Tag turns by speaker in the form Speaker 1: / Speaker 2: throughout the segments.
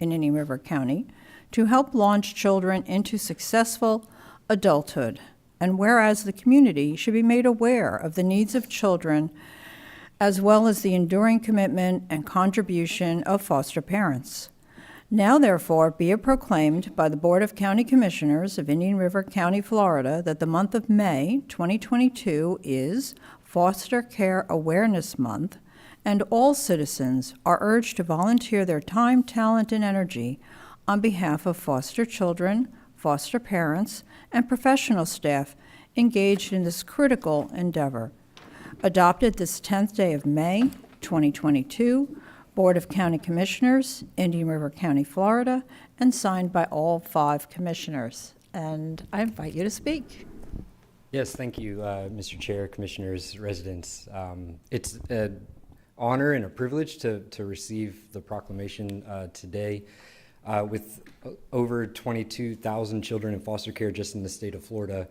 Speaker 1: in Indian River County to help launch children into successful adulthood. And whereas the community should be made aware of the needs of children as well as the enduring commitment and contribution of foster parents. Now, therefore, be it proclaimed by the Board of County Commissioners of Indian River County, Florida, that the month of May 2022 is Foster Care Awareness Month, and all citizens are urged to volunteer their time, talent, and energy on behalf of foster children, foster parents, and professional staff engaged in this critical endeavor. Adopted this 10th day of May 2022, Board of County Commissioners, Indian River County, Florida, and signed by all 5 commissioners. And I invite you to speak.
Speaker 2: Yes, thank you, Mr. Chair, commissioners, residents. It's an honor and a privilege to receive the proclamation today. With over 22,000 children in foster care just in the state of Florida,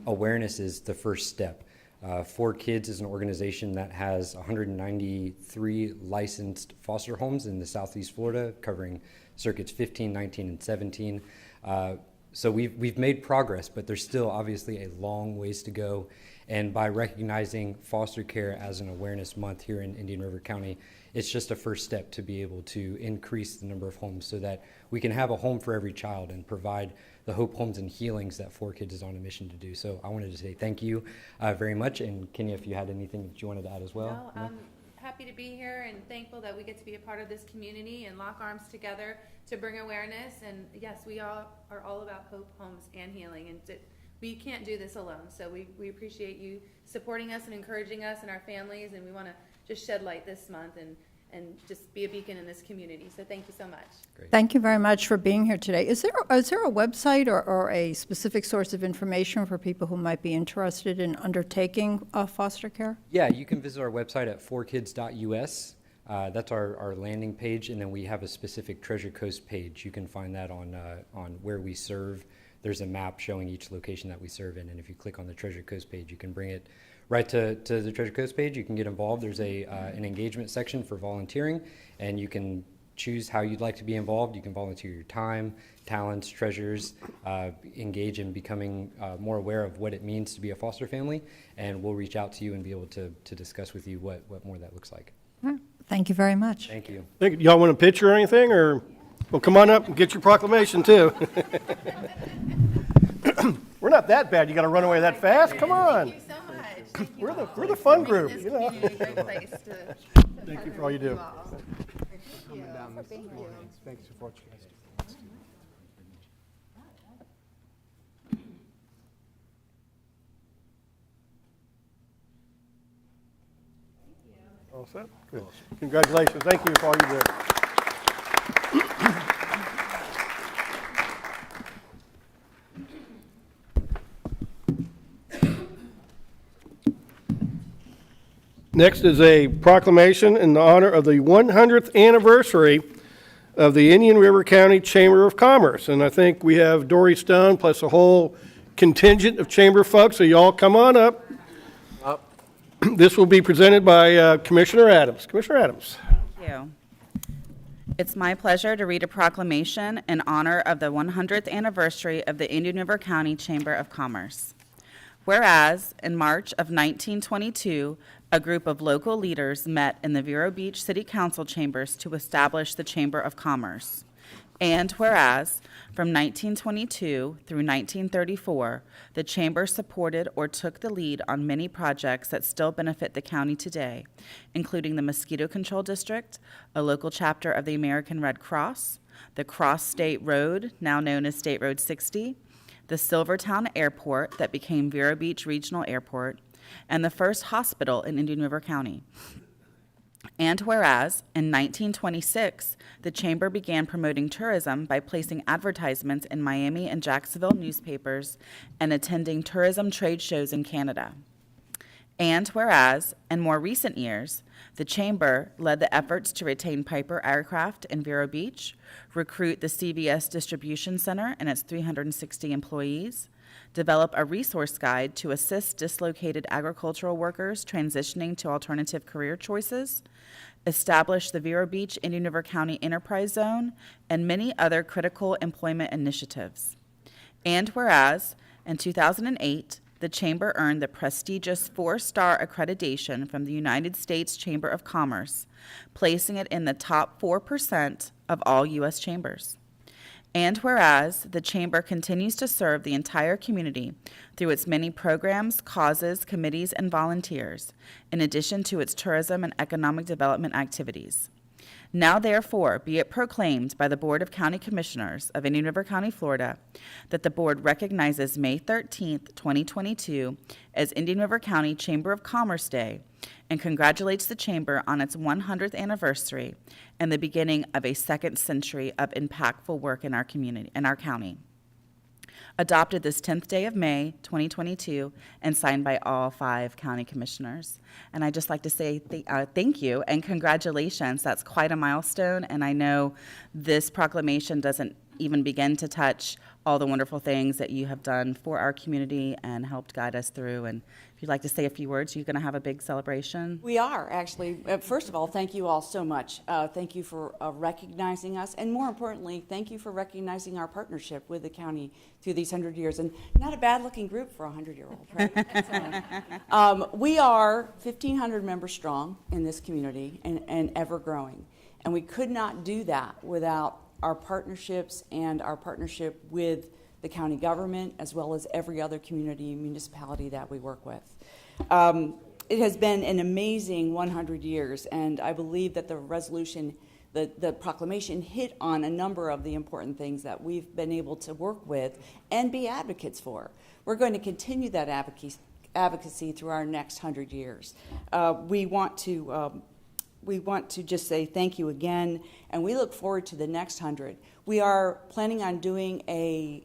Speaker 2: awareness is the first step. 4Kids is an organization that has 193 licensed foster homes in the Southeast Florida, covering circuits 15, 19, and 17. So we've made progress, but there's still obviously a long ways to go. And by recognizing foster care as an awareness month here in Indian River County, it's just a first step to be able to increase the number of homes so that we can have a home for every child and provide the hope, homes, and healings that 4Kids is on a mission to do. So I wanted to say thank you very much. And Kenya, if you had anything that you wanted to add as well.
Speaker 3: No, I'm happy to be here and thankful that we get to be a part of this community and lock arms together to bring awareness. And yes, we all are all about hope, homes, and healing. And we can't do this alone. So we appreciate you supporting us and encouraging us and our families. And we want to just shed light this month and just be a beacon in this community. So thank you so much.
Speaker 2: Great.
Speaker 1: Thank you very much for being here today. Is there a website or a specific source of information for people who might be interested in undertaking foster care?
Speaker 2: Yeah, you can visit our website at 4kids.us. That's our landing page, and then we have a specific Treasure Coast page. You can find that on where we serve. There's a map showing each location that we serve in, and if you click on the Treasure Coast page, you can bring it right to the Treasure Coast page. You can get involved. There's an engagement section for volunteering, and you can choose how you'd like to be involved. You can volunteer your time, talents, treasures, engage in becoming more aware of what it means to be a foster family, and we'll reach out to you and be able to discuss with you what more that looks like.
Speaker 1: Thank you very much.
Speaker 2: Thank you.
Speaker 4: Y'all want a picture or anything? Or, well, come on up and get your proclamation, too. We're not that bad. You got to run away that fast? Come on.
Speaker 3: Thank you so much.
Speaker 4: We're the fun group, you know.
Speaker 3: Great place to
Speaker 4: Thank you for all you do.
Speaker 3: Coming down this morning.
Speaker 4: Thanks for what you guys do. All set? Good. Congratulations. Thank you for all you do. Next is a proclamation in honor of the 100th anniversary of the Indian River County Chamber of Commerce. And I think we have Dory Stone plus a whole contingent of chamber folks, so y'all come on up. This will be presented by Commissioner Adams. Commissioner Adams.
Speaker 5: Thank you. It's my pleasure to read a proclamation in honor of the 100th anniversary of the Indian River County Chamber of Commerce. Whereas, in March of 1922, a group of local leaders met in the Vero Beach City Council chambers to establish the Chamber of Commerce. And whereas, from 1922 through 1934, the Chamber supported or took the lead on many projects that still benefit the county today, including the Mosquito Control District, a local chapter of the American Red Cross, the Cross State Road, now known as State Road 60, the Silvertown Airport that became Vero Beach Regional Airport, and the first hospital in Indian River County. And whereas, in 1926, the Chamber began promoting tourism by placing advertisements in Miami and Jacksonville newspapers and attending tourism trade shows in Canada. And whereas, in more recent years, the Chamber led the efforts to retain Piper Aircraft in Vero Beach, recruit the CVS Distribution Center and its 360 employees, develop a resource guide to assist dislocated agricultural workers transitioning to alternative career choices, establish the Vero Beach Indian River County Enterprise Zone, and many other critical employment initiatives. And whereas, in 2008, the Chamber earned the prestigious 4-star accreditation from the United States Chamber of Commerce, placing it in the top 4% of all U.S. chambers. And whereas the Chamber continues to serve the entire community through its many programs, causes, committees, and volunteers, in addition to its tourism and economic development activities. Now therefore be it proclaimed by the Board of County Commissioners of Indian River County, Florida, that the Board recognizes May 13th, 2022 as Indian River County Chamber of Commerce Day and congratulates the Chamber on its 100th anniversary and the beginning of a second century of impactful work in our community, in our county. Adopted this 10th day of May, 2022, and signed by all 5 county commissioners. And I'd just like to say thank you and congratulations. That's quite a milestone, and I know this proclamation doesn't even begin to touch all the wonderful things that you have done for our community and helped guide us through. And if you'd like to say a few words, you're going to have a big celebration.
Speaker 6: We are, actually. First of all, thank you all so much. Thank you for recognizing us, and more importantly, thank you for recognizing our partnership with the county through these 100 years. And not a bad-looking group for a 100-year-old, right? We are 1,500 members strong in this community and ever growing. And we could not do that without our partnerships and our partnership with the county government, as well as every other community and municipality that we work with. It has been an amazing 100 years, and I believe that the resolution, the proclamation hit on a number of the important things that we've been able to work with and be advocates for. We're going to continue that advocacy through our next 100 years. We want to just say thank you again, and we look forward to the next 100. We are planning on doing a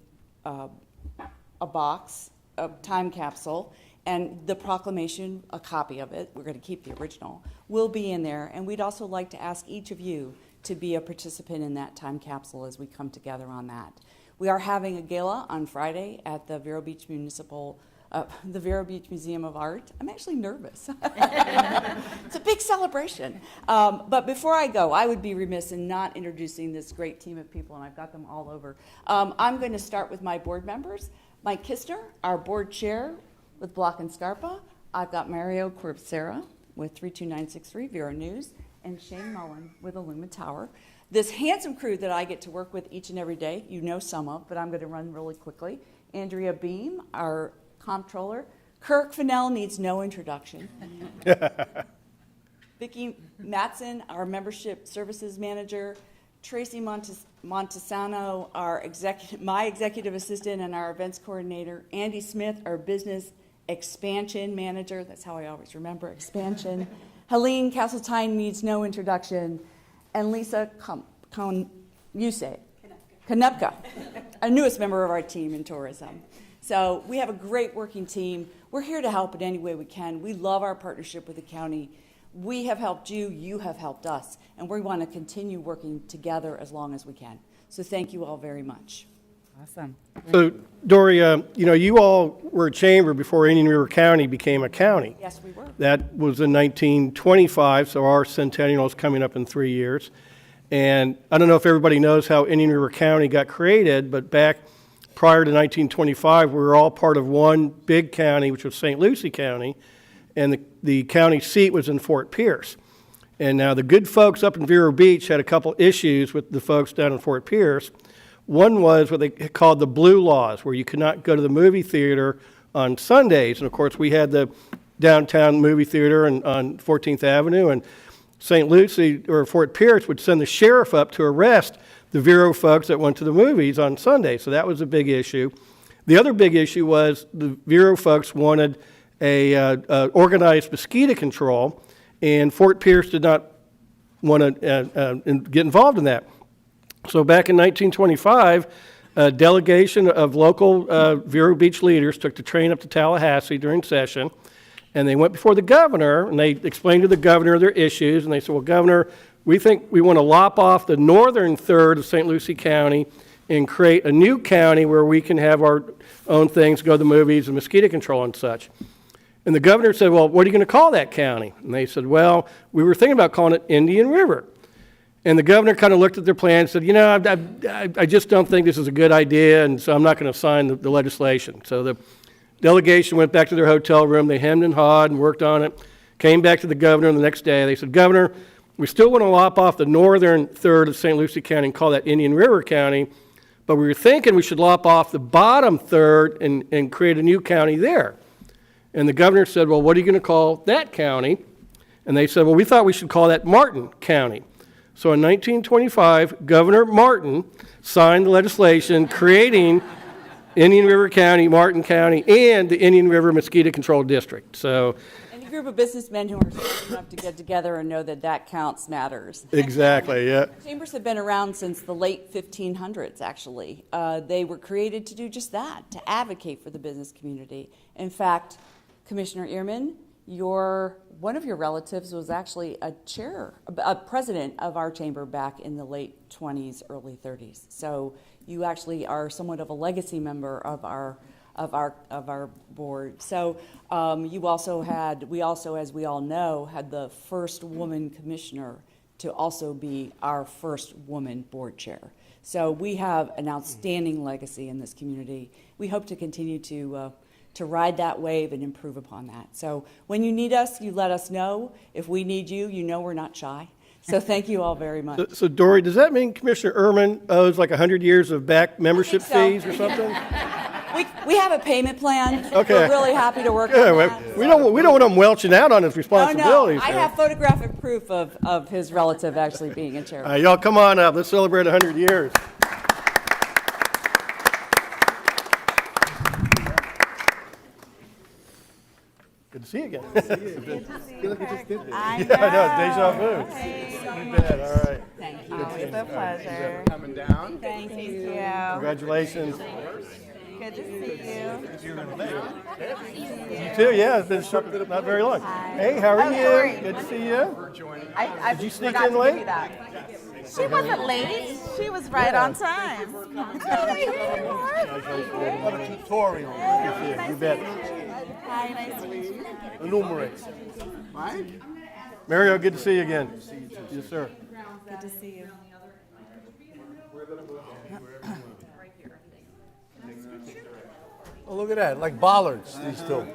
Speaker 6: box, a time capsule, and the proclamation, a copy of it, we're going to keep the original, will be in there. And we'd also like to ask each of you to be a participant in that time capsule as we come together on that. We are having a gala on Friday at the Vero Beach the Vero Beach Museum of Art. I'm actually nervous. It's a big celebration. But before I go, I would be remiss in not introducing this great team of people, and I've got them all over. I'm going to start with my board members. Mike Kistner, our board chair with Block and Scarpa. I've got Mario Corbsera with 32963 Vero News, and Shane Mullen with Illuma Tower. This handsome crew that I get to work with each and every day, you know some of, but I'm going to run really quickly. Andrea Beam, our comptroller. Kirk Fennell needs no introduction. Vicki Matson, our membership services manager. Tracy Montesano, my executive assistant and our events coordinator. Andy Smith, our business expansion manager. That's how I always remember expansion. Helene Castletine needs no introduction. And Lisa Konupka, our newest member of our team in tourism. So we have a great working team. We're here to help in any way we can. We love our partnership with the county. We have helped you, you have helped us, and we want to continue working together as long as we can. So thank you all very much.
Speaker 5: Awesome.
Speaker 4: So, Dory, you all were a chamber before Indian River County became a county.
Speaker 6: Yes, we were.
Speaker 4: That was in 1925, so our centennial is coming up in 3 years. And I don't know if everybody knows how Indian River County got created, but back prior to 1925, we were all part of one big county, which was St. Lucie County, and the county seat was in Fort Pierce. And now the good folks up in Vero Beach had a couple issues with the folks down in Fort Pierce. One was what they called the blue laws, where you could not go to the movie theater on Sundays. And of course, we had the downtown movie theater on 14th Avenue, and St. Lucie or Fort Pierce would send the sheriff up to arrest the Vero folks that went to the movies on Sunday. So that was a big issue. The other big issue was the Vero folks wanted a organized mosquito control, and Fort Pierce did not want to get involved in that. So back in 1925, a delegation of local Vero Beach leaders took the train up to Tallahassee during session, and they went before the governor, and they explained to the governor their issues, and they said, well, Governor, we think we want to lop off the northern third of St. Lucie County and create a new county where we can have our own things, go to the movies and mosquito control and such. And the governor said, well, what are you going to call that county? And they said, well, we were thinking about calling it Indian River. And the governor kind of looked at their plan and said, you know, I just don't think this is a good idea, and so I'm not going to sign the legislation. So the delegation went back to their hotel room. They hemmed and hawed and worked on it, came back to the governor the next day. They said, Governor, we still want to lop off the northern third of St. Lucie County and call that Indian River County, but we were thinking we should lop off the bottom third and create a new county there. And the governor said, well, what are you going to call that county? And they said, well, we thought we should call that Martin County. So in 1925, Governor Martin signed the legislation creating Indian River County, Martin County, and the Indian River Mosquito Control District. So
Speaker 6: And a group of businessmen who are smart enough to get together and know that that counts matters.
Speaker 4: exactly, yeah.
Speaker 6: Chambers have been around since the late 1500s, actually. They were created to do just that, to advocate for the business community. In fact, Commissioner Ehrman, one of your relatives was actually a president of our chamber back in the late 20s, early 30s. So you actually are somewhat of a legacy member of our board. So we also, as we all know, had the first woman commissioner to also be our first woman board chair. So we have an outstanding legacy in this community. We hope to continue to ride that wave and improve upon that. So when you need us, you let us know. If we need you, you know we're not shy. So thank you all very much.
Speaker 4: So Dory, does that mean Commissioner Ehrman owes like 100 years of back membership
Speaker 6: so.
Speaker 4: fees or something?
Speaker 6: We have a payment plan.
Speaker 4: Okay.
Speaker 6: We're really happy to work
Speaker 4: Yeah,
Speaker 6: on
Speaker 4: well,
Speaker 6: that.
Speaker 4: we don't want him welching out on his
Speaker 6: Oh,
Speaker 4: responsibilities.
Speaker 6: no, I
Speaker 4: here.
Speaker 6: have photographic proof of his relative actually being a chair.
Speaker 4: Y'all come on up. Let's celebrate 100 years. Good to see you again.
Speaker 5: I know.
Speaker 4: Yeah, I know, it's deja vu. You bet, all right.
Speaker 6: Thank you.
Speaker 5: Always a pleasure.
Speaker 7: Coming down.
Speaker 5: Thank you.
Speaker 4: Congratulations.
Speaker 5: Good to see you.
Speaker 4: You too, yeah, it's been not very long. Hey, how are you?
Speaker 5: Dory.
Speaker 4: Good to see you.
Speaker 5: I
Speaker 4: Did you sneak
Speaker 5: forgot
Speaker 4: in
Speaker 5: to
Speaker 4: late?
Speaker 5: give you that. She wasn't late. She was right on time.
Speaker 7: Tutorial.
Speaker 4: You bet.
Speaker 5: Hi, nice to meet you.
Speaker 7: Enumerate. Right?
Speaker 4: Mario, good to see you again. Yes, sir.
Speaker 5: Good to see you.
Speaker 7: Oh, look at that, like bollards, these two.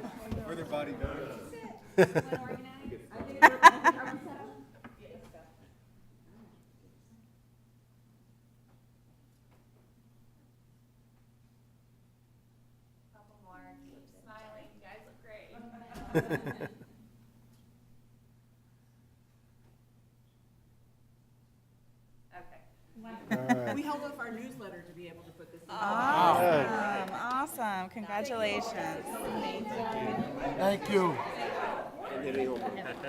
Speaker 8: We held up our newsletter to be able to put this in.
Speaker 5: Awesome. Congratulations.
Speaker 7: Thank you.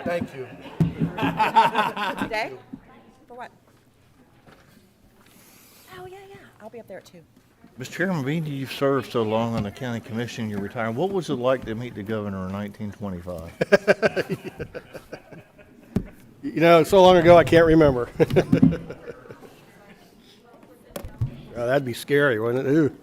Speaker 7: Thank you.
Speaker 5: Today? For what? Oh, yeah. I'll be up there at 2.
Speaker 9: Mr. Chairman, being you've served so long on the county commission, you're retiring, what was it like to meet the governor in 1925?
Speaker 4: You know, so long ago I can't remember. Oh, that'd be scary, wouldn't it? Ooh.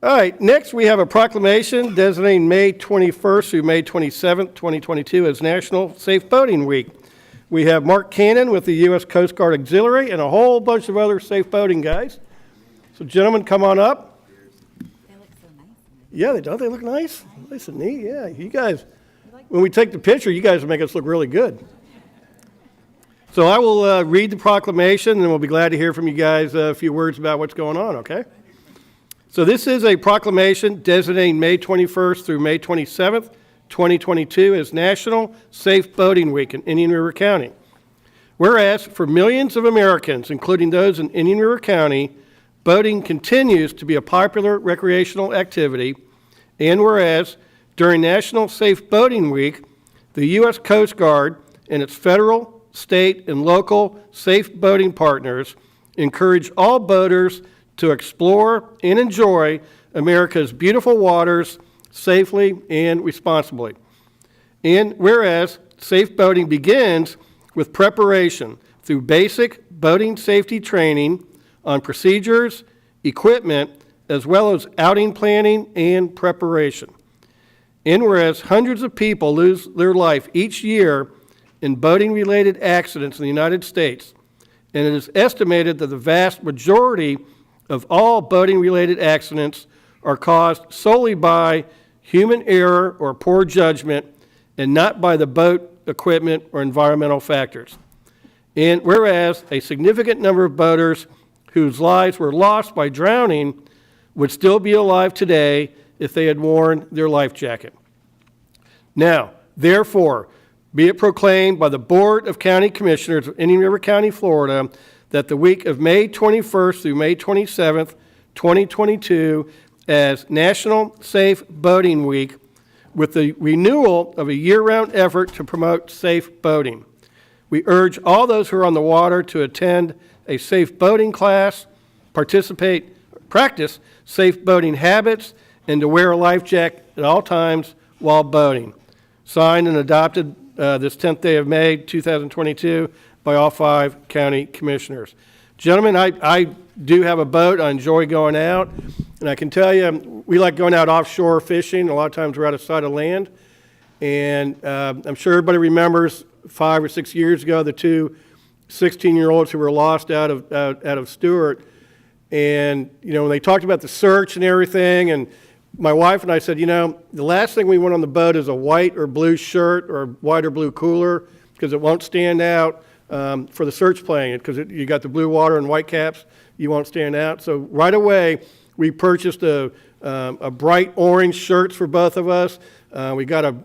Speaker 4: All right, next we have a proclamation designating May 21st through May 27th, 2022 as National Safe Boating Week. We have Mark Cannon with the U.S. Coast Guard Auxiliary and a whole bunch of other safe boating guys. So gentlemen, come on up.
Speaker 6: They look so nice.
Speaker 4: Yeah, don't they look nice? Nice and neat, yeah. You guys, when we take the picture, you guys make us look really good. So I will read the proclamation, and we'll be glad to hear from you guys a few words about what's going on, okay? So this is a proclamation designating May 21st through May 27th, 2022 as National Safe Boating Week in Indian River County. Whereas for millions of Americans, including those in Indian River County, boating continues to be a popular recreational activity, and whereas during National Safe Boating Week, the U.S. Coast Guard and its federal, state, and local safe boating partners encourage all boaters to explore and enjoy America's beautiful waters safely and responsibly. And whereas safe boating begins with preparation through basic boating safety training on procedures, equipment, as well as outing planning and preparation. And whereas hundreds of people lose their life each year in boating-related accidents in the United States, and it is estimated that the vast majority of all boating-related accidents are caused solely by human error or poor judgment and not by the boat, equipment, or environmental factors. And whereas a significant number of boaters whose lives were lost by drowning would still be alive today if they had worn their life jacket. Now, therefore, be it proclaimed by the Board of County Commissioners of Indian River County, Florida, that the week of May 21st through May 27th, 2022, as National Safe Boating Week, with the renewal of a year-round effort to promote safe boating. We urge all those who are on the water to attend a safe boating class, practice safe boating habits, and to wear a life jacket at all times while boating. Signed and adopted this 10th day of May, 2022, by all 5 county commissioners. Gentlemen, I do have a boat. I enjoy going out. And I can tell you, we like going out offshore fishing. A lot of times we're out of sight of land. And I'm sure everybody remembers 5 or 6 years ago, the 2 16-year-olds who were lost out of Stewart. And, you know, when they talked about the search and everything, and my wife and I said, you know, the last thing we want on the boat is a white or blue shirt or white or blue cooler, because it won't stand out for the search plane, because you got the blue water and white caps, you won't stand out. So right away, we purchased a bright orange shirts for both of us. We got a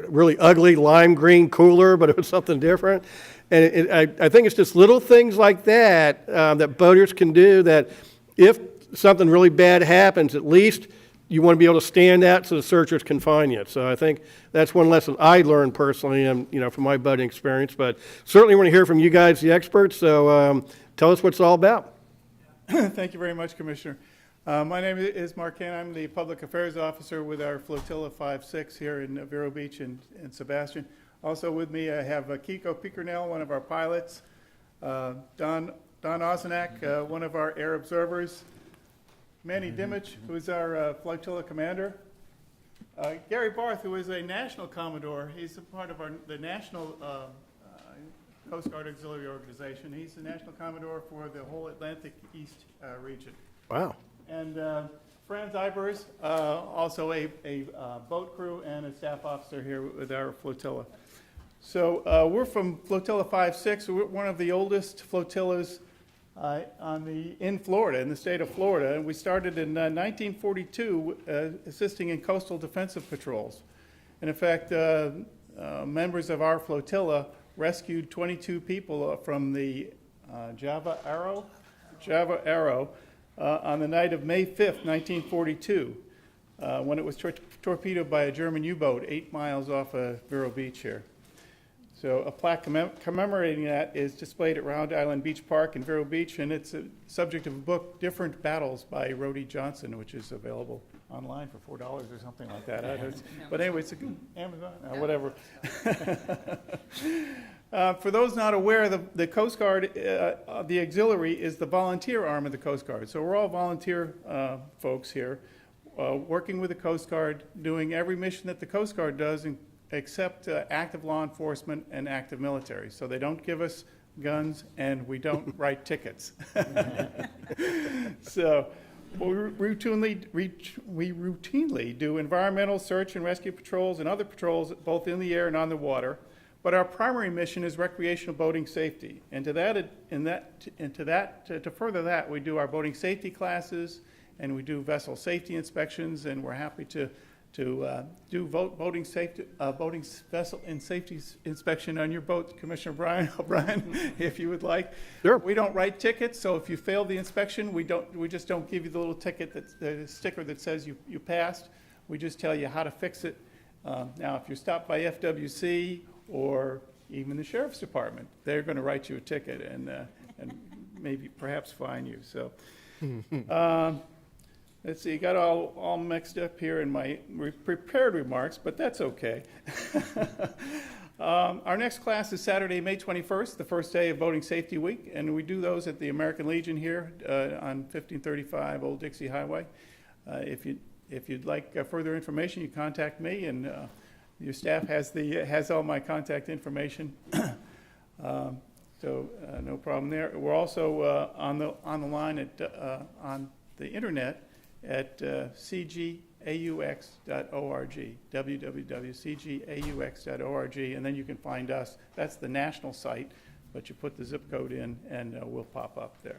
Speaker 4: really ugly lime green cooler, but it was something different. And I think it's just little things like that that boaters can do, that if something really bad happens, at least you want to be able to stand out so the searchers can find you. So I think that's one lesson I learned personally, from my boating experience. But certainly want to hear from you guys, the experts. So tell us what it's all about.
Speaker 10: Thank you very much, Commissioner. My name is Mark Kane. I'm the Public Affairs Officer with our Flotilla 5-6 here in Vero Beach and Sebastian. Also with me, I have Kiko Pickernell, one of our pilots, Don Ozenak, one of our air observers, Manny Dimich, who is our flotilla commander, Gary Barth, who is a national commodore. He's a part of the National Coast Guard Auxiliary Organization. He's the national commodore for the whole Atlantic East region.
Speaker 4: Wow.
Speaker 10: And Franz Eibers, also a boat crew and a staff officer here with our flotilla. So we're from Flotilla 5-6. We're one of the oldest flotillas in Florida, in the state of Florida. And we started in 1942 assisting in coastal defensive patrols. And in fact, members of our flotilla rescued 22 people from the Java Arrow on the night of May 5th, 1942, when it was torpedoed by a German U-boat 8 miles off of Vero Beach here. So a plaque commemorating that is displayed at Round Island Beach Park in Vero Beach, and it's a subject of a book, Different Battles by Rhodey Johnson, which is available online for $4 or something like that. But anyway, it's Amazon, whatever. For those not aware, the Coast Guard, the auxiliary, is the volunteer arm of the Coast Guard. So we're all volunteer folks here, working with the Coast Guard, doing every mission that the Coast Guard does, except active law enforcement and active military. So they don't give us guns, and we don't write tickets. So we routinely do environmental search and rescue patrols and other patrols both in the air and on the water. But our primary mission is recreational boating safety. And to further that, we do our boating safety classes, and we do vessel safety inspections, and we're happy to do boating vessel and safety inspection on your boat, Commissioner Brian O'Brien, if you would like.
Speaker 4: Sure.
Speaker 10: We don't write tickets, so if you fail the inspection, we just don't give you the little ticket, the sticker that says you passed. We just tell you how to fix it. Now, if you're stopped by FWC or even the Sheriff's Department, they're going to write you a ticket and maybe perhaps fine you. So. Let's see, got all mixed up here in my prepared remarks, but that's okay. Our next class is Saturday, May 21st, the first day of Voting Safety Week, and we do those at the American Legion here on 1535 Old Dixie Highway. If you'd like further information, you contact me, and your staff has all my contact information. So no problem there. We're also on the line on the internet at cgaux.org, www.cgaux.org, and then you can find us. That's the national site, but you put the zip code in and we'll pop up there.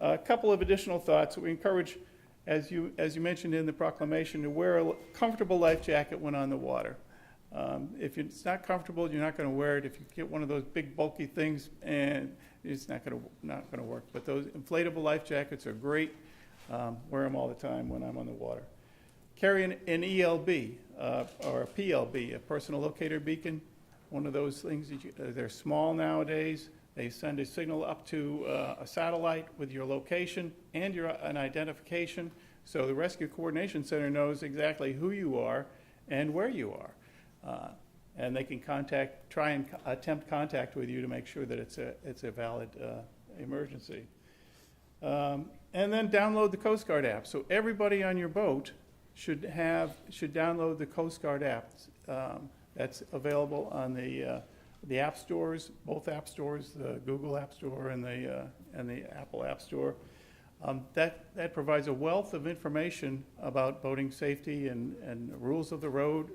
Speaker 10: A couple of additional thoughts. We encourage, as you mentioned in the proclamation, to wear a comfortable life jacket when on the water. If it's not comfortable, you're not going to wear it. If you get one of those big bulky things, and it's not going to work. But those inflatable life jackets are great. Wear them all the time when I'm on the water. Carry an ELB or a PLB, a personal locator beacon. One of those things they're small nowadays. They send a signal up to a satellite with your location and an identification, so the Rescue Coordination Center knows exactly who you are and where you are. And they can try and attempt contact with you to make sure that it's a valid emergency. And then download the Coast Guard app. So everybody on your boat should download the Coast Guard app. That's available on the app stores, both app stores, the Google App Store and the Apple App Store. That provides a wealth of information about boating safety and rules of the road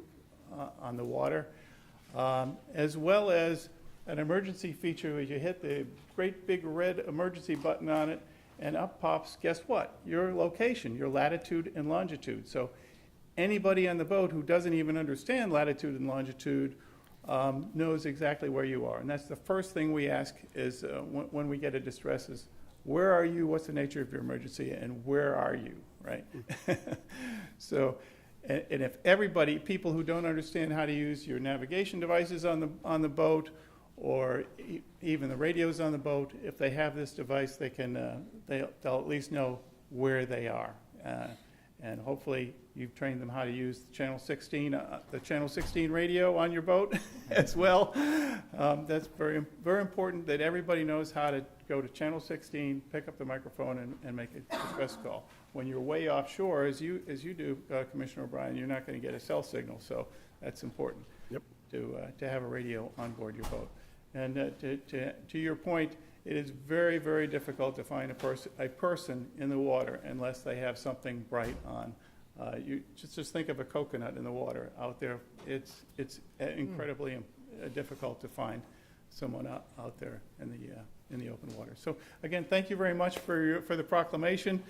Speaker 10: on the water, as well as an emergency feature where you hit the great big red emergency button on it, and up pops, guess what? Your location, your latitude and longitude. So anybody on the boat who doesn't even understand latitude and longitude knows exactly where you are. And that's the first thing we ask is when we get a distress is, where are you? What's the nature of your emergency? And where are you, right? So, and if people who don't understand how to use your navigation devices on the boat, or even the radios on the boat, if they have this device, they can they'll at least know where they are. And hopefully you've trained them how to use the Channel 16 radio on your boat as well. That's very, very important that everybody knows how to go to Channel 16, pick up the microphone, and make a distress call. When you're way offshore, as you do, Commissioner O'Brien, you're not going to get a cell signal, so that's important.
Speaker 4: Yep.
Speaker 10: To have a radio on board your boat. And to your point, it is very, very difficult to find a person in the water unless they have something bright on. You just think of a coconut in the water out there. It's incredibly difficult to find someone out there in the open water. So again, thank you very much for the proclamation.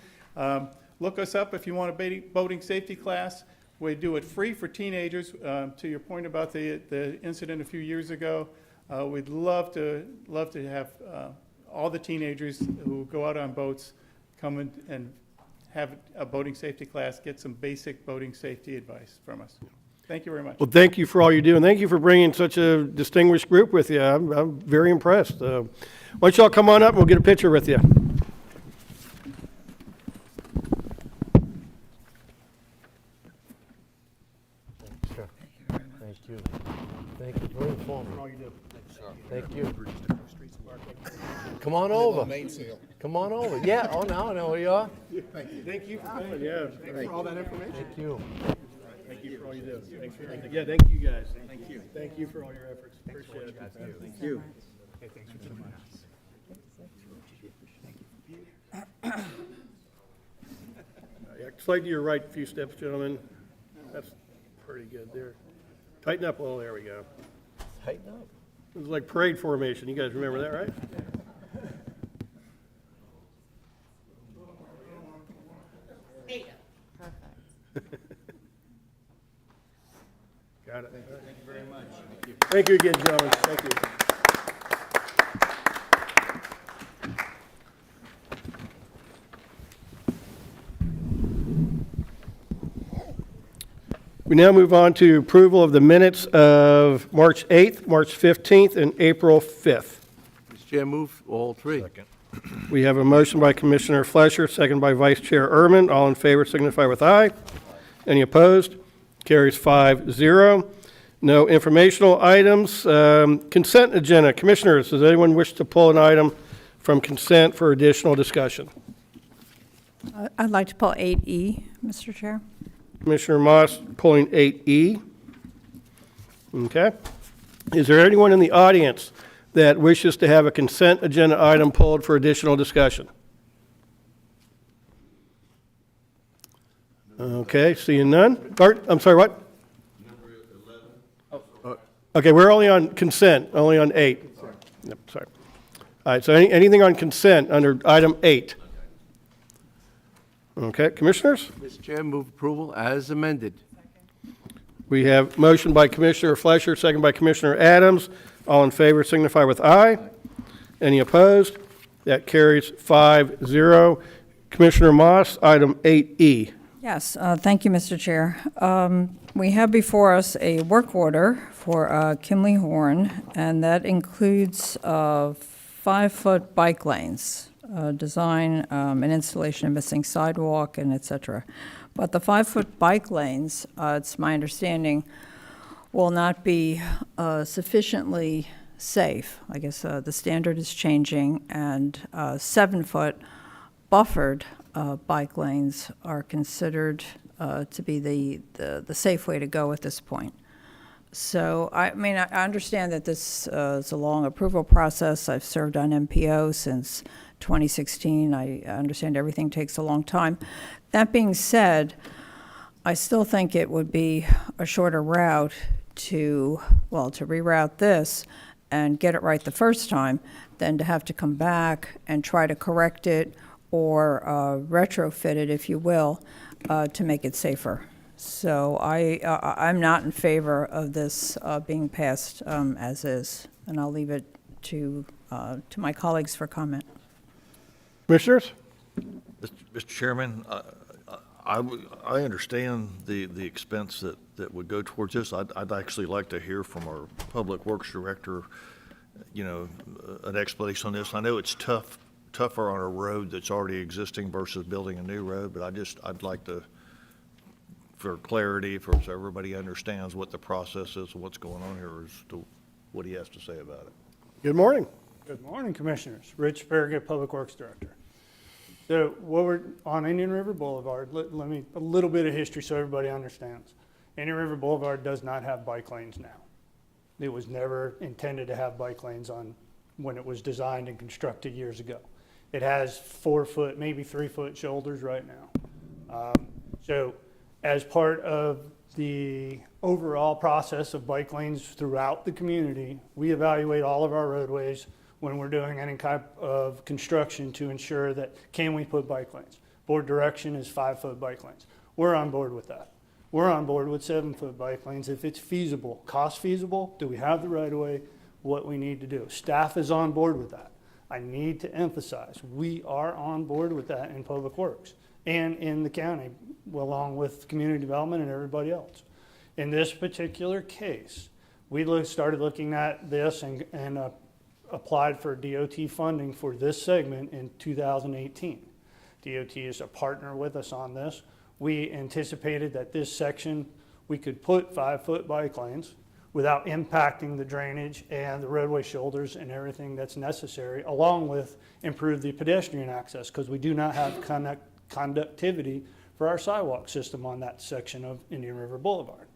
Speaker 10: Look us up if you want a boating safety class. We do it free for teenagers. To your point about the incident a few years ago, we'd love to have all the teenagers who go out on boats come in and have a boating safety class, get some basic boating safety advice from us. Thank you very much.
Speaker 4: Well, thank you for all you do, and thank you for bringing such a distinguished group with you. I'm very impressed. Why don't y'all come on up and we'll get a picture with you.
Speaker 7: Thank you. Thank you. Very informative. Thank you. Come on over. Come on over. Yeah. Oh, now I know where you are.
Speaker 4: Thank you for coming. Yeah, thanks for all that information.
Speaker 7: Thank you.
Speaker 4: Thank you for all you do. Thanks for everything. Yeah, thank you guys. Thank you. Thank you for all your efforts. Appreciate it. Thank you. Slide to your right a few steps, gentlemen. That's pretty good there. Tighten up a little. There we go.
Speaker 7: Tighten up.
Speaker 4: It was like parade formation. You guys remember that, right? Got it. Thank you very much. Thank you again, gentlemen. Thank you. We now move on to approval of the minutes of March 8th, March 15th, and April 5th.
Speaker 7: Mr. Chair, move all three.
Speaker 9: Second.
Speaker 4: We have a motion by Commissioner Flesher, second by Vice Chair Ehrman. All in favor signify with aye. Any opposed? Carries 5-0. No informational items. Consent agenda. Commissioners, does anyone wish to pull an item from consent for additional discussion?
Speaker 1: I'd like to pull 8E, Mr. Chair.
Speaker 4: Commissioner Moss pulling 8E. Okay. Is there anyone in the audience that wishes to have a consent agenda item pulled for additional discussion? Okay, seeing none. Art, I'm sorry, what? Okay, we're only on consent, only on 8. Yep, sorry. All right, so anything on consent under item 8? Okay, commissioners?
Speaker 7: Mr. Chair, move approval as amended.
Speaker 4: We have motion by Commissioner Fleischer, second by Commissioner Adams. All in favor signify with aye. Any opposed? That carries 5-0. Commissioner Moss, item 8E.
Speaker 1: Yes, thank you, Mr. Chair. We have before us a work order for Kimley Horn, and that includes 5-foot bike lanes, design and installation of missing sidewalk, and et cetera. But the 5-foot bike lanes, it's my understanding, will not be sufficiently safe. I guess the standard is changing, and 7-foot buffered bike lanes are considered to be the safe way to go at this point. So, I mean, I understand that this is a long approval process. I've served on MPO since 2016. I understand everything takes a long time. That being said, I still think it would be a shorter route to reroute this and get it right the first time than to have to come back and try to correct it or retrofit it, if you will, to make it safer. So I'm not in favor of this being passed as is, and I'll leave it to my colleagues for comment.
Speaker 4: Commissioners?
Speaker 9: Mr. Chairman, I understand the expense that would go towards this. I'd actually like to hear from our Public Works Director, an explanation on this. I know it's tougher on a road that's already existing versus building a new road, but I'd like to, for clarity, so everybody understands what the process is and what's going on here, as to what he has to say about it.
Speaker 4: Good morning.
Speaker 11: Good morning, Commissioners. Rich Farragut, Public Works Director. So we're on Indian River Boulevard. Let me, a little bit of history so everybody understands. Indian River Boulevard does not have bike lanes now. It was never intended to have bike lanes on when it was designed and constructed years ago. It has 4-foot, maybe 3-foot shoulders right now. So as part of the overall process of bike lanes throughout the community, we evaluate all of our roadways when we're doing any type of construction to ensure that can we put bike lanes. Board direction is 5-foot bike lanes. We're on board with that. We're on board with 7-foot bike lanes if it's feasible. Cost feasible? Do we have the right of way? What we need to do. Staff is on board with that. I need to emphasize, we are on board with that in Public Works and in the county, along with community development and everybody else. In this particular case, we started looking at this and applied for DOT funding for this segment in 2018. DOT is a partner with us on this. We anticipated that this section, we could put 5-foot bike lanes without impacting the drainage and the roadway shoulders and everything that's necessary, along with improve the pedestrian access, because we do not have conductivity for our sidewalk system on that section of Indian River Boulevard.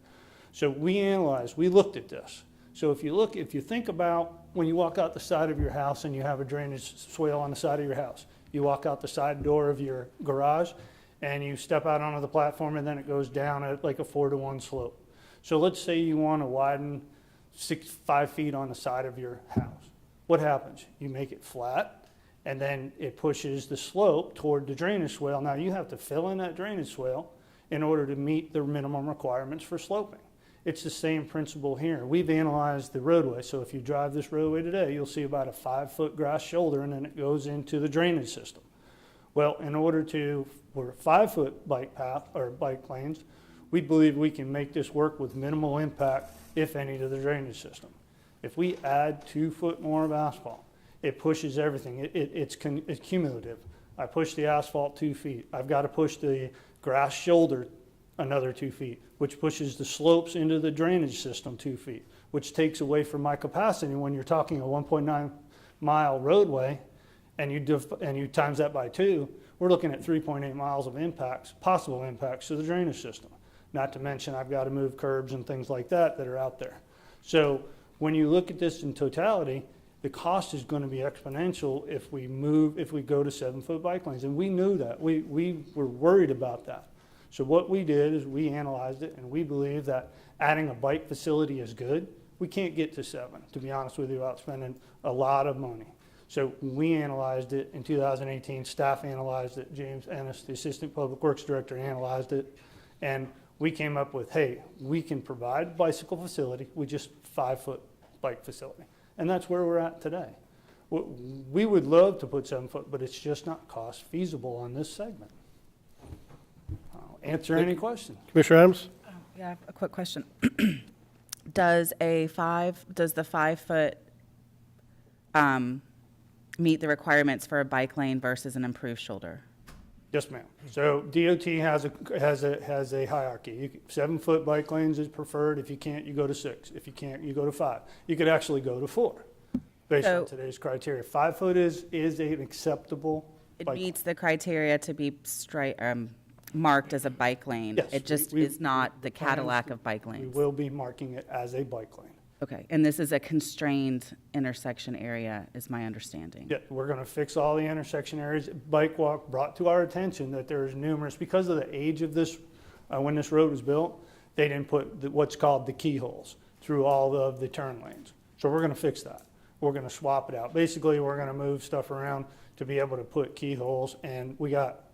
Speaker 11: So we analyzed, we looked at this. So if you think about when you walk out the side of your house and you have a drainage swale on the side of your house, you walk out the side door of your garage and you step out onto the platform and then it goes down at like a 4-to-1 slope. So let's say you want to widen 5 feet on the side of your house. What happens? You make it flat, and then it pushes the slope toward the drainage swale. Now you have to fill in that drainage swale in order to meet the minimum requirements for sloping. It's the same principle here. We've analyzed the roadway. So if you drive this roadway today, you'll see about a 5-foot grass shoulder, and then it goes into the drainage system. Well, in order for a 5-foot bike path or bike lanes, we believe we can make this work with minimal impact, if any, to the drainage system. If we add 2 foot more of asphalt, it pushes everything. It's cumulative. I push the asphalt 2 feet. I've got to push the grass shoulder another 2 feet, which pushes the slopes into the drainage system 2 feet, which takes away from my capacity. When you're talking a 1.9 mile roadway and you times that by 2, we're looking at 3.8 miles of impacts, possible impacts to the drainage system. Not to mention I've got to move curbs and things like that are out there. So when you look at this in totality, the cost is going to be exponential if we go to 7-foot bike lanes. And we knew that. We were worried about that. So what we did is we analyzed it, and we believe that adding a bike facility is good. We can't get to 7, to be honest with you, without spending a lot of money. So we analyzed it in 2018. Staff analyzed it. James Ennis, the Assistant Public Works Director, analyzed it. And we came up with, hey, we can provide bicycle facility with just 5-foot bike facility. And that's where we're at today. We would love to put 7-foot, but it's just not cost feasible on this segment. I'll answer any question.
Speaker 4: Commissioner Adams?
Speaker 5: Yeah, a quick question. Does the 5-foot meet the requirements for a bike lane versus an improved shoulder?
Speaker 11: Yes, ma'am. So DOT has a hierarchy. 7-foot bike lanes is preferred. If you can't, you go to 6. If you can't, you go to 5. You could actually go to 4 based on today's criteria. 5-foot is an acceptable
Speaker 5: It
Speaker 11: bike
Speaker 5: meets the criteria to be marked as a bike lane.
Speaker 11: Yes,
Speaker 5: It just
Speaker 11: we-
Speaker 5: is not the
Speaker 11: plans-
Speaker 5: Cadillac of bike
Speaker 11: We
Speaker 5: lanes.
Speaker 11: will be marking it as a bike lane.
Speaker 5: Okay, and this is a constrained intersection area, is my understanding.
Speaker 11: Yeah, we're going to fix all the intersection areas. Bike walk brought to our attention that there's numerous, because of the age of this, when this road was built, they didn't put what's called the keyholes through all of the turn lanes. So we're going to fix that. We're going to swap it out. Basically, we're going to move stuff around to be able to put keyholes, and we got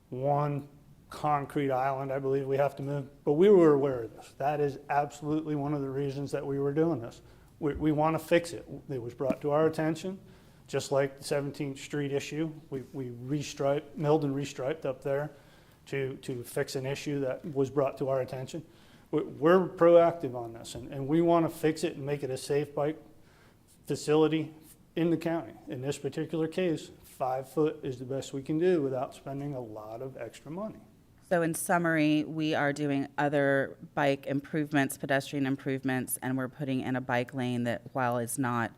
Speaker 11: one concrete island, I believe we have to move, but we were aware of this. That is absolutely one of the reasons that we were doing this. We want to fix it. It was brought to our attention, just like the 17th Street issue. We milled and restriped up there to fix an issue that was brought to our attention. We're proactive on this, and we want to fix it and make it a safe bike facility in the county. In this particular case, 5-foot is the best we can do without spending a lot of extra money.
Speaker 5: So in summary, we are doing other bike improvements, pedestrian improvements, and we're putting in a bike lane that, while is not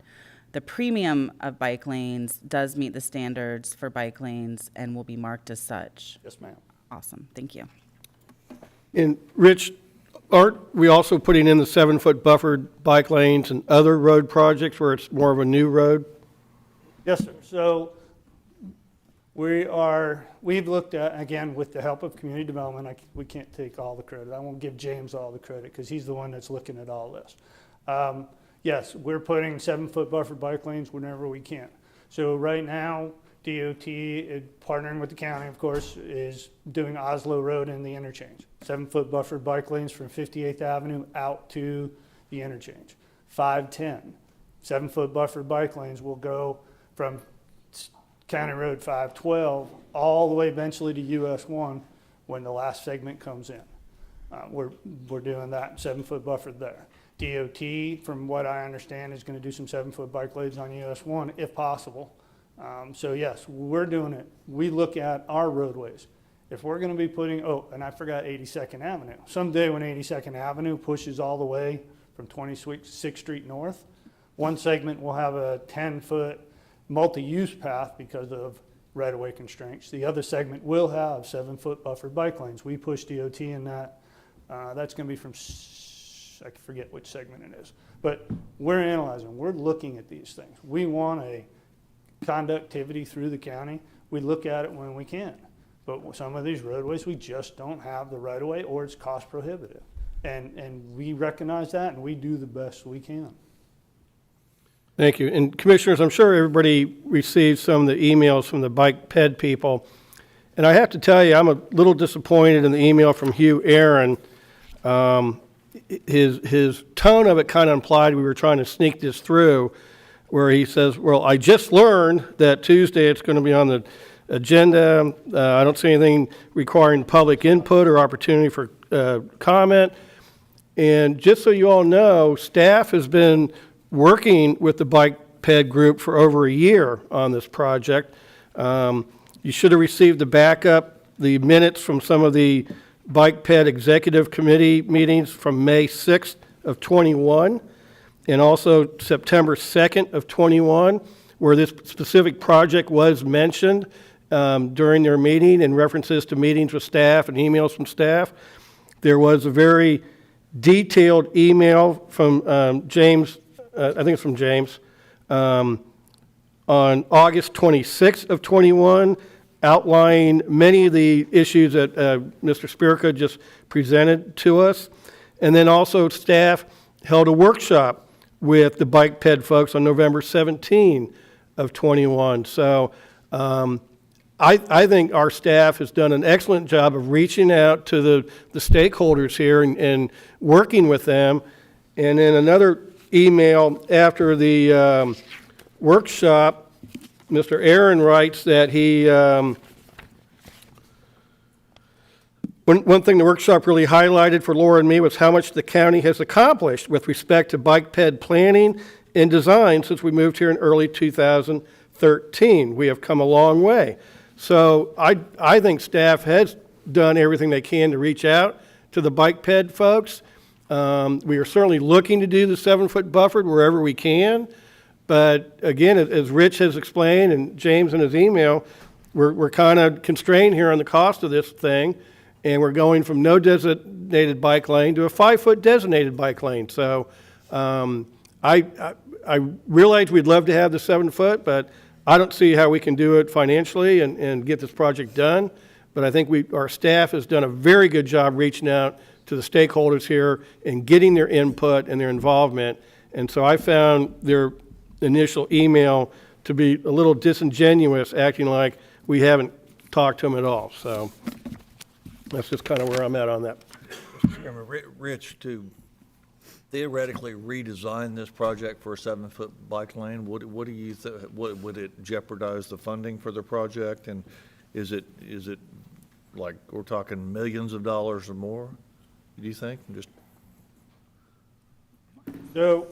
Speaker 5: the premium of bike lanes, does meet the standards for bike lanes and will be marked as such.
Speaker 11: Yes, ma'am.
Speaker 5: Awesome, thank you.
Speaker 4: And Rich, aren't we also putting in the 7-foot buffered bike lanes and other road projects where it's more of a new road?
Speaker 11: Yes, sir. So we've looked at, again, with the help of community development, we can't take all the credit. I won't give James all the credit because he's the one that's looking at all this. Yes, we're putting 7-foot buffered bike lanes whenever we can. So right now, DOT, partnering with the county, of course, is doing Oslo Road and the interchange. 7-foot buffered bike lanes from 58th Avenue out to the interchange. 510, 7-foot buffered bike lanes will go from County Road 512 all the way eventually to US 1 when the last segment comes in. We're doing that 7-foot buffered there. DOT, from what I understand, is going to do some 7-foot bike lanes on US 1 if possible. So yes, we're doing it. We look at our roadways. If we're going to be putting, and I forgot 82nd Avenue. Someday when 82nd Avenue pushes all the way from 26th Street north, one segment will have a 10-foot multi-use path because of right-of-way constraints. The other segment will have 7-foot buffered bike lanes. We push DOT in that. That's going to be from, I forget which segment it is. But we're analyzing. We're looking at these things. We want a conductivity through the county. We look at it when we can. But some of these roadways, we just don't have the right-of-way or it's cost prohibitive. And we recognize that and we do the best we can.
Speaker 4: Thank you. And Commissioners, I'm sure everybody received some of the emails from the bike ped people. And I have to tell you, I'm a little disappointed in the email from Hugh Aaron. His tone of it kind of implied we were trying to sneak this through, where he says, well, I just learned that Tuesday it's going to be on the agenda. I don't see anything requiring public input or opportunity for comment. And just so you all know, staff has been working with the bike ped group for over a year on this project. You should have received the backup, the minutes from some of the Bike Ped Executive Committee meetings from May 6th of 21, and also September 2nd of 21, where this specific project was mentioned during their meeting in references to meetings with staff and emails from staff. There was a very detailed email from James, I think it's from James, on August 26th of 21, outlining many of the issues that Mr. Spirica just presented to us. And then also staff held a workshop with the Bike Ped folks on November 17 of 21. So I think our staff has done an excellent job of reaching out to the stakeholders here and working with them. And in another email after the workshop, Mr. Aaron writes that he, one thing the workshop really highlighted for Laura and me was how much the county has accomplished with respect to bike ped planning and design since we moved here in early 2013. We have come a long way. So I think staff has done everything they can to reach out to the bike ped folks. We are certainly looking to do the 7-foot buffer wherever we can. But again, as Rich has explained and James in his email, we're kind of constrained here on the cost of this thing. And we're going from no designated bike lane to a 5-foot designated bike lane. So I realize we'd love to have the 7-foot, but I don't see how we can do it financially and get this project done. But I think our staff has done a very good job reaching out to the stakeholders here and getting their input and their involvement. And so I found their initial email to be a little disingenuous, acting like we haven't talked to them at all. So that's just kind of where I'm at on that.
Speaker 9: Mr. Chairman, Rich, to theoretically redesign this project for a 7-foot bike lane, what do you would it jeopardize the funding for the project? And is it like we're talking millions of dollars or more? Do you think?
Speaker 11: So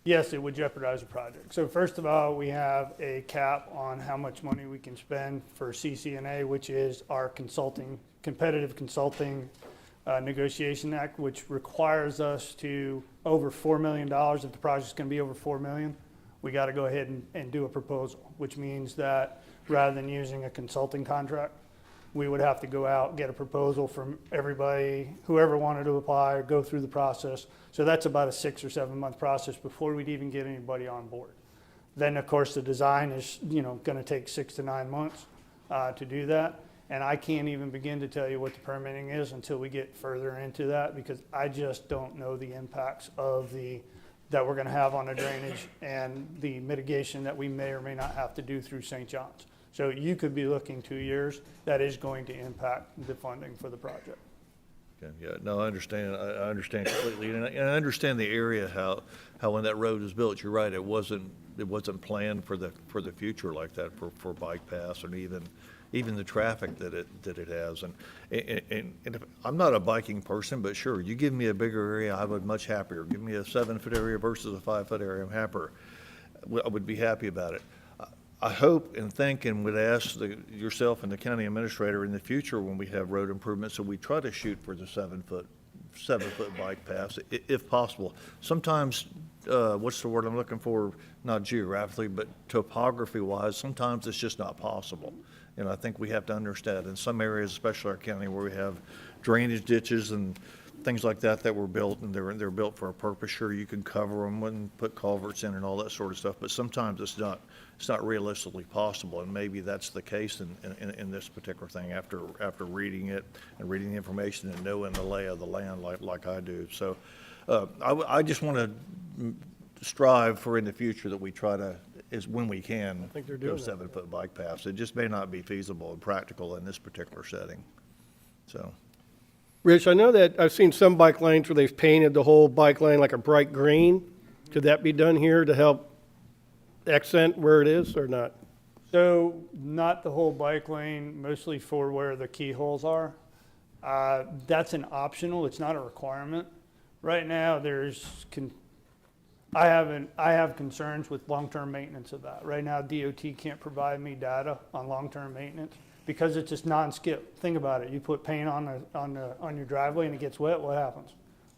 Speaker 11: yes, it would jeopardize the project. So first of all, we have a cap on how much money we can spend for CCNA, which is our competitive consulting negotiation act, which requires us to over $4 million. If the project's going to be over $4 million, we got to go ahead and do a proposal, which means that rather than using a consulting contract, we would have to go out, get a proposal from everybody, whoever wanted to apply, go through the process. So that's about a 6 or 7 month process before we'd even get anybody on board. Then of course the design is going to take 6 to 9 months to do that. And I can't even begin to tell you what the permitting is until we get further into that, because I just don't know the impacts of that we're going to have on the drainage and the mitigation that we may or may not have to do through St. John's. So you could be looking 2 years. That is going to impact the funding for the project.
Speaker 9: Okay, yeah, no, I understand. I understand completely, and I understand the area how when that road was built. You're right. It wasn't planned for the future like that for bike paths and even the traffic that it has. And if, I'm not a biking person, but sure, you give me a bigger area, I would much happier. Give me a 7-foot area versus a 5-foot area, I'm happier. I would be happy about it. I hope and think and would ask yourself and the county administrator in the future when we have road improvements that we try to shoot for the 7-foot bike paths if possible. Sometimes, what's the word I'm looking for? Not geographically, but topography wise, sometimes it's just not possible. And I think we have to understand in some areas, especially our county, where we have drainage ditches and things like that were built, and they're built for a purpose. Sure, you can cover them and put culverts in and all that sort of stuff, but sometimes it's not realistically possible, and maybe that's the case in this particular thing after reading it and reading the information and knowing the lay of the land like I do. So I just want to strive for in the future that we try to, is when we can,
Speaker 4: I think they're doing
Speaker 9: go 7-foot bike paths. It just may not be feasible and practical in this particular setting. So.
Speaker 4: Rich, I know that I've seen some bike lanes where they've painted the whole bike lane like a bright green. Could that be done here to help accent where it is or not?
Speaker 11: So not the whole bike lane, mostly for where the keyholes are. That's an optional, it's not a requirement. Right now I have concerns with long-term maintenance of that. Right now DOT can't provide me data on long-term maintenance. because it's just non-skip. Think about it. You put paint on your driveway and it gets wet, what happens?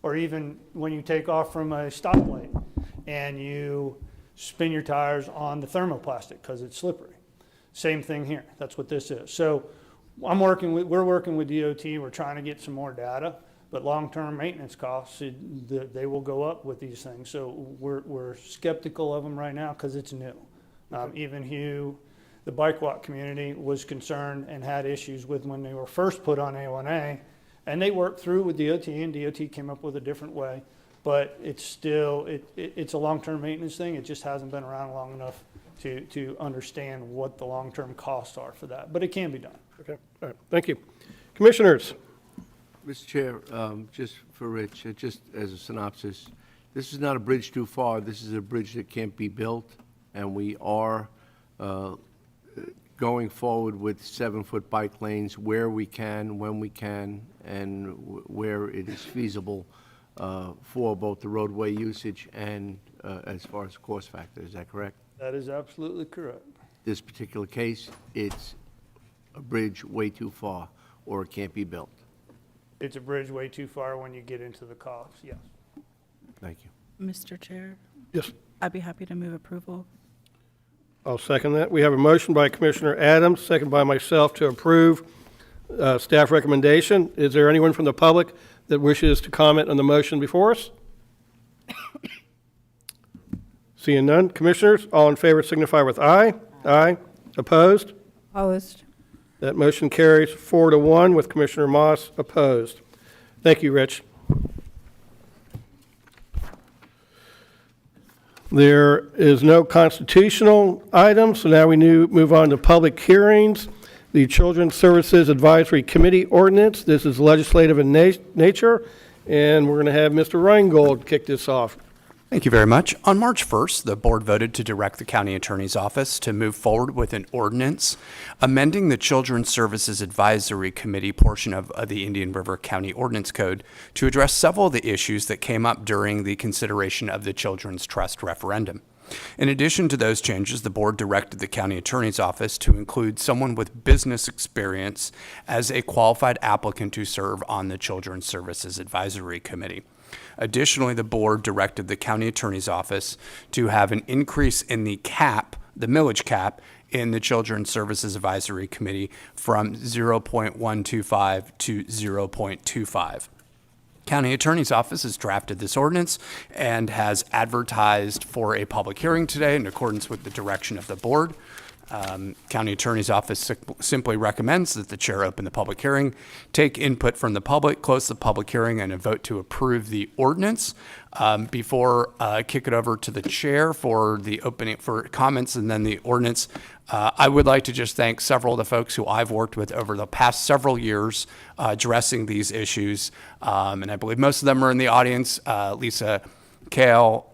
Speaker 11: Or even when you take off from a stoplight and you spin your tires on the thermoplastic because it's slippery. Same thing here. That's what this is. So we're working with DOT. We're trying to get some more data, but long-term maintenance costs, they will go up with these things. So we're skeptical of them right now because it's new. Even Hugh, the bike walk community, was concerned and had issues with when they were first put on A1A, and they worked through with DOT, and DOT came up with a different way. But it's still, it's a long-term maintenance thing. It just hasn't been around long enough to understand what the long-term costs are for that. But it can be done.
Speaker 4: Okay, all right, thank you. Commissioners?
Speaker 7: Mr. Chair, just for Rich, just as a synopsis, this is not a bridge too far. This is a bridge that can't be built, and we are going forward with 7-foot bike lanes where we can, when we can, and where it is feasible for both the roadway usage and as far as cost factor. Is that correct?
Speaker 11: That is absolutely correct.
Speaker 7: This particular case, it's a bridge way too far, or it can't be built.
Speaker 11: It's a bridge way too far when you get into the costs, yes.
Speaker 7: Thank you.
Speaker 5: Mr. Chair,
Speaker 4: Yes.
Speaker 5: I'd be happy to move approval.
Speaker 4: I'll second that. We have a motion by Commissioner Adams, second by myself to approve staff recommendation. Is there anyone from the public that wishes to comment on the motion before us? Seeing none. Commissioners, all in favor signify with aye. Aye. Opposed?
Speaker 1: Opposed?
Speaker 4: That motion carries 4-1 with Commissioner Moss opposed. Thank you, Rich. There is no constitutional item, so now we move on to public hearings. The Children's Services Advisory Committee ordinance. This is legislative in nature, and we're going to have Mr. Reingold kick this off.
Speaker 12: Thank you very much. On March 1st, the board voted to direct the county attorney's office to move forward with an ordinance amending the Children's Services Advisory Committee portion of the Indian River County Ordinance Code to address several of the issues that came up during the consideration of the Children's Trust referendum. In addition to those changes, the board directed the county attorney's office to include someone with business experience as a qualified applicant to serve on the Children's Services Advisory Committee. Additionally, the board directed the county attorney's office to have an increase in the cap, the millage cap, in the Children's Services Advisory Committee from 0.125 to 0.25. County Attorney's Office has drafted this ordinance and has advertised for a public hearing today in accordance with the direction of the board. County Attorney's Office simply recommends that the chair open the public hearing, take input from the public, close the public hearing, and a vote to approve the ordinance. Before I kick it over to the chair for the opening for comments and then the ordinance, I would like to just thank several of the folks who I've worked with over the past several years addressing these issues. And I believe most of them are in the audience. Lisa Kale,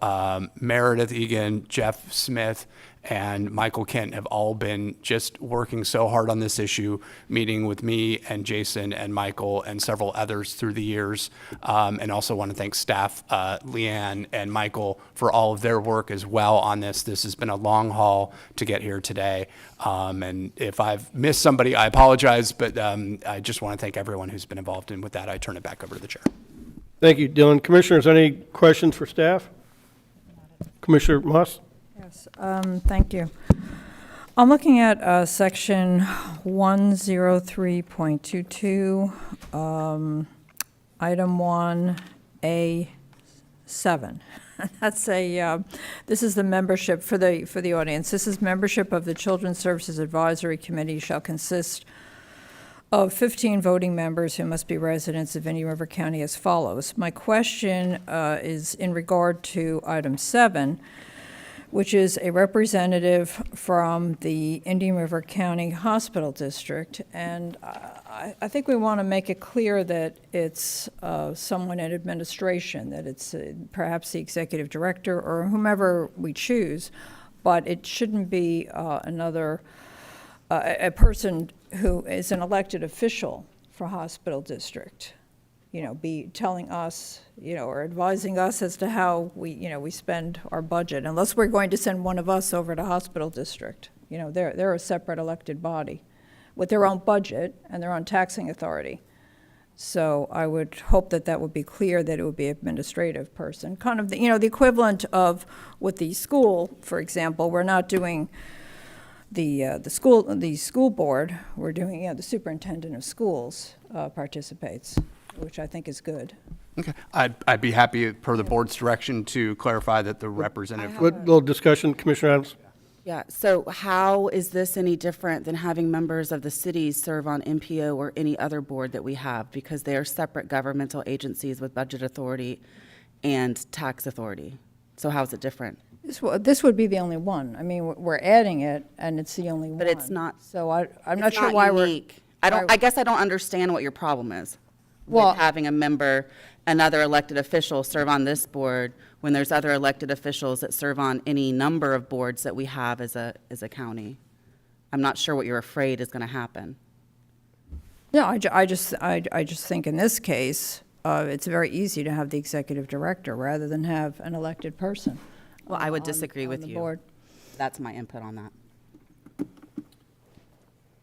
Speaker 12: Meredith Egan, Jeff Smith, and Michael Kent have all been just working so hard on this issue, meeting with me and Jason and Michael and several others through the years. And also want to thank staff, Leanne and Michael, for all of their work as well on this. This has been a long haul to get here today. And if I've missed somebody, I apologize, but I just want to thank everyone who's been involved. And with that, I turn it back over to the chair.
Speaker 4: Thank you, Dylan. Commissioners, any questions for staff? Commissioner Moss?
Speaker 1: Yes, thank you. I'm looking at section 103.22, item 1A7. That's this is the membership for the audience. This is membership of the Children's Services Advisory Committee shall consist of 15 voting members who must be residents of Indian River County as follows. My question is in regard to item 7, which is a representative from the Indian River County Hospital District. And I think we want to make it clear that it's someone in administration, that it's perhaps the executive director or whomever we choose, but it shouldn't be a person who is an elected official for hospital district, be telling us, or advising us as to how we spend our budget, unless we're going to send one of us over to hospital district. They're a separate elected body. with their own budget and their own taxing authority. So I would hope that that would be clear, that it would be an administrative person, kind of, the equivalent of with the school, for example. We're not doing the school board. We're doing, the superintendent of schools participates, which I think is good.
Speaker 12: Okay. I'd be happy, per the board's direction, to clarify that the representative.
Speaker 4: What little discussion, Commissioner Adams?
Speaker 5: Yeah, so how is this any different than having members of the cities serve on MPO or any other board that we have? Because they are separate governmental agencies with budget authority and tax authority. So how is it different?
Speaker 1: This would be the only one. I mean, we're adding it, and it's the only one.
Speaker 5: But it's not.
Speaker 1: So I'm not
Speaker 5: It's
Speaker 1: sure why we're.
Speaker 5: unique. I guess I don't understand what your problem is.
Speaker 1: Well-
Speaker 5: With having a member, another elected official serve on this board when there's other elected officials that serve on any number of boards that we have as a county. I'm not sure what you're afraid is going to happen.
Speaker 1: No, I just think in this case, it's very easy to have the executive director rather than have an elected person.
Speaker 5: Well, I would
Speaker 1: on-
Speaker 5: disagree
Speaker 1: on
Speaker 5: with
Speaker 1: the
Speaker 5: you.
Speaker 1: board.
Speaker 5: That's my input on that.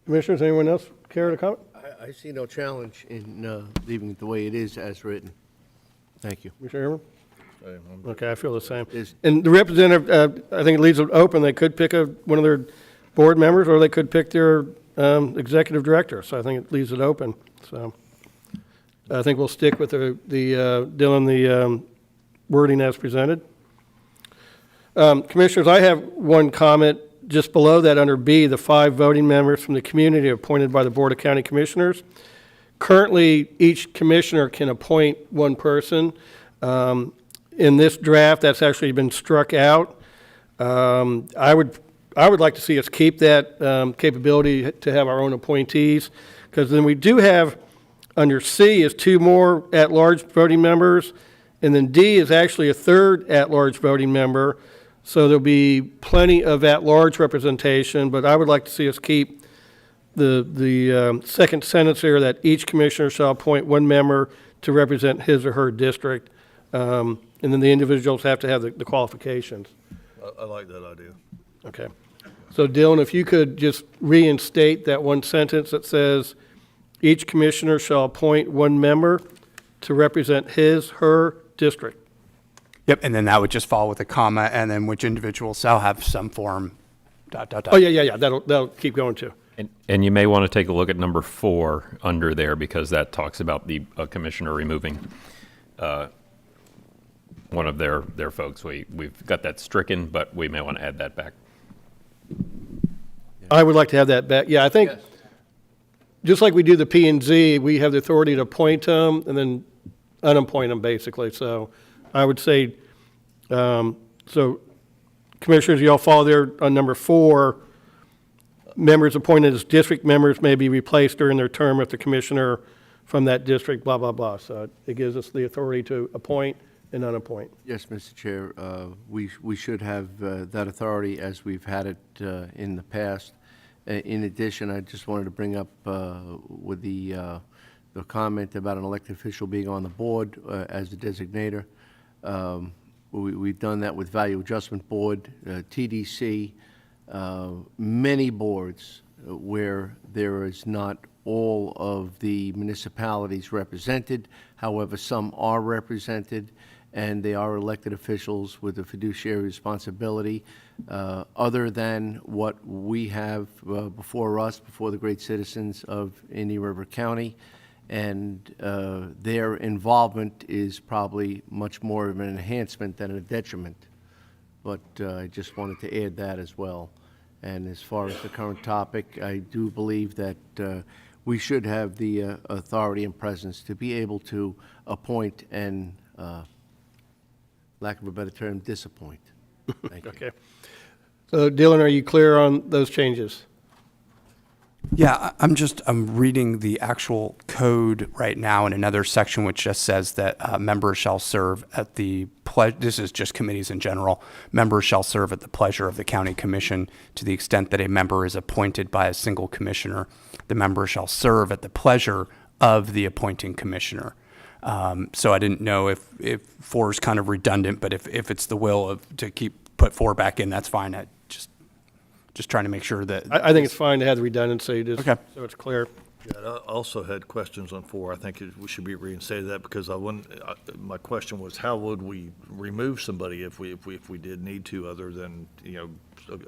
Speaker 4: Commissioners, anyone else care to comment?
Speaker 7: I see no challenge in leaving it the way it is as written. Thank you.
Speaker 4: Commissioner Herman? Okay, I feel the same.
Speaker 7: Is-
Speaker 4: And the representative, I think it leaves it open. They could pick one of their board members, or they could pick their executive director. So I think it leaves it open. So I think we'll stick with the wording as presented. Commissioners, I have one comment just below that under B, the 5 voting members from the community appointed by the Board of County Commissioners. Currently, each commissioner can appoint one person. In this draft, that's actually been struck out. I would like to see us keep that capability to have our own appointees, because then we do have, under C is 2 more at-large voting members, and then D is actually a 3rd at-large voting member. So there'll be plenty of at-large representation, but I would like to see us keep the second sentence here, that each commissioner shall appoint 1 member to represent his or her district. And then the individuals have to have the qualifications.
Speaker 9: I like that idea.
Speaker 4: Okay. So Dylan, if you could just reinstate that one sentence that says, each commissioner shall appoint 1 member to represent his, her district.
Speaker 12: Yep, and then that would just follow with a comma, and then which individual shall have some form, ...
Speaker 4: Oh, yeah, that'll keep going too.
Speaker 13: And you may want to take a look at number 4 under there, because that talks about the commissioner removing one of their folks. We've got that stricken, but we may want to add that back.
Speaker 4: I would like to have that back. Yeah, I think,
Speaker 7: Yes.
Speaker 4: just like we do the P and Z, we have the authority to appoint them and then unappoint them, basically. So I would say, so commissioners, you all follow there on number 4. Members appointed as district members may be replaced during their term if the commissioner from that district, blah, blah, blah. So it gives us the authority to appoint and unappoint.
Speaker 7: Yes, Mr. Chair, we should have that authority as we've had it in the past. In addition, I just wanted to bring up with the comment about an elected official being on the board as the designator. We've done that with Value Adjustment Board, TDC, many boards where there is not all of the municipalities represented. However, some are represented, and they are elected officials with a fiduciary responsibility other than what we have before us, before the great citizens of Indian River County. And their involvement is probably much more of an enhancement than a detriment. But I just wanted to add that as well. And as far as the current topic, I do believe that we should have the authority and presence to be able to appoint and, lack of a better term, disappoint. Thank you.
Speaker 4: Okay. So Dylan, are you clear on those changes?
Speaker 12: Yeah, I'm reading the actual code right now in another section which just says that members shall serve at the this is just committees in general. Members shall serve at the pleasure of the county commission to the extent that a member is appointed by a single commissioner. The member shall serve at the pleasure of the appointing commissioner. So I didn't know if 4 is kind of redundant, but if it's the will to put 4 back in, that's fine. Just trying to make sure that.
Speaker 4: I think it's fine to have the redundancy, just
Speaker 12: Okay.
Speaker 4: so it's clear.
Speaker 9: Yeah, I also had questions on 4. I think we should be reinstated that because my question was, how would we remove somebody if we did need to, other than,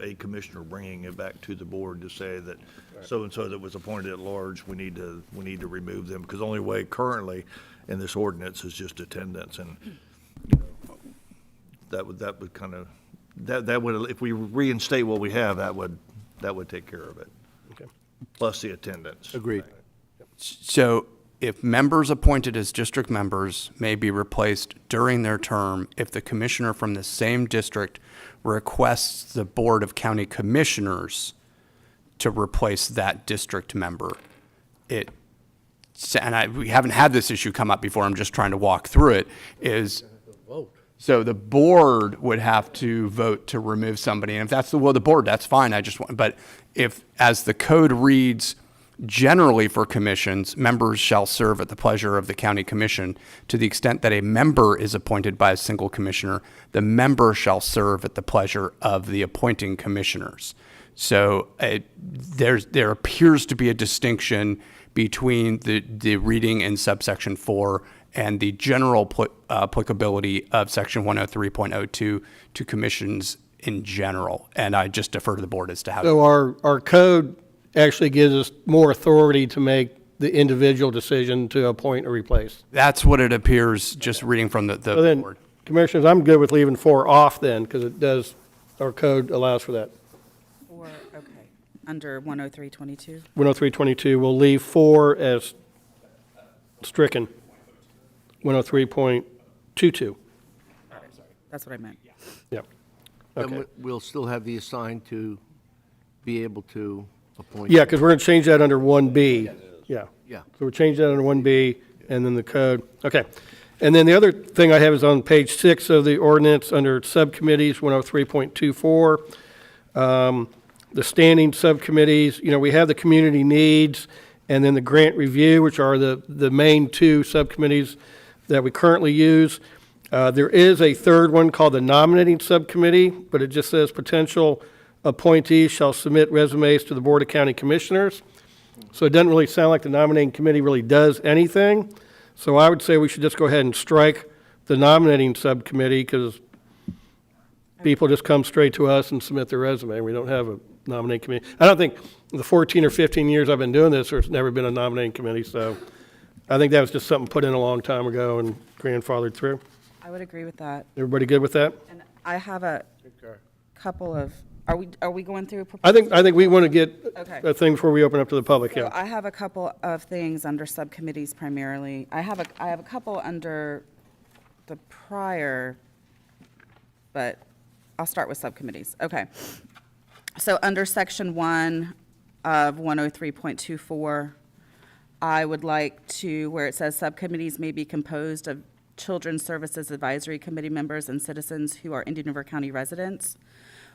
Speaker 9: a commissioner bringing it back to the board to say that so-and-so that was appointed at large, we need to remove them, because the only way currently in this ordinance is just attendance, and that would kind of, that would, if we reinstate what we have, that would take care of it.
Speaker 4: Okay.
Speaker 9: Plus the attendance.
Speaker 7: Agreed.
Speaker 12: So if members appointed as district members may be replaced during their term if the commissioner from the same district requests the Board of County Commissioners to replace that district member. We haven't had this issue come up before, I'm just trying to walk through it, so the board would have to vote to remove somebody, and if that's the will of the board, that's fine, but if, as the code reads, generally for commissions, members shall serve at the pleasure of the county commission. To the extent that a member is appointed by a single commissioner, the member shall serve at the pleasure of the appointing commissioners. So there appears to be a distinction between the reading in subsection 4 and the general applicability of section 103.02 to commissions in general. And I just defer to the board as to how.
Speaker 4: So our code actually gives us more authority to make the individual decision to appoint or replace.
Speaker 12: That's what it appears, just reading from the
Speaker 4: So then,
Speaker 12: board.
Speaker 4: Commissioners, I'm good with leaving 4 off then, because it does, our code allows for that.
Speaker 5: Okay, under 103.22.
Speaker 4: 103.22, we'll leave 4 as stricken. 103.22.
Speaker 5: That's what I meant.
Speaker 4: Yep.
Speaker 7: Then
Speaker 4: Okay.
Speaker 7: we'll still have the assigned to be able to appoint.
Speaker 4: Yeah, because we're going to change that under 1B. Yeah.
Speaker 7: Yeah.
Speaker 4: So we'll change that under 1B, and then the code. Okay. And then the other thing I have is on page 6 of the ordinance under subcommittees, 103.24. The standing subcommittees, we have the community needs and then the grant review, which are the main 2 subcommittees that we currently use. There is a third one called the nominating subcommittee, but it just says potential appointees shall submit resumes to the Board of County Commissioners. So it doesn't really sound like the nominating committee really does anything. So I would say we should just go ahead and strike the nominating subcommittee, because people just come straight to us and submit their resume. We don't have a nominating committee. I don't think in the 14 or 15 years I've been doing this, there's never been a nominating committee. So I think that was just something put in a long time ago and grandfathered through.
Speaker 5: I would agree with that.
Speaker 4: Everybody good with that?
Speaker 5: And I have a couple of, are we going through?
Speaker 4: I think we want to get
Speaker 5: Okay.
Speaker 4: a thing before we open up to the public,
Speaker 5: So
Speaker 4: yeah.
Speaker 5: I have a couple of things under subcommittees primarily. I have a couple under the prior, but I'll start with subcommittees. Okay. So under section 1 of 103.24, I would like to, where it says subcommittees may be composed of Children's Services Advisory Committee members and citizens who are Indian River County residents.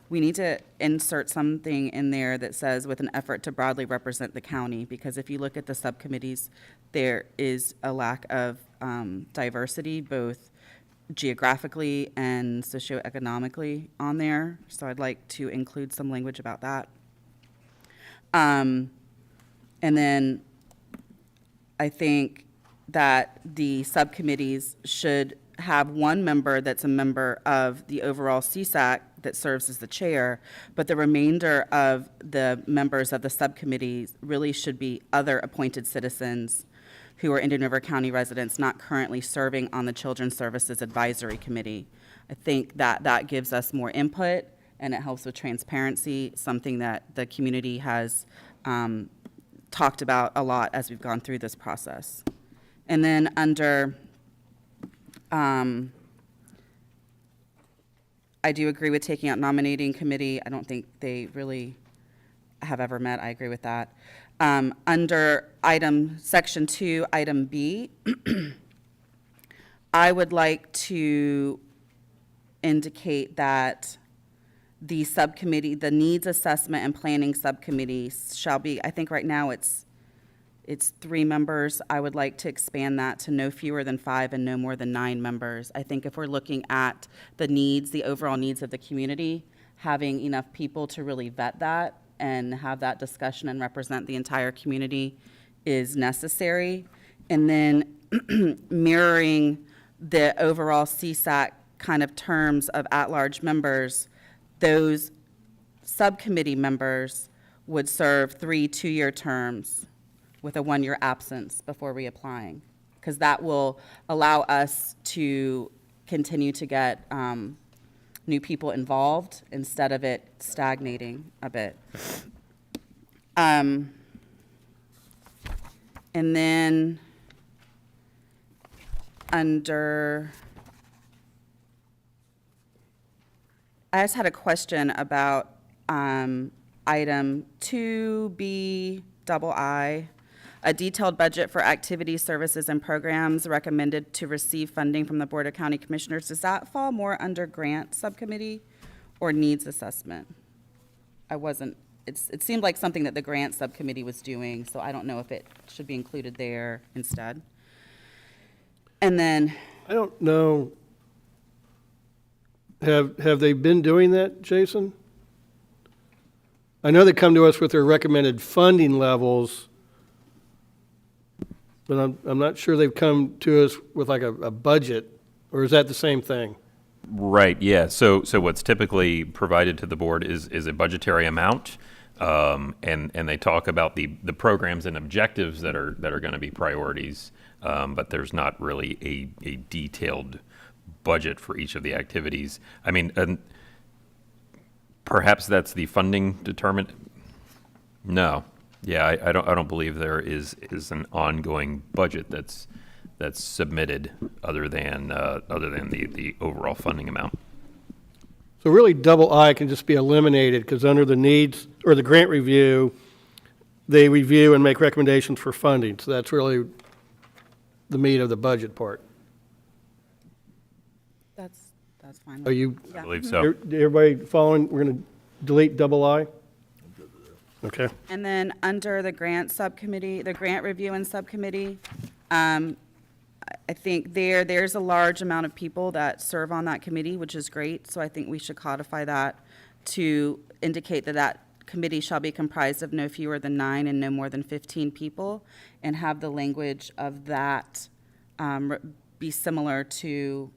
Speaker 5: We need to insert something in there that says with an effort to broadly represent the county, because if you look at the subcommittees, there is a lack of diversity, both geographically and socioeconomically on there. So I'd like to include some language about that. And then I think that the subcommittees should have one member that's a member of the overall CSAC that serves as the chair, but the remainder of the members of the subcommittees really should be other appointed citizens who are Indian River County residents not currently serving on the Children's Services Advisory Committee. I think that that gives us more input and it helps with transparency, something that the community has talked about a lot as we've gone through this process. And then under, I do agree with taking out nominating committee. I don't think they really have ever met. I agree with that. Under section 2, item B, I would like to indicate that the subcommittee, the needs assessment and planning subcommittees shall be, I think right now it's 3 members. I would like to expand that to no fewer than 5 and no more than 9 members. I think if we're looking at the needs, the overall needs of the community, having enough people to really vet that and have that discussion and represent the entire community is necessary. And then mirroring the overall CSAC kind of terms of at-large members, those subcommittee members would serve 3 two-year terms with a 1-year absence before reapplying, because that will allow us to continue to get new people involved instead of it stagnating a bit. And then under, I just had a question about item 2B II, a detailed budget for activities, services, and programs recommended to receive funding from the Board of County Commissioners. Does that fall more under grant subcommittee or needs assessment? It seemed like something that the grant subcommittee was doing, so I don't know if it should be included there instead. And then,
Speaker 4: I don't know, have they been doing that, Jason? I know they come to us with their recommended funding levels, but I'm not sure they've come to us with like a budget, or is that the same thing?
Speaker 13: Right, yeah. So what's typically provided to the board is a budgetary amount, and they talk about the programs and objectives that are going to be priorities, but there's not really a detailed budget for each of the activities. I mean, perhaps that's the funding determined. No, yeah, I don't believe there is an ongoing budget that's submitted other than the overall funding amount.
Speaker 4: So really, double I can just be eliminated, because under the needs, or the grant review, they review and make recommendations for funding. So that's really the meat of the budget part.
Speaker 5: that's fine.
Speaker 4: Are you,
Speaker 13: I believe so.
Speaker 4: everybody following? We're going to delete double I? Okay.
Speaker 5: And then under the grant subcommittee, the grant review and subcommittee, I think there's a large amount of people that serve on that committee, which is great. So I think we should codify that to indicate that that committee shall be comprised of no fewer than 9 and no more than 15 people, and have the language of that be similar to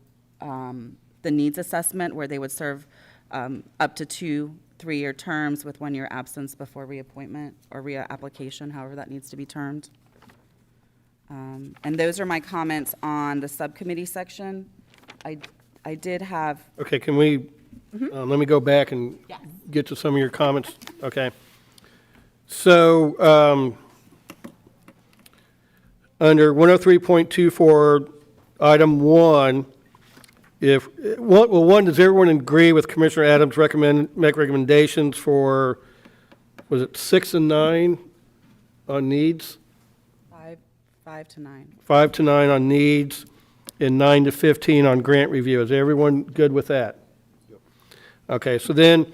Speaker 5: the needs assessment, where they would serve up to 2 3-year terms with 1-year absence before reappointment or reapplication, however that needs to be termed. And those are my comments on the subcommittee section. I did have,
Speaker 4: Okay, can we, let me go back and
Speaker 5: Yes.
Speaker 4: get to some of your comments. Okay. So, under 103.24, item 1, does everyone agree with Commissioner Adams make recommendations for, was it 6 and 9 on needs?
Speaker 5: 5 to 9.
Speaker 4: 5 to 9 on needs, and 9 to 15 on grant review. Is everyone good with that? Okay, so then,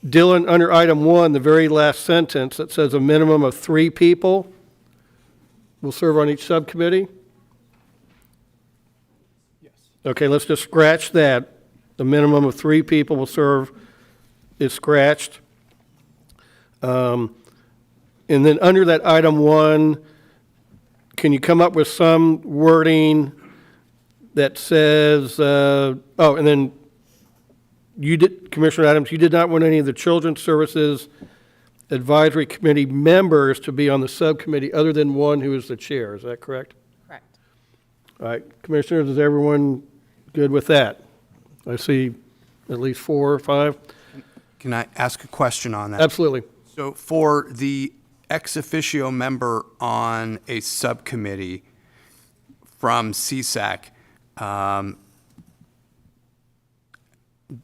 Speaker 4: Dylan, under item 1, the very last sentence, that says a minimum of 3 people will serve on each subcommittee?
Speaker 11: Yes.
Speaker 4: Okay, let's just scratch that. The minimum of 3 people will serve is scratched. And then under that item 1, can you come up with some wording that says, and then you did, Commissioner Adams, you did not want any of the Children's Services Advisory Committee members to be on the subcommittee other than one who is the chair. Is that correct?
Speaker 5: Correct.
Speaker 4: All right, Commissioners, is everyone good with that? I see at least 4 or 5.
Speaker 12: Can I ask a question on that?
Speaker 4: Absolutely.
Speaker 12: So for the ex officio member on a subcommittee from CSAC,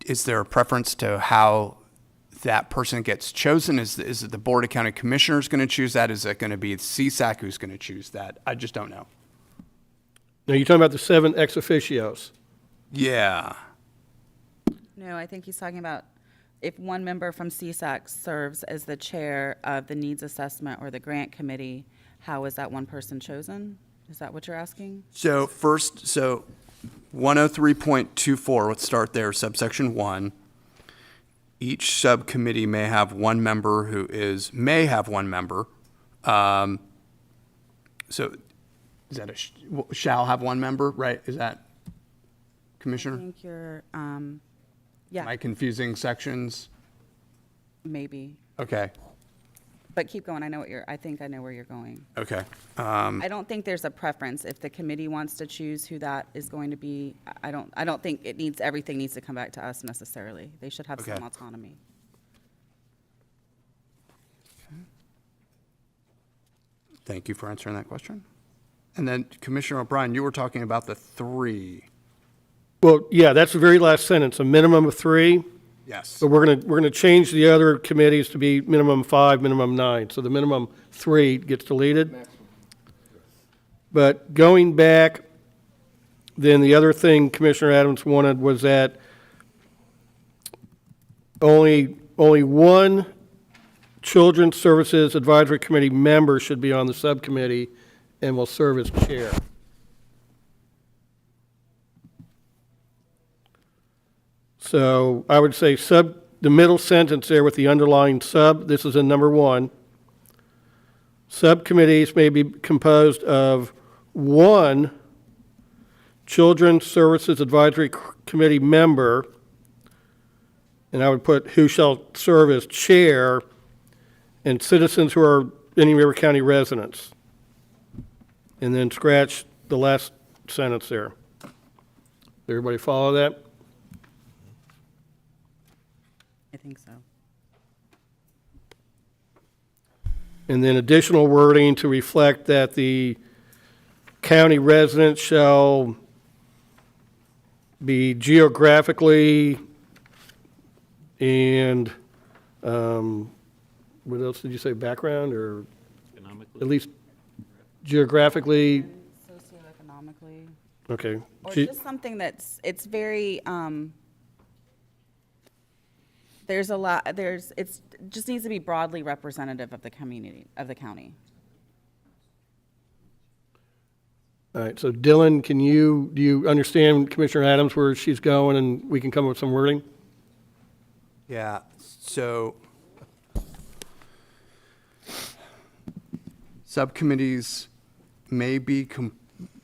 Speaker 12: is there a preference to how that person gets chosen? Is it the Board of County Commissioners going to choose that? Is it going to be CSAC who's going to choose that? I just don't know.
Speaker 4: Now, you're talking about the 7 ex officios.
Speaker 12: Yeah.
Speaker 5: No, I think he's talking about if one member from CSAC serves as the chair of the needs assessment or the grant committee, how is that one person chosen? Is that what you're asking?
Speaker 12: So 103.24, let's start there, subsection 1. each subcommittee may have one member who may have one member. So is that shall have one member, right? Is that,
Speaker 5: I
Speaker 12: Commissioner?
Speaker 5: think you're,
Speaker 12: Am
Speaker 5: yeah,
Speaker 12: I confusing sections?
Speaker 5: maybe.
Speaker 12: Okay,
Speaker 5: But keep going. I think I know where you're going.
Speaker 12: okay.
Speaker 5: I don't think there's a preference. If the committee wants to choose who that is going to be, I don't think everything needs to come back to us necessarily. They should have some
Speaker 12: Okay.
Speaker 5: autonomy.
Speaker 12: Thank you for answering that question. And then Commissioner O'Brien, you were talking about the 3.
Speaker 4: Well, yeah, that's the very last sentence, a minimum of 3.
Speaker 12: Yes.
Speaker 4: But we're gonna change the other committees to be minimum 5, minimum 9. So the minimum 3 gets deleted. But going back, then the other thing Commissioner Adams wanted was that only one Children's Services Advisory Committee member should be on the subcommittee and will serve as chair. So I would say the middle sentence there with the underlined sub, this is in number 1. Subcommittees may be composed of one Children's Services Advisory Committee member, and I would put who shall serve as chair, and citizens who are Indian River County residents. And then scratch the last sentence there. Everybody follow that?
Speaker 5: I think so.
Speaker 4: And then additional wording to reflect that the county residents shall be geographically and, what else did you say, background, or at least geographically?
Speaker 5: Socioeconomically.
Speaker 4: Okay.
Speaker 5: Or just something it's very, there's a lot, it just needs to be broadly representative of the community, of the county.
Speaker 4: All right, so Dylan, do you understand Commissioner Adams where she's going, and we can come up with some wording?
Speaker 12: Yeah, so subcommittees may be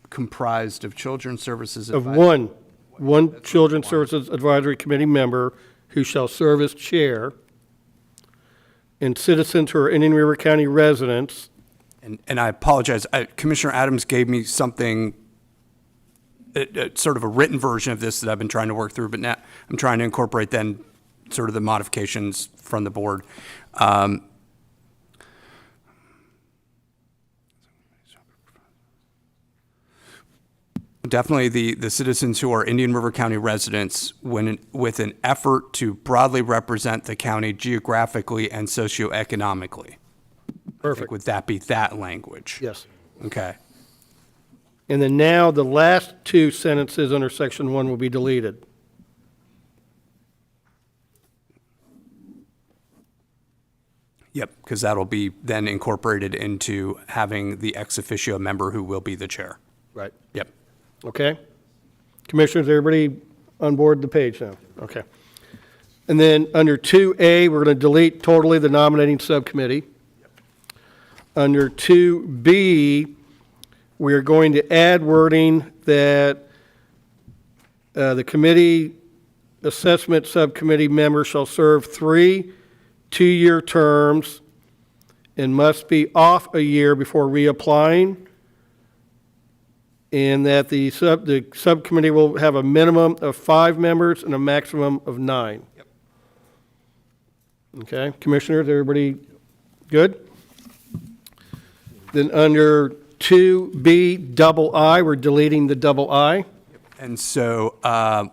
Speaker 12: comprised of Children's Services
Speaker 4: Of
Speaker 12: Advisory.
Speaker 4: one Children's Services Advisory Committee member who shall serve as chair, and citizens who are Indian River County residents.
Speaker 12: And I apologize, Commissioner Adams gave me something, sort of a written version of this that I've been trying to work through, but now I'm trying to incorporate then sort of the modifications from the board. Definitely the citizens who are Indian River County residents with an effort to broadly represent the county geographically and socioeconomically.
Speaker 4: Perfect.
Speaker 12: Would that be that language?
Speaker 4: Yes.
Speaker 12: Okay.
Speaker 4: And then now the last 2 sentences under section 1 will be deleted.
Speaker 12: Yep, because that'll be then incorporated into having the ex officio member who will be the chair.
Speaker 4: Right.
Speaker 12: Yep.
Speaker 4: Okay? Commissioners, everybody on board the page now? Okay. And then under 2A, we're going to delete totally the nominating subcommittee. Under 2B, we're going to add wording that the committee assessment subcommittee member shall serve 3 2-year terms and must be off a year before reapplying, and that the subcommittee will have a minimum of 5 members and a maximum of 9.
Speaker 12: Yep.
Speaker 4: Okay, Commissioners, everybody good? Then under 2B double I, we're deleting the double I.
Speaker 12: And so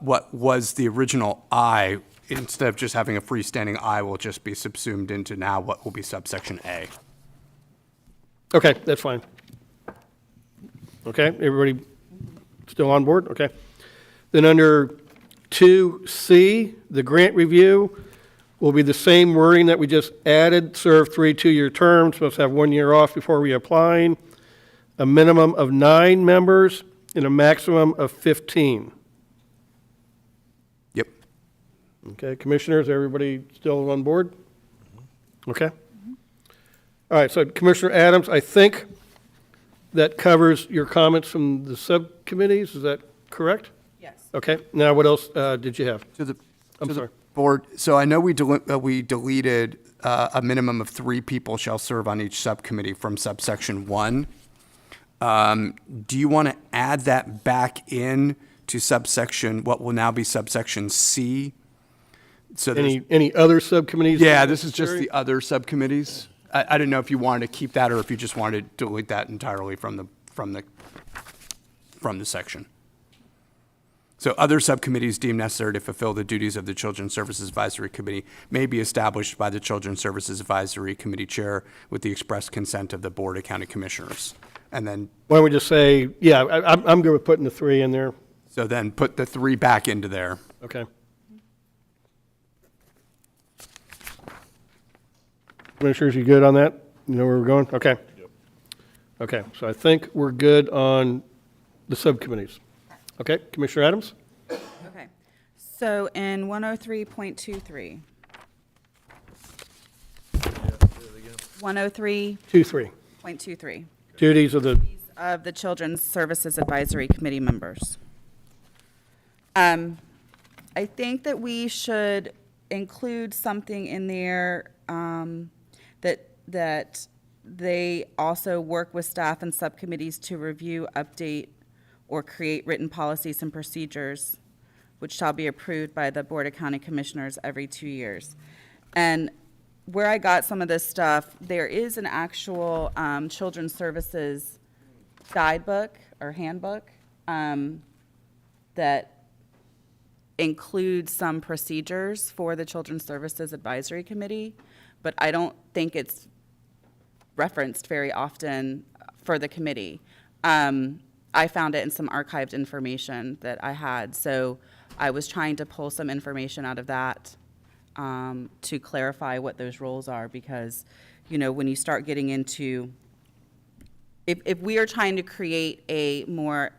Speaker 12: what was the original I, instead of just having a freestanding I, will just be subsumed into now what will be subsection A.
Speaker 4: Okay, that's fine. Okay, everybody still on board? Okay. Then under 2C, the grant review will be the same wording that we just added. Serve 3 2-year terms, must have 1 year off before reapplying, a minimum of 9 members, and a maximum of 15.
Speaker 12: Yep.
Speaker 4: Okay, commissioners, everybody still on board? Okay. All right, so Commissioner Adams, I think that covers your comments from the subcommittees, is that correct?
Speaker 5: Yes.
Speaker 4: Okay, now what else did you have? I'm
Speaker 12: To
Speaker 4: sorry.
Speaker 12: the board, so I know we deleted a minimum of 3 people shall serve on each subcommittee from subsection 1. Do you want to add that back in to subsection, what will now be subsection C? So there's,
Speaker 4: Any other subcommittees?
Speaker 12: yeah, this is just
Speaker 4: necessary?
Speaker 12: the other subcommittees. I didn't know if you wanted to keep that or if you just wanted to delete that entirely from the section. So other subcommittees deemed necessary to fulfill the duties of the Children's Services Advisory Committee may be established by the Children's Services Advisory Committee Chair with the express consent of the Board of County Commissioners. And then,
Speaker 4: Why don't we just say, yeah, I'm good with putting the 3 in there.
Speaker 12: so then put the 3 back into there.
Speaker 4: Okay. Commissioners, you good on that? You know where we're going? Okay. Okay, so I think we're good on the subcommittees. Okay, Commissioner Adams?
Speaker 5: Okay. So in 103.23. 103.23
Speaker 4: 2-3. Duties of the,
Speaker 5: Children's Services Advisory Committee members. I think that we should include something in there that they also work with staff and subcommittees to review, update, or create written policies and procedures, which shall be approved by the Board of County Commissioners every 2 years. And where I got some of this stuff, there is an actual Children's Services guidebook or handbook that includes some procedures for the Children's Services Advisory Committee, but I don't think it's referenced very often for the committee. I found it in some archived information that I had, so I was trying to pull some information out of that to clarify what those roles are, because, you know, when you start getting into, if we are trying to create a more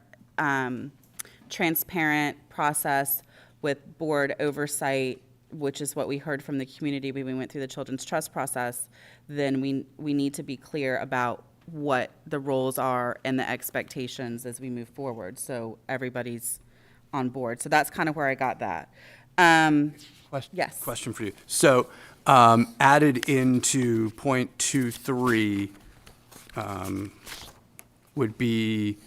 Speaker 5: transparent process with board oversight, which is what we heard from the community when we went through the Children's Trust process, then we need to be clear about what the roles are and the expectations as we move forward, so everybody's on board. So that's kind of where I got that. Yes.
Speaker 12: Question for you. So added into .23 would be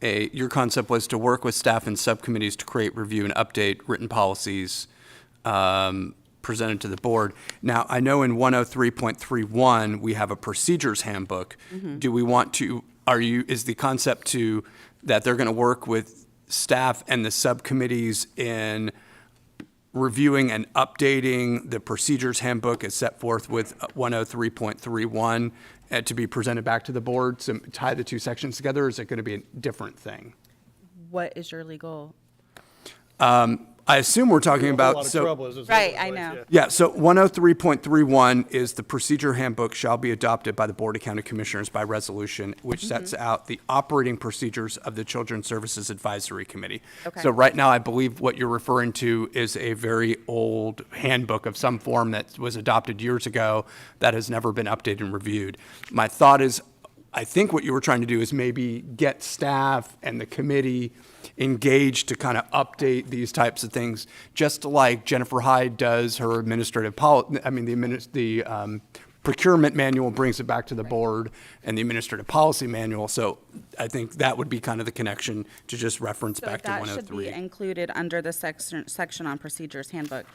Speaker 12: your concept was to work with staff and subcommittees to create, review, and update written policies presented to the board. Now, I know in 103.31, we have a procedures handbook. Do we want to, is the concept that they're going to work with staff and the subcommittees in reviewing and updating the procedures handbook as set forth with 103.31 to be presented back to the board, to tie the 2 sections together, or is it going to be a different thing?
Speaker 5: What is your legal?
Speaker 12: I assume we're talking about,
Speaker 5: Right, I know.
Speaker 12: Yeah, so 103.31 is the procedure handbook shall be adopted by the Board of County Commissioners by resolution, which sets out the operating procedures of the Children's Services Advisory Committee.
Speaker 5: Okay.
Speaker 12: So right now, I believe what you're referring to is a very old handbook of some form that was adopted years ago that has never been updated and reviewed. My thought is, I think what you were trying to do is maybe get staff and the committee engaged to kind of update these types of things, just like Jennifer Hyde does her administrative the procurement manual brings it back to the board, and the administrative policy manual. So I think that would be kind of the connection to just reference back to 103.
Speaker 5: So that should be included under the section on procedures handbook.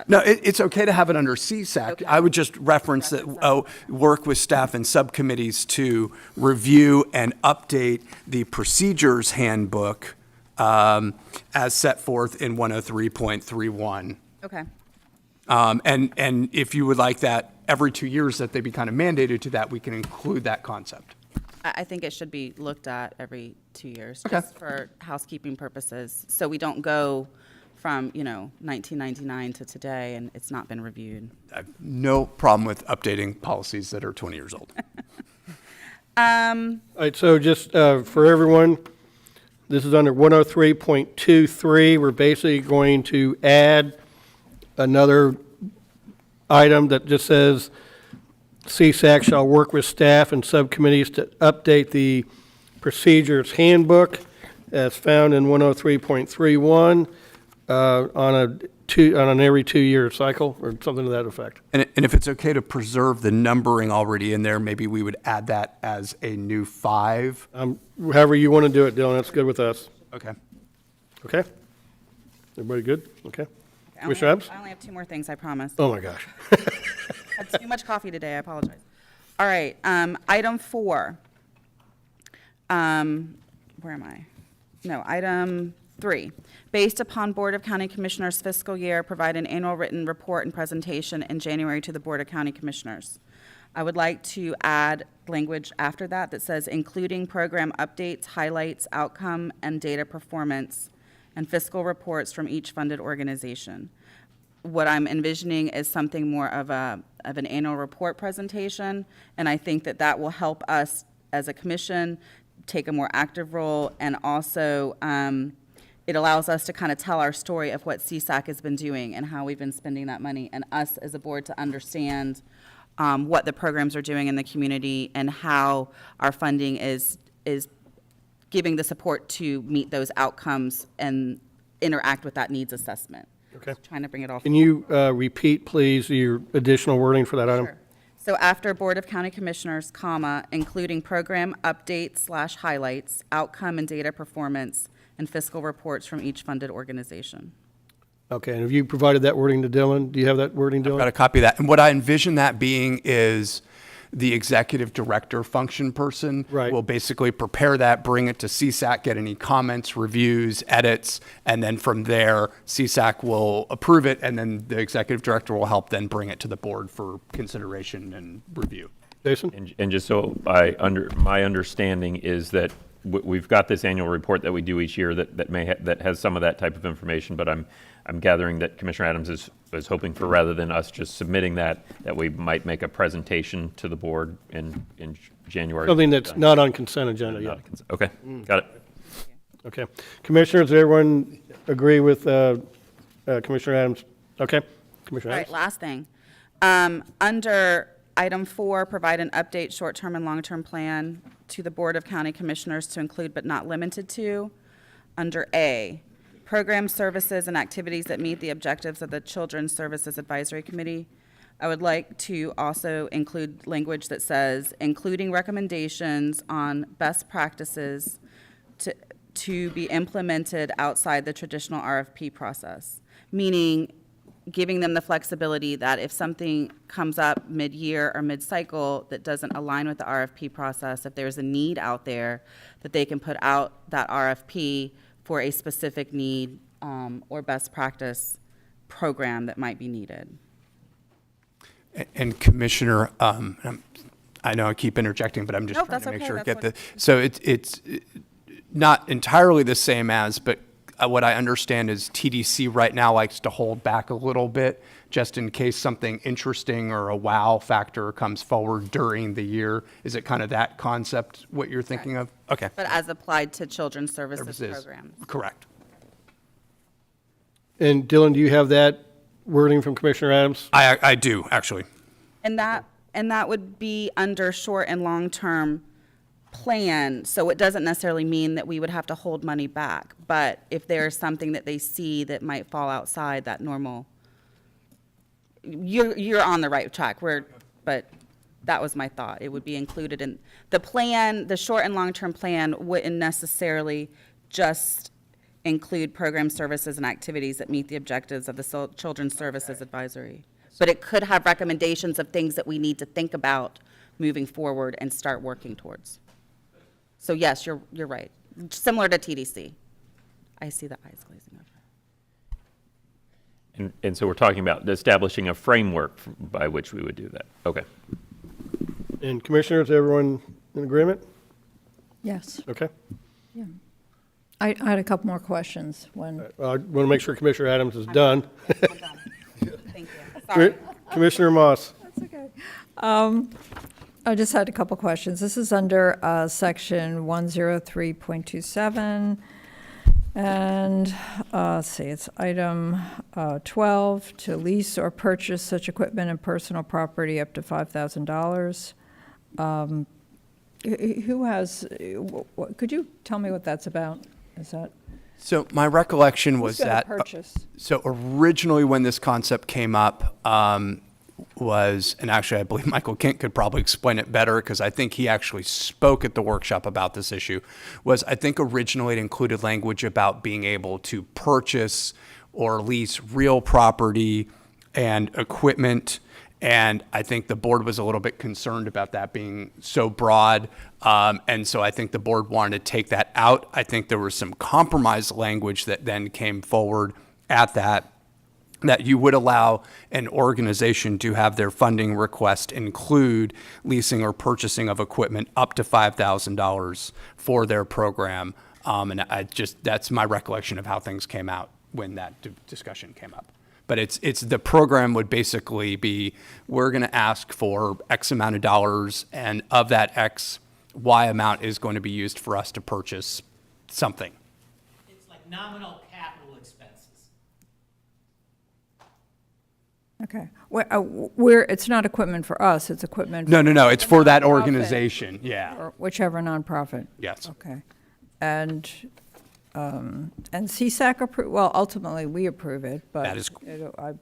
Speaker 12: No, it's okay to have it under CSAC.
Speaker 5: Okay.
Speaker 12: I would just reference that, work with staff and subcommittees to review and update the procedures handbook as set forth in 103.31.
Speaker 5: Okay.
Speaker 12: And if you would like that every 2 years that they be kind of mandated to that, we can include that concept.
Speaker 5: I think it should be looked at every 2 years,
Speaker 12: Okay.
Speaker 5: just for housekeeping purposes, so we don't go from, 1999 to today and it's not been reviewed.
Speaker 12: I have no problem with updating policies that are 20 years old.
Speaker 4: All right, so just for everyone, this is under 103.23. We're basically going to add another item that just says, CSAC shall work with staff and subcommittees to update the procedures handbook as found in 103.31 on an every 2-year cycle, or something to that effect.
Speaker 12: And if it's okay to preserve the numbering already in there, maybe we would add that as a new 5.
Speaker 4: However you want to do it, Dylan, that's good with us.
Speaker 12: Okay.
Speaker 4: Okay? Everybody good? Okay.
Speaker 5: I only
Speaker 4: Commissioner Adams?
Speaker 5: I only have 2 more things, I promise.
Speaker 4: Oh, my gosh.
Speaker 5: Had too much coffee today, I apologize. All right, item 4. Where am I? No, item 3. Based upon Board of County Commissioners fiscal year, provide an annual written report and presentation in January to the Board of County Commissioners. I would like to add language after that that says, including program updates, highlights, outcome, and data performance, and fiscal reports from each funded organization. What I'm envisioning is something more of an annual report presentation, and I think that that will help us as a commission take a more active role, and also it allows us to kind of tell our story of what CSAC has been doing and how we've been spending that money, and us as a board to understand what the programs are doing in the community and how our funding is giving the support to meet those outcomes and interact with that needs assessment.
Speaker 4: Okay.
Speaker 5: Trying to bring it all.
Speaker 4: Can you repeat, please, your additional wording for that item?
Speaker 5: Sure. So after Board of County Commissioners, comma, including program updates / highlights, outcome and data performance, and fiscal reports from each funded organization.
Speaker 4: Okay, and have you provided that wording to Dylan? Do you have that wording, Dylan?
Speaker 12: I've got a copy of that. And what I envision that being is the executive director function person
Speaker 4: Right.
Speaker 12: will basically prepare that, bring it to CSAC, get any comments, reviews, edits, and then from there, CSAC will approve it, and then the executive director will help then bring it to the board for consideration and review.
Speaker 4: Jason?
Speaker 13: And just so my understanding is that we've got this annual report that we do each year that has some of that type of information, but I'm gathering that Commissioner Adams is hoping for, rather than us just submitting that we might make a presentation to the board in January.
Speaker 4: Something that's not on consent agenda yet.
Speaker 13: Okay, got it.
Speaker 4: Okay. Commissioners, everyone agree with Commissioner Adams? Okay. Commissioner
Speaker 5: All
Speaker 4: Adams?
Speaker 5: right, last thing. Under item 4, provide an update short-term and long-term plan to the Board of County Commissioners to include but not limited to. Under A, program services and activities that meet the objectives of the Children's Services Advisory Committee. I would like to also include language that says, including recommendations on best practices to be implemented outside the traditional RFP process, meaning giving them the flexibility that if something comes up mid-year or mid-cycle that doesn't align with the RFP process, if there's a need out there, that they can put out that RFP for a specific need or best practice program that might be needed.
Speaker 12: And Commissioner, I know I keep interjecting, but I'm just
Speaker 5: Nope,
Speaker 12: trying to
Speaker 5: that's
Speaker 12: make
Speaker 5: okay.
Speaker 12: sure
Speaker 5: That's
Speaker 12: get the.
Speaker 5: what-
Speaker 12: So it's not entirely the same as, but what I understand is TDC right now likes to hold back a little bit, just in case something interesting or a wow factor comes forward during the year. Is it kind of that concept what you're thinking of? Okay.
Speaker 5: But as applied to children's services
Speaker 12: Services.
Speaker 5: programs.
Speaker 12: Correct.
Speaker 4: And Dylan, do you have that wording from Commissioner Adams?
Speaker 12: I do, actually.
Speaker 5: And that would be under short and long-term plan, so it doesn't necessarily mean that we would have to hold money back. But if there's something that they see that might fall outside that normal, you're on the right track. But that was my thought. It would be included in the plan. The short and long-term plan wouldn't necessarily just include program services and activities that meet the objectives of the Children's Services Advisory. But it could have recommendations of things that we need to think about moving forward and start working towards. So yes, you're right. Similar to TDC. I see the eyes glazing over.
Speaker 13: And so we're talking about establishing a framework by which we would do that. Okay.
Speaker 4: And Commissioners, everyone in agreement?
Speaker 1: Yes.
Speaker 4: Okay.
Speaker 1: Yeah. I had a couple more questions when.
Speaker 4: I want to make sure Commissioner Adams is done.
Speaker 5: I'm done. Thank you. Sorry.
Speaker 4: Commissioner Moss?
Speaker 1: That's okay. I just had a couple questions. This is under section 103.27, And, let's see, it's item 12, to lease or purchase such equipment and personal property up to $5,000. Who has, could you tell me what that's about? Is that?
Speaker 12: So my recollection was
Speaker 1: Who's gonna
Speaker 12: that,
Speaker 1: purchase?
Speaker 12: so originally when this concept came up, was, and actually I believe Michael Kent could probably explain it better because I think he actually spoke at the workshop about this issue, was I think originally it included language about being able to purchase or lease real property and equipment. And I think the board was a little bit concerned about that being so broad. And so I think the board wanted to take that out. I think there was some compromise language that then came forward at that you would allow an organization to have their funding request include leasing or purchasing of equipment up to $5,000 for their program. And that's my recollection of how things came out when that discussion came up. But it's the program would basically be, we're going to ask for X amount of dollars, and of that X, Y amount is going to be used for us to purchase something.
Speaker 14: It's like nominal capital expenses.
Speaker 1: Okay. It's not equipment for us, it's equipment.
Speaker 12: No, it's for that
Speaker 1: nonprofit.
Speaker 12: organization, yeah.
Speaker 1: Or whichever nonprofit.
Speaker 12: Yes.
Speaker 1: Okay. And CSAC well, ultimately, we approve it, but
Speaker 12: That is-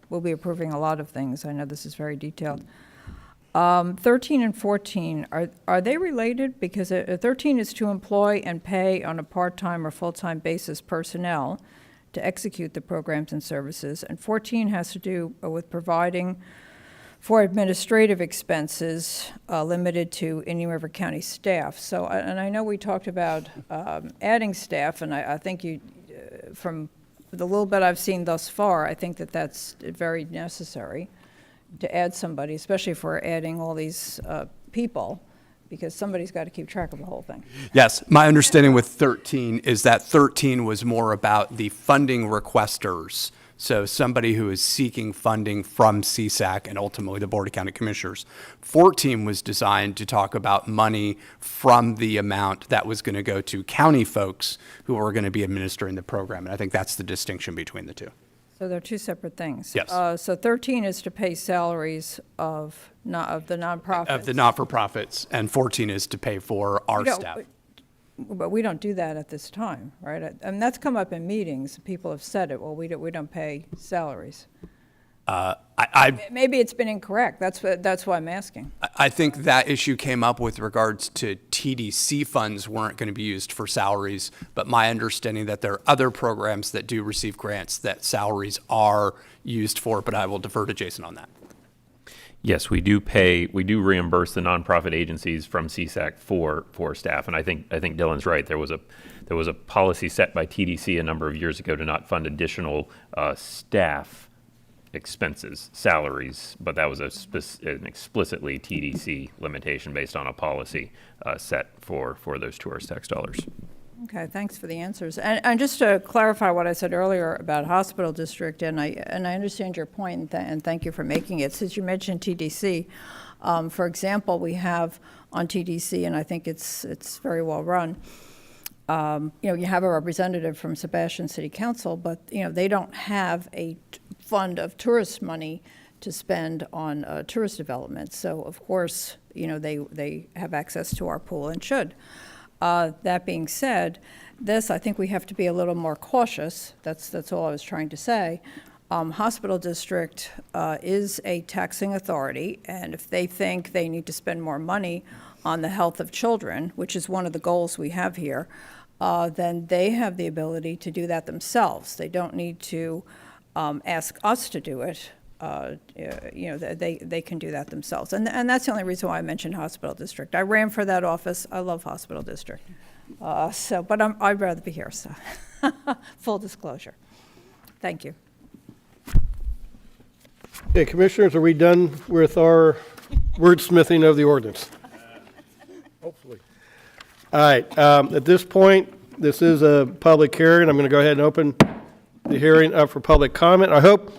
Speaker 1: we'll be approving a lot of things. I know this is very detailed. 13 and 14, are they related? Because 13 is to employ and pay on a part-time or full-time basis personnel to execute the programs and services, and 14 has to do with providing for administrative expenses limited to Indian River County staff. So, and I know we talked about adding staff, and I think you, from the little bit I've seen thus far, I think that that's very necessary to add somebody, especially if we're adding all these people, because somebody's got to keep track of the whole thing.
Speaker 12: Yes, my understanding with 13 is that 13 was more about the funding requesters. So somebody who is seeking funding from CSAC and ultimately the Board of County Commissioners. 14 was designed to talk about money from the amount that was going to go to county folks who are going to be administering the program. And I think that's the distinction between the two.
Speaker 1: So they're two separate things.
Speaker 12: Yes.
Speaker 1: So 13 is to pay salaries of the nonprofits.
Speaker 12: Of the not-for-profits, and 14 is to pay for our staff.
Speaker 1: But we don't do that at this time, right? And that's come up in meetings. People have said it. Well, we don't pay salaries. Maybe it's been incorrect. That's why I'm asking.
Speaker 12: I think that issue came up with regards to TDC funds weren't going to be used for salaries, but my understanding that there are other programs that do receive grants that salaries are used for, but I will defer to Jason on that.
Speaker 13: Yes, we do reimburse the nonprofit agencies from CSAC for staff, and I think Dylan's right. There was a policy set by TDC a number of years ago to not fund additional staff expenses, salaries, but that was an explicitly TDC limitation based on a policy set for those tourist tax dollars.
Speaker 1: Okay, thanks for the answers. And just to clarify what I said earlier about hospital district, and I understand your point, and thank you for making it. Since you mentioned TDC, for example, we have on TDC, and I think it's very well run. You have a representative from Sebastian City Council, but they don't have a fund of tourist money to spend on tourist development. So of course, they have access to our pool and should. That being said, I think we have to be a little more cautious. That's all I was trying to say. Hospital district is a taxing authority, and if they think they need to spend more money on the health of children, which is one of the goals we have here, then they have the ability to do that themselves. They don't need to ask us to do it. They can do that themselves. And that's the only reason why I mentioned hospital district. I ran for that office. I love hospital district. But I'd rather be here, so full disclosure. Thank you.
Speaker 4: Okay, Commissioners, are we done with our wordsmithing of the ordinance? Hopefully. All right, at this point, this is a public hearing. I'm going to go ahead and open the hearing up for public comment. I hope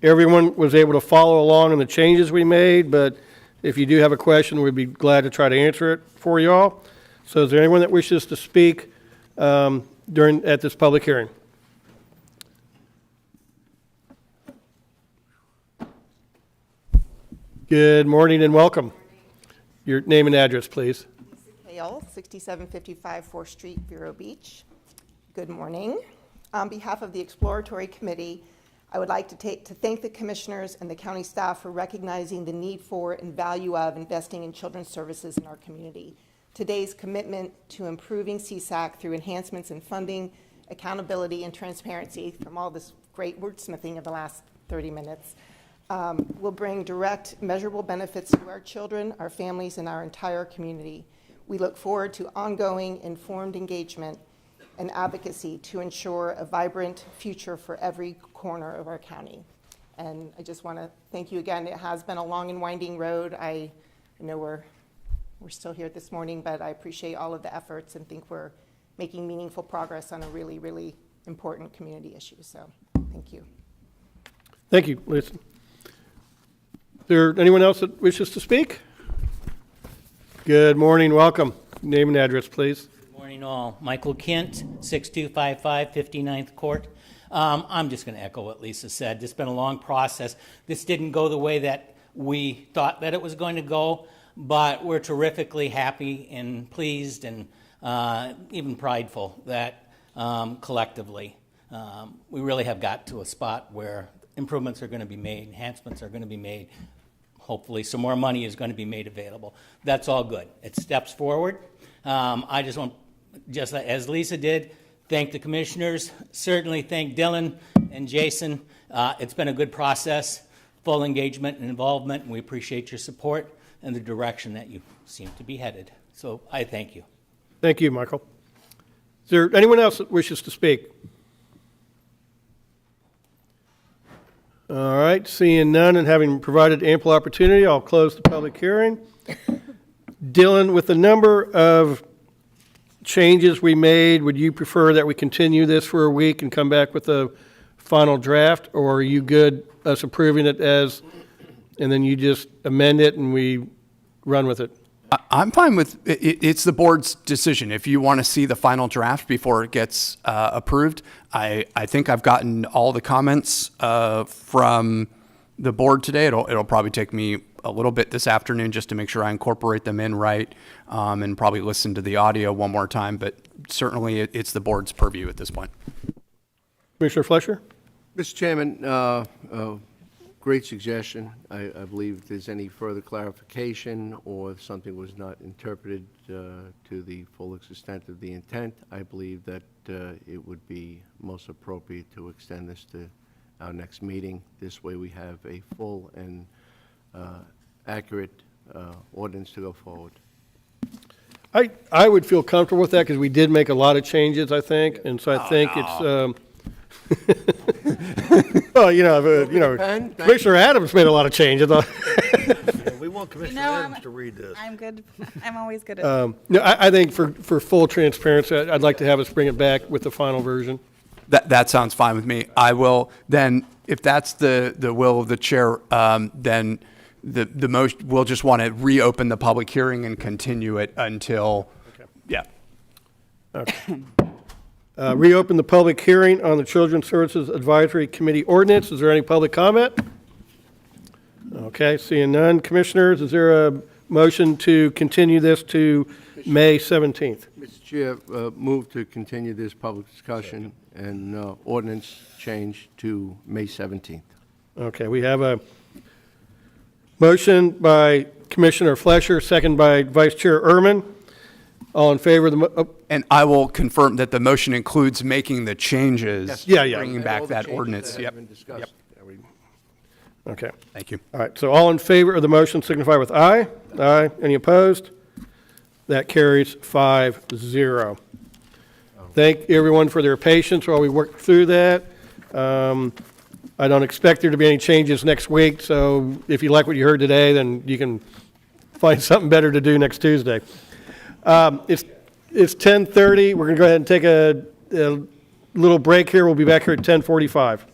Speaker 4: everyone was able to follow along on the changes we made, but if you do have a question, we'd be glad to try to answer it for you all. So is there anyone that wishes to speak at this public hearing? Good morning and welcome. Your name and address, please.
Speaker 15: Hale, 6755 4th Street, Vero Beach. Good morning. On behalf of the Exploratory Committee, I would like to thank the commissioners and the county staff for recognizing the need for and value of investing in children's services in our community. Today's commitment to improving CSAC through enhancements in funding, accountability, and transparency from all this great wordsmithing of the last 30 minutes will bring direct, measurable benefits to our children, our families, and our entire community. We look forward to ongoing, informed engagement and advocacy to ensure a vibrant future for every corner of our county. And I just want to thank you again. It has been a long and winding road. I know we're still here this morning, but I appreciate all of the efforts and think we're making meaningful progress on a really, really important community issue. So thank you.
Speaker 4: Thank you, Lisa. Is there anyone else that wishes to speak? Good morning, welcome. Name and address, please.
Speaker 14: Good morning all. Michael Kent, 6255 59th Court. I'm just going to echo what Lisa said. It's been a long process. This didn't go the way that we thought that it was going to go, but we're terrifically happy and pleased and even prideful that collectively we really have got to a spot where improvements are going to be made, enhancements are going to be made. Hopefully some more money is going to be made available. That's all good. It's steps forward. I just want, just as Lisa did, thank the commissioners, certainly thank Dylan and Jason. It's been a good process, full engagement and involvement, and we appreciate your support and the direction that you seem to be headed. So I thank you.
Speaker 4: Thank you, Michael. Is there anyone else that wishes to speak? All right, seeing none and having provided ample opportunity, I'll close the public hearing. Dylan, with the number of changes we made, would you prefer that we continue this for a week and come back with a final draft, or are you good us approving it as, and then you just amend it and we run with it?
Speaker 12: I'm fine with it. It's the board's decision. If you want to see the final draft before it gets approved, I think I've gotten all the comments from the board today. It'll probably take me a little bit this afternoon just to make sure I incorporate them in right, and probably listen to the audio one more time. But certainly it's the board's purview at this point.
Speaker 4: Commissioner Fletcher?
Speaker 7: Mr. Chairman, great suggestion. I believe if there's any further clarification or if something was not interpreted to the full extent of the intent, I believe that it would be most appropriate to extend this to our next meeting. This way we have a full and accurate ordinance to go forward.
Speaker 4: I would feel comfortable with that because we did make a lot of changes, I think, and so I think it's well, Commissioner Adams made a lot of changes.
Speaker 9: We want Commissioner Adams to read this.
Speaker 5: I'm good. I'm always good at
Speaker 4: No, I think for full transparency, I'd like to have us bring it back with the final version.
Speaker 12: That sounds fine with me. I will then, if that's the will of the chair, then the most we'll just want to reopen the public hearing and continue it until, yeah.
Speaker 4: Okay. Reopen the public hearing on the Children's Services Advisory Committee ordinance. Is there any public comment? Okay, seeing none. Commissioners, is there a motion to continue this to May 17th?
Speaker 7: Mr. Chair, move to continue this public discussion and ordinance change to May 17th.
Speaker 4: Okay, we have a motion by Commissioner Fletcher, second by Vice Chair Ehrman. All in favor of the
Speaker 12: and I will confirm that the motion includes making the changes,
Speaker 4: Yes.
Speaker 12: bringing back that ordinance.
Speaker 7: That
Speaker 12: Yep.
Speaker 7: have been discussed.
Speaker 4: Okay.
Speaker 12: Thank you.
Speaker 4: All right, so all in favor of the motion signify with aye. Aye. Any opposed? That carries 5-0. Thank everyone for their patience while we work through that. I don't expect there to be any changes next week, so if you like what you heard today, then you can find something better to do next Tuesday. It's 10:30. We're going to go ahead and take a little break here. We'll be back here at 10:45.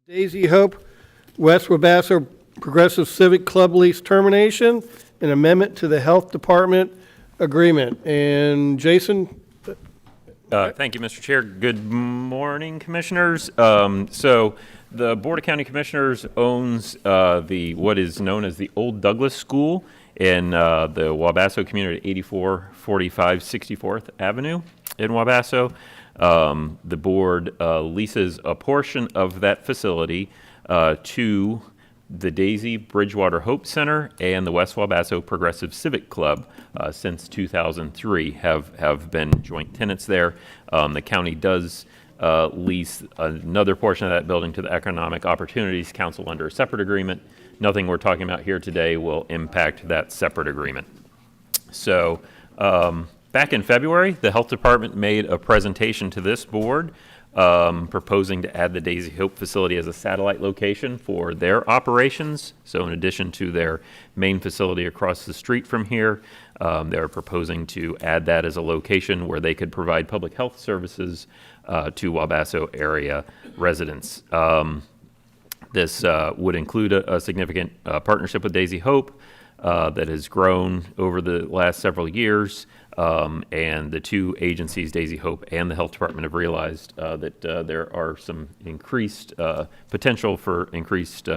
Speaker 4: Daisy Hope West Wabasso Progressive Civic Club lease termination, an amendment to the Health Department agreement. And Jason?
Speaker 13: Thank you, Mr. Chair. Good morning, Commissioners. So the Board of County Commissioners owns what is known as the Old Douglas School in the Wabasso community at 8445 64th Avenue in Wabasso. The board leases a portion of that facility to the Daisy Bridgewater Hope Center and the West Wabasso Progressive Civic Club since 2003 have been joint tenants there. The county does lease another portion of that building to the Economic Opportunities Council under a separate agreement. Nothing we're talking about here today will impact that separate agreement. So back in February, the Health Department made a presentation to this board proposing to add the Daisy Hope facility as a satellite location for their operations. So in addition to their main facility across the street from here, they're proposing to add that as a location where they could provide public health services to Wabasso area residents. This would include a significant partnership with Daisy Hope that has grown over the last several years. And the two agencies, Daisy Hope and the Health Department, have realized that there are some increased potential for increased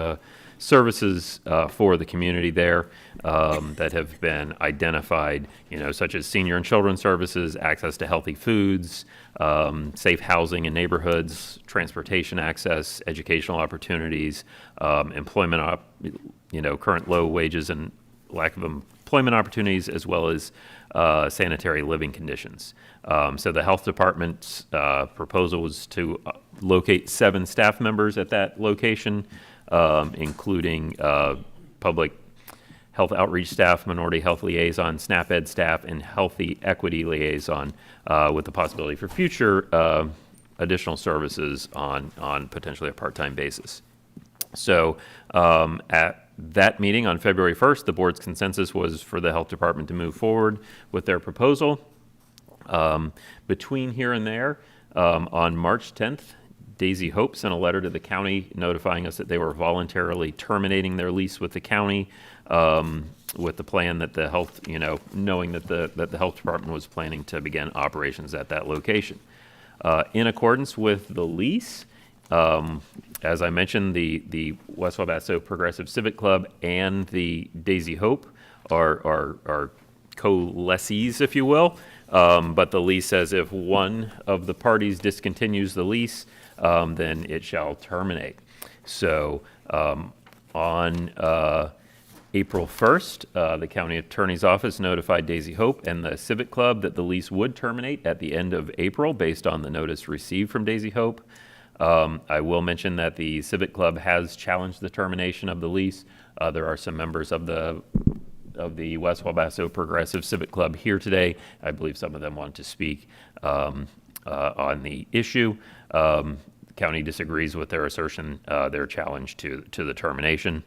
Speaker 13: services for the community there that have been identified, such as senior and children's services, access to healthy foods, safe housing in neighborhoods, transportation access, educational opportunities, employment, current low wages and lack of employment opportunities, as well as sanitary living conditions. So the Health Department's proposal was to locate 7 staff members at that location, including public health outreach staff, minority health liaison, SNAP Ed staff, and healthy equity liaison, with the possibility for future additional services on potentially a part-time basis. So at that meeting on February 1st, the board's consensus was for the Health Department to move forward with their proposal. Between here and there, on March 10th, Daisy Hope sent a letter to the county notifying us that they were voluntarily terminating their lease with the county, with the plan that the health, knowing that the Health Department was planning to begin operations at that location. In accordance with the lease, as I mentioned, the West Wabasso Progressive Civic Club and the Daisy Hope are co-lessees, if you will. But the lease says if one of the parties discontinues the lease, then it shall terminate. So on April 1st, the county attorney's office notified Daisy Hope and the Civic Club that the lease would terminate at the end of April based on the notice received from Daisy Hope. I will mention that the Civic Club has challenged the termination of the lease. There are some members of the West Wabasso Progressive Civic Club here today. I believe some of them want to speak on the issue. The county disagrees with their assertion, their challenge to the termination.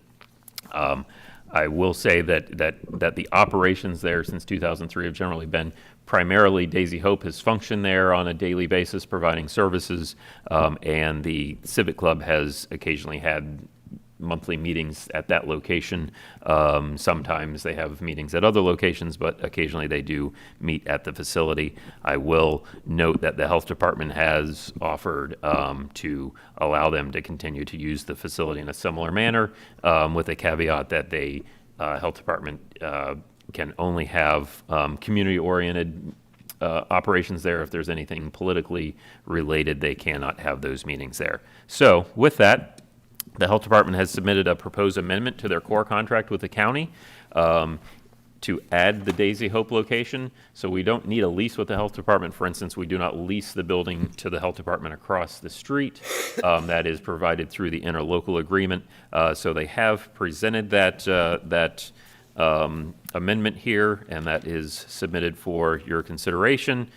Speaker 13: I will say that the operations there since 2003 have generally been primarily Daisy Hope has functioned there on a daily basis providing services, and the Civic Club has occasionally had monthly meetings at that location. Sometimes they have meetings at other locations, but occasionally they do meet at the facility. I will note that the Health Department has offered to allow them to continue to use the facility in a similar manner, with a caveat that the Health Department can only have community-oriented operations there. If there's anything politically related, they cannot have those meetings there. So with that, the Health Department has submitted a proposed amendment to their core contract with the county to add the Daisy Hope location. So we don't need a lease with the Health Department. For instance, we do not lease the building to the Health Department across the street. That is provided through the interlocal agreement. So they have presented that amendment here, and that is submitted for your consideration.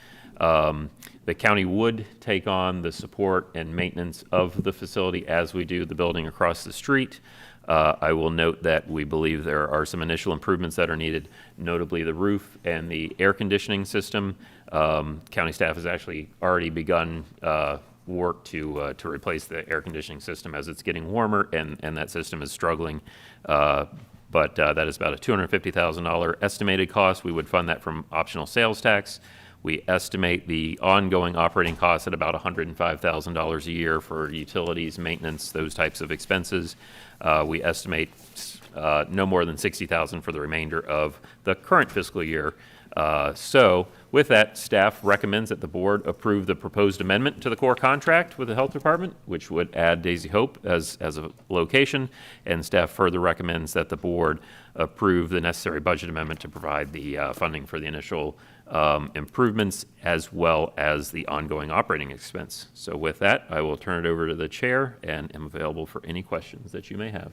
Speaker 13: The county would take on the support and maintenance of the facility as we do the building across the street. I will note that we believe there are some initial improvements that are needed, notably the roof and the air conditioning system. County staff has actually already begun work to replace the air conditioning system as it's getting warmer, and that system is struggling. But that is about a $250,000 estimated cost. We would fund that from optional sales tax. We estimate the ongoing operating costs at about $105,000 a year for utilities, maintenance, those types of expenses. We estimate no more than $60,000 for the remainder of the current fiscal year. So with that, staff recommends that the board approve the proposed amendment to the core contract with the health department, which would add Daisy Hope as a location, and staff further recommends that the board approve the necessary budget amendment to provide the funding for the initial improvements as well as the ongoing operating expense. So with that, I will turn it over to the chair and am available for any questions that you may have.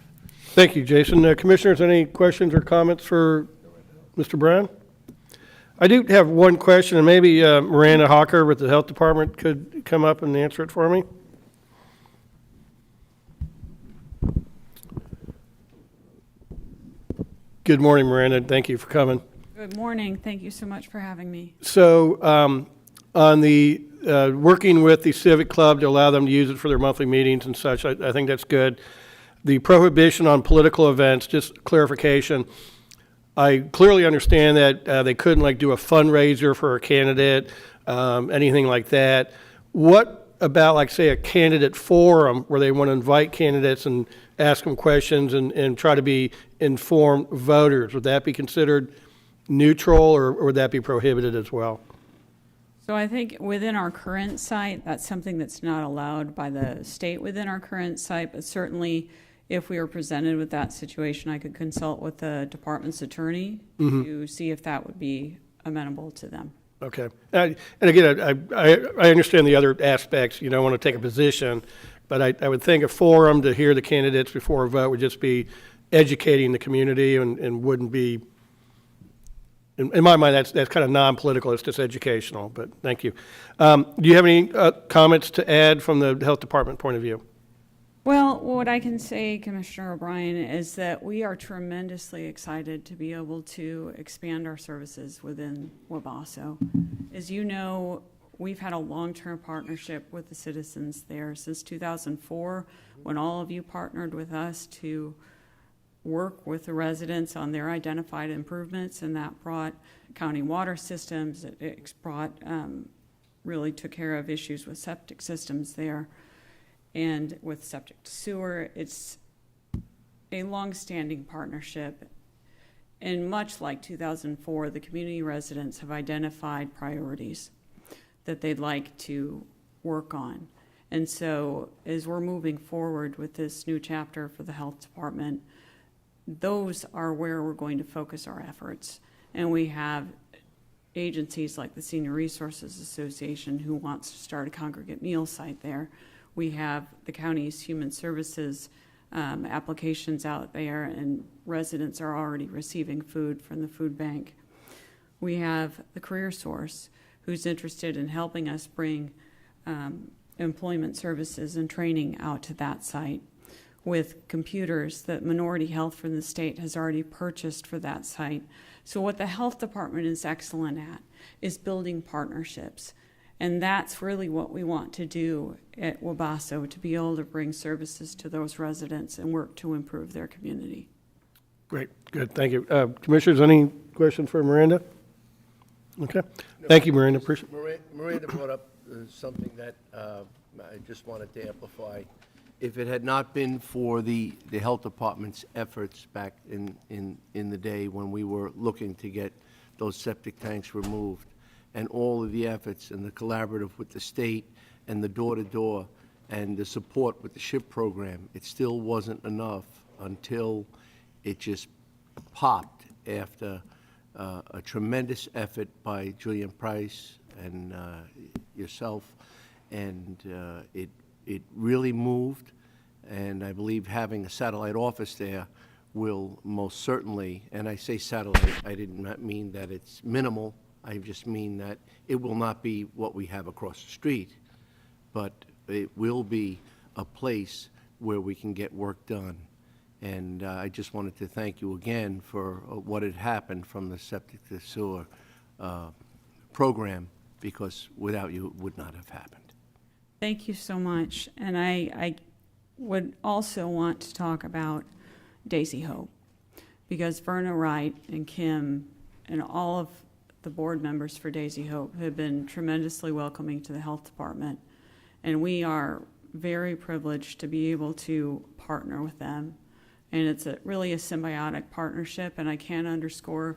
Speaker 4: Thank you, Jason. Commissioners, any questions or comments for Mr. Brown? I do have one question, and maybe Miranda Hawker with the Health Department could come up and answer it for me. Good morning, Miranda. Thank you for coming.
Speaker 16: Good morning. Thank you so much for having me.
Speaker 4: So on the working with the Civic Club to allow them to use it for their monthly meetings and such, I think that's good. The prohibition on political events, just clarification. I clearly understand that they couldn't do a fundraiser for a candidate, anything like that. What about say a candidate forum where they want to invite candidates and ask them questions and try to be informed voters? Would that be considered neutral or would that be prohibited as well?
Speaker 16: So I think within our current site, that's something that's not allowed by the state within our current site, but certainly if we were presented with that situation, I could consult with the department's attorney to see if that would be amenable to them.
Speaker 4: Okay. And again, I understand the other aspects. You don't want to take a position, but I would think a forum to hear the candidates before a vote would just be educating the community and wouldn't be, in my mind, that's kind of non-political. It's just educational, but thank you. Do you have any comments to add from the health department point of view?
Speaker 16: Well, what I can say, Commissioner O'Brien, is that we are tremendously excited to be able to expand our services within Wabasso. As you know, we've had a long-term partnership with the citizens there since 2004, when all of you partnered with us to work with the residents on their identified improvements, and that brought county water systems. It brought, really took care of issues with septic systems there. And with septic to sewer, it's a long-standing partnership. And much like 2004, the community residents have identified priorities that they'd like to work on. And so as we're moving forward with this new chapter for the health department, those are where we're going to focus our efforts. And we have agencies like the Senior Resources Association who wants to start a congregate meal site there. We have the county's human services applications out there, and residents are already receiving food from the food bank. We have the Career Source, who's interested in helping us bring employment services and training out to that site with computers that Minority Health from the state has already purchased for that site. So what the health department is excellent at is building partnerships. And that's really what we want to do at Wabasso, to be able to bring services to those residents and work to improve their community.
Speaker 4: Great, good, thank you. Commissioners, any questions for Miranda? Okay, thank you, Miranda. Appreciate it.
Speaker 7: Miranda brought up something that I just wanted to amplify. If it had not been for the health department's efforts back in the day when we were looking to get those septic tanks removed, and all of the efforts and the collaborative with the state and the door-to-door and the support with the SHIP program, it still wasn't enough until it just popped after a tremendous effort by Julian Price and yourself, and it really moved. And I believe having a satellite office there will most certainly, and I say satellite, I did not mean that it's minimal, I just mean that it will not be what we have across the street, but it will be a place where we can get work done. And I just wanted to thank you again for what had happened from the septic to sewer program, because without you, it would not have happened.
Speaker 16: Thank you so much. And I would also want to talk about Daisy Hope, because Verna Wright and Kim and all of the board members for Daisy Hope have been tremendously welcoming to the health department. And we are very privileged to be able to partner with them. And it's really a symbiotic partnership, and I can't underscore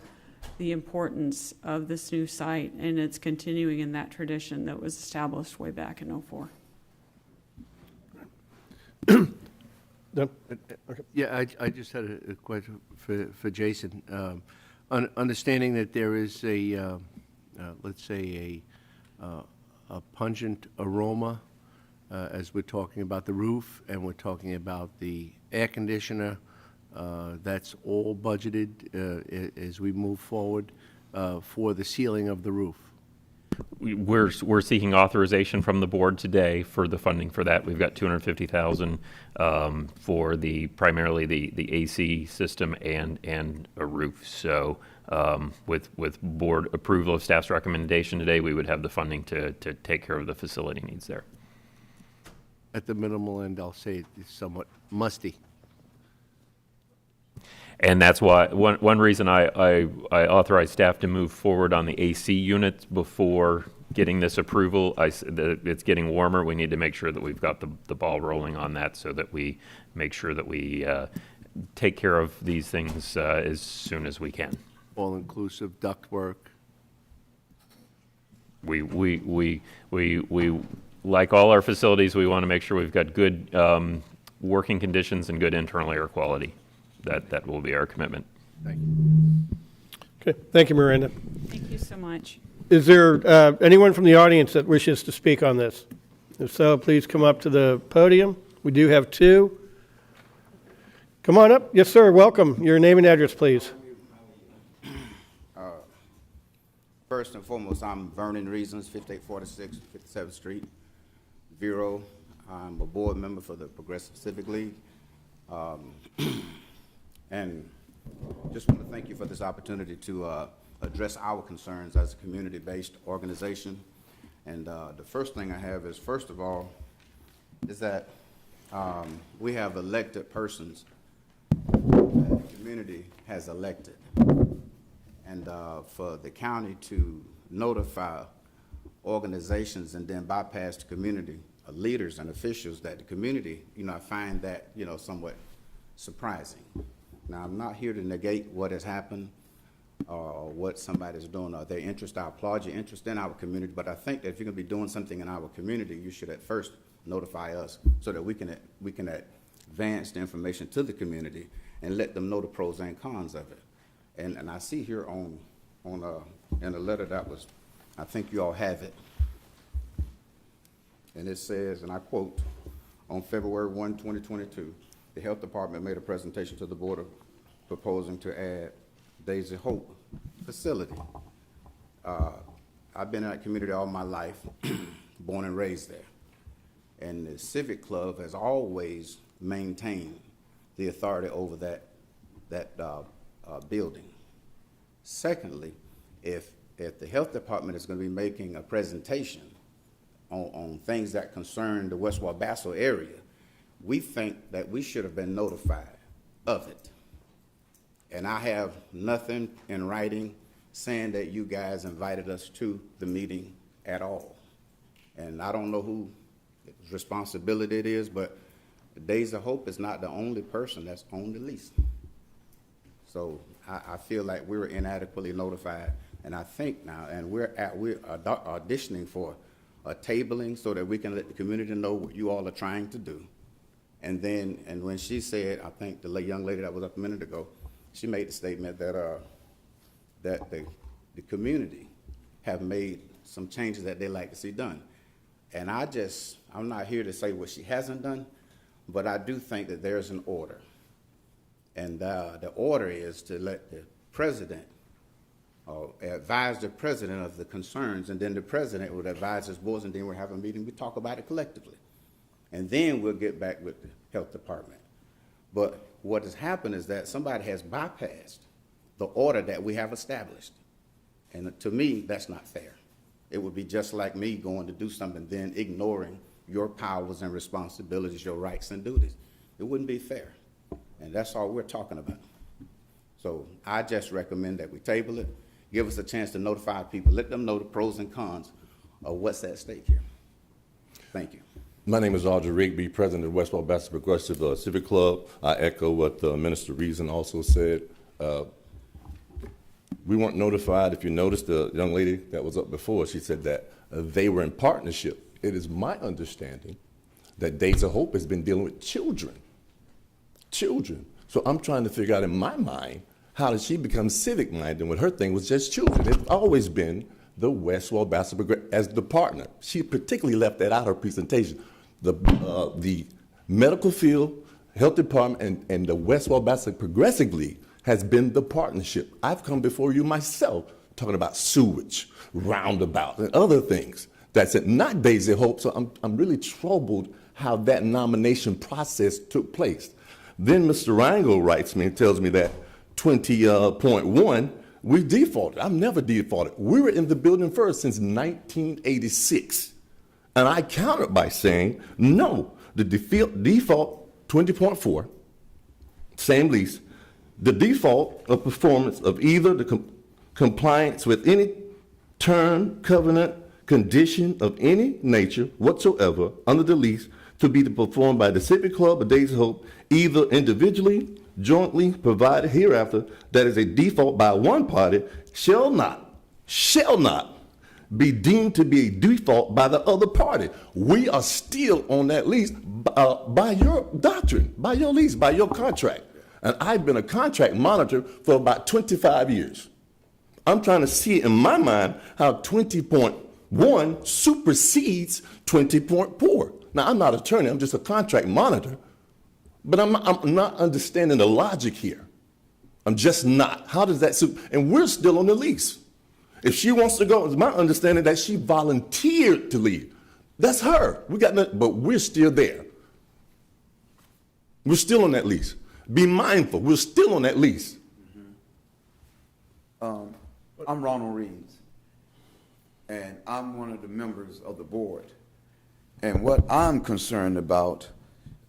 Speaker 16: the importance of this new site, and it's continuing in that tradition that was established way back in '04.
Speaker 7: Yeah, I just had a question for Jason. Understanding that there is a, let's say, a pungent aroma as we're talking about the roof and we're talking about the air conditioner, that's all budgeted as we move forward for the ceiling of the roof.
Speaker 13: We're seeking authorization from the board today for the funding for that. We've got $250,000 for primarily the AC system and a roof. So with board approval of staff's recommendation today, we would have the funding to take care of the facility needs there.
Speaker 7: At the minimal end, I'll say it's somewhat musty.
Speaker 13: And that's why, one reason I authorized staff to move forward on the AC units before getting this approval. It's getting warmer. We need to make sure that we've got the ball rolling on that so that we make sure that we take care of these things as soon as we can.
Speaker 7: All-inclusive ductwork.
Speaker 13: We like all our facilities, we want to make sure we've got good working conditions and good internal air quality. That will be our commitment.
Speaker 7: Thank you.
Speaker 4: Okay, thank you, Miranda.
Speaker 16: Thank you so much.
Speaker 4: Is there anyone from the audience that wishes to speak on this? If so, please come up to the podium. We do have two. Come on up. Yes, sir. Welcome. Your name and address, please.
Speaker 17: First and foremost, I'm Vernon Reasons, 5846 57th Street, Vero. I'm a board member for the Progressive Civic League. And just want to thank you for this opportunity to address our concerns as a community-based organization. And the first thing I have is, first of all, is that we have elected persons that the community has elected. And for the county to notify organizations and then bypass the community leaders and officials that the community, I find that, somewhat surprising. Now, I'm not here to negate what has happened or what somebody's doing or their interest. I applaud your interest in our community, but I think that if you're going to be doing something in our community, you should at first notify us so that we can advance the information to the community and let them know the pros and cons of it. And I see here in a letter that was, I think you all have it, and it says, and I quote, on February 1, 2022, the Health Department made a presentation to the board proposing to add Daisy Hope facility. I've been in that community all my life, born and raised there. And the Civic Club has always maintained the authority over that building. Secondly, if the Health Department is going to be making a presentation on things that concern the Westworld Basso area, we think that we should have been notified of it. And I have nothing in writing saying that you guys invited us to the meeting at all. And I don't know whose responsibility it is, but Days of Hope is not the only person that's on the lease. So I feel like we were inadequately notified, and I think now, and we're auditioning for a tabling so that we can let the community know what you all are trying to do. And when she said, I think the young lady that was up a minute ago, she made the statement that the community have made some changes that they like to see done. And I'm not here to say what she hasn't done, but I do think that there's an order. And the order is to let the president advise the president of the concerns, and then the president would advise his boards, and then we'll have a meeting, we talk about it collectively. And then we'll get back with the health department. But what has happened is that somebody has bypassed the order that we have established. And to me, that's not fair. It would be just like me going to do something, then ignoring your powers and responsibilities, your rights and duties. It wouldn't be fair. And that's all we're talking about. So I just recommend that we table it, give us a chance to notify people, let them know the pros and cons of what's at stake here. Thank you.
Speaker 18: My name is Audra Rigby, president of Westworld Baptist Progressive Civic Club. I echo what Minister Reason also said. We weren't notified. If you noticed, the young lady that was up before, she said that they were in partnership. It is my understanding that Days of Hope has been dealing with children. So I'm trying to figure out in my mind, how did she become civic-minded when her thing was just children? It's always been the Westworld Baptist Progressive as the partner. She particularly left that out of her presentation. The medical field, health department, and the Westworld Baptist Progressive League has been the partnership. I've come before you myself talking about sewage, roundabout, and other things. That's it, not Days of Hope. So I'm really troubled how that nomination process took place. Then Mr. Rangel writes me and tells me that 20.1, we defaulted. I've never defaulted. We were in the building first since 1986. And I countered by saying, no, the default 20.4, same lease, the default of performance of either the compliance with any term, covenant, condition of any nature whatsoever under the lease to be performed by the Civic Club or Days of Hope, either individually, jointly, provided hereafter, that is a default by one party, shall not be deemed to be a default by the other party. We are still on that lease by your doctrine, by your lease, by your contract. And I've been a contract monitor for about 25 years. I'm trying to see in my mind how 20.1 supersedes 20.4. Now, I'm not an attorney, I'm just a contract monitor, but I'm not understanding the logic here. I'm just not. How does that suit? And we're still on the lease. If she wants to go, it's my understanding that she volunteered to leave. That's her. We got nothing, but we're still there. We're still on that lease. Be mindful, we're still on that lease.
Speaker 19: I'm Ronald Reeves, and I'm one of the members of the board. And what I'm concerned about,